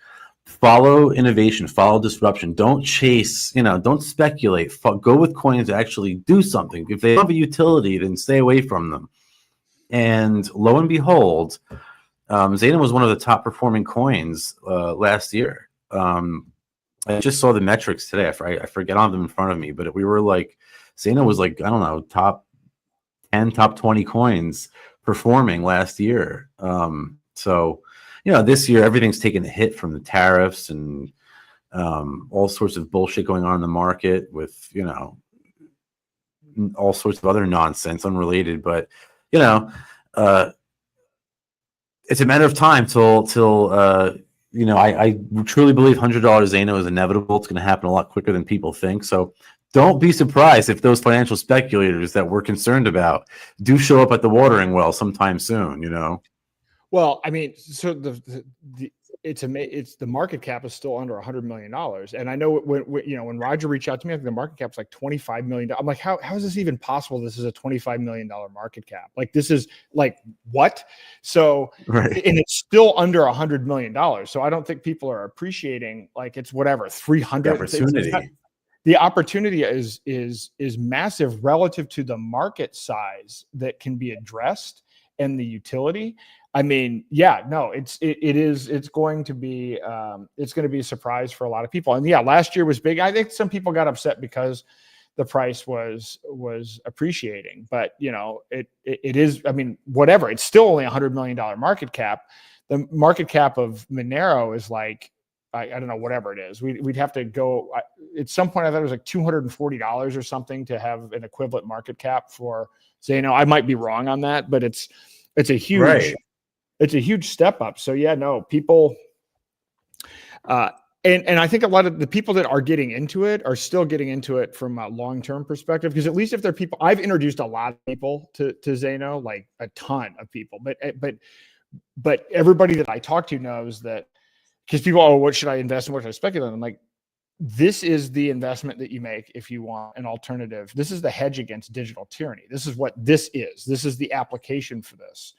follow innovation, follow disruption. Don't chase, don't speculate. Go with coins that actually do something. If they have a utility, then stay away from them. And lo and behold, Zano was one of the top performing coins last year. I just saw the metrics today. I forget on them in front of me, but we were like, Zano was like, I don't know, top 10, top 20 coins performing last year. So, this year everything's taken a hit from the tariffs and all sorts of bullshit going on in the market with, all sorts of other nonsense unrelated. But, it's a matter of time till I truly believe $100 Zano is inevitable. It's going to happen a lot quicker than people think. So don't be surprised if those financial speculators that we're concerned about do show up at the watering well sometime soon. Well, I mean, so it's the market cap is still under $100 million, and I know when Roger reached out to me, I think the market cap's like $25 million. I'm like, how is this even possible? This is a $25 million market cap. Like, this is like what? So, and it's still under $100 million. So I don't think people are appreciating, like, it's whatever 300. The opportunity is massive relative to the market size that can be addressed and the utility. I mean, yeah, no, it's going to be a surprise for a lot of people. And yeah, last year was big. I think some people got upset because the price was appreciating, but it is, I mean, whatever, it's still only $100 million market cap. The market cap of Monero is like, I don't know, whatever it is. We'd have to go at some point. I thought it was like $240 or something to have an equivalent market cap for Zano. I might be wrong on that, but it's a huge, it's a huge step up. So yeah, no, people, and I think a lot of the people that are getting into it are still getting into it from a long-term perspective, because at least if they're people, I've introduced a lot of people to Zano, like a ton of people, but everybody that I talk to knows that, because people, what should I invest in? What should I speculate on? I'm like, this is the investment that you make if you want an alternative. This is the hedge against digital tyranny. This is what this is. This is the application for this.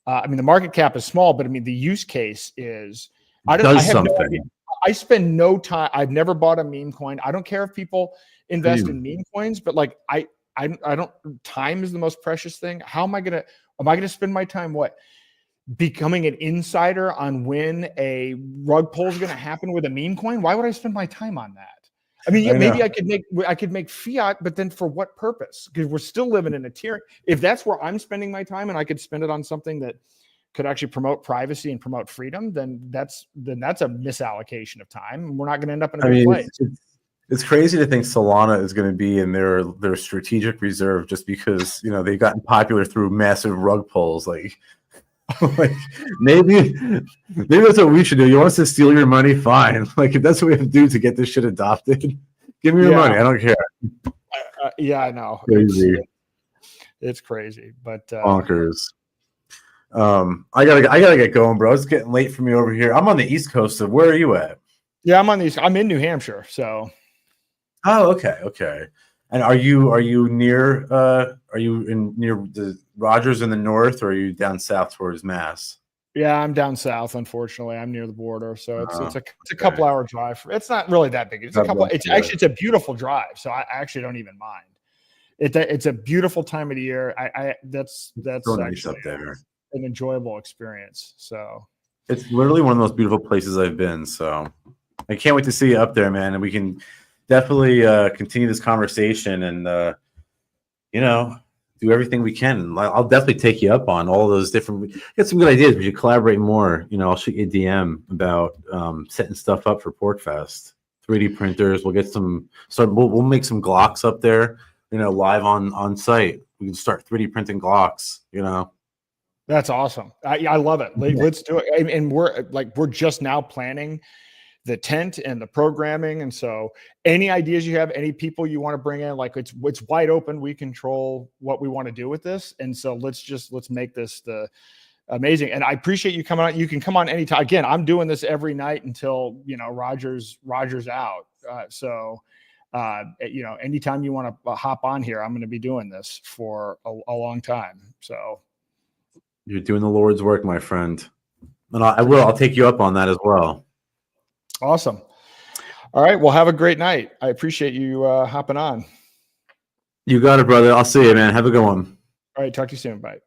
I mean, the market cap is small, but I mean, the use case is, I have no idea. I spend no time. I've never bought a meme coin. I don't care if people invest in meme coins, but like, I don't, time is the most precious thing. How am I going to spend my time? What? Becoming an insider on when a rug pull is going to happen with a meme coin? Why would I spend my time on that? I mean, yeah, maybe I could make fiat, but then for what purpose? Because we're still living in a tyranny. If that's where I'm spending my time and I could spend it on something that could actually promote privacy and promote freedom, then that's a misallocation of time. We're not going to end up in a good place. It's crazy to think Solana is going to be in their strategic reserve just because they've gotten popular through massive rug pulls. Like maybe that's what we should do. You want us to steal your money? Fine. Like, if that's what we have to do to get this shit adopted, give me your money. I don't care. Yeah, I know. It's crazy, but bonkers. I gotta get going, bro. It's getting late for me over here. I'm on the East Coast. So where are you at? Yeah, I'm in New Hampshire. So. Oh, okay. And are you near near the Rogers in the north, or are you down south towards Mass? Yeah, I'm down south. Unfortunately, I'm near the border, so it's a couple hour drive. It's not really that big. It's a beautiful drive, so I actually don't even mind. It's a beautiful time of the year. That's nice up there. An enjoyable experience. So it's literally one of the most beautiful places I've been. So I can't wait to see you up there, man. And we can definitely continue this conversation and do everything we can. I'll definitely take you up on all those different. Get some good ideas. We should collaborate more. I'll shoot you a DM about setting stuff up for Porkfest. 3D printers. We'll get some. We'll make some Glocks up there. Live on site. We can start 3D printing Glocks. That's awesome. I love it. Let's do it. And we're just now planning the tent and the programming. And so any ideas you have, any people you want to bring in, it's wide open. We control what we want to do with this. And so let's make this the amazing. And I appreciate you coming on. You can come on anytime. Again, I'm doing this every night until, Roger's out. Anytime you want to hop on here, I'm going to be doing this for a long time. So you're doing the Lord's work, my friend. And I'll take you up on that as well. Awesome. All right. Well, have a great night. I appreciate you hopping on. You got it, brother. I'll see you, man. Have a good one. All right. Talk to you soon. Bye.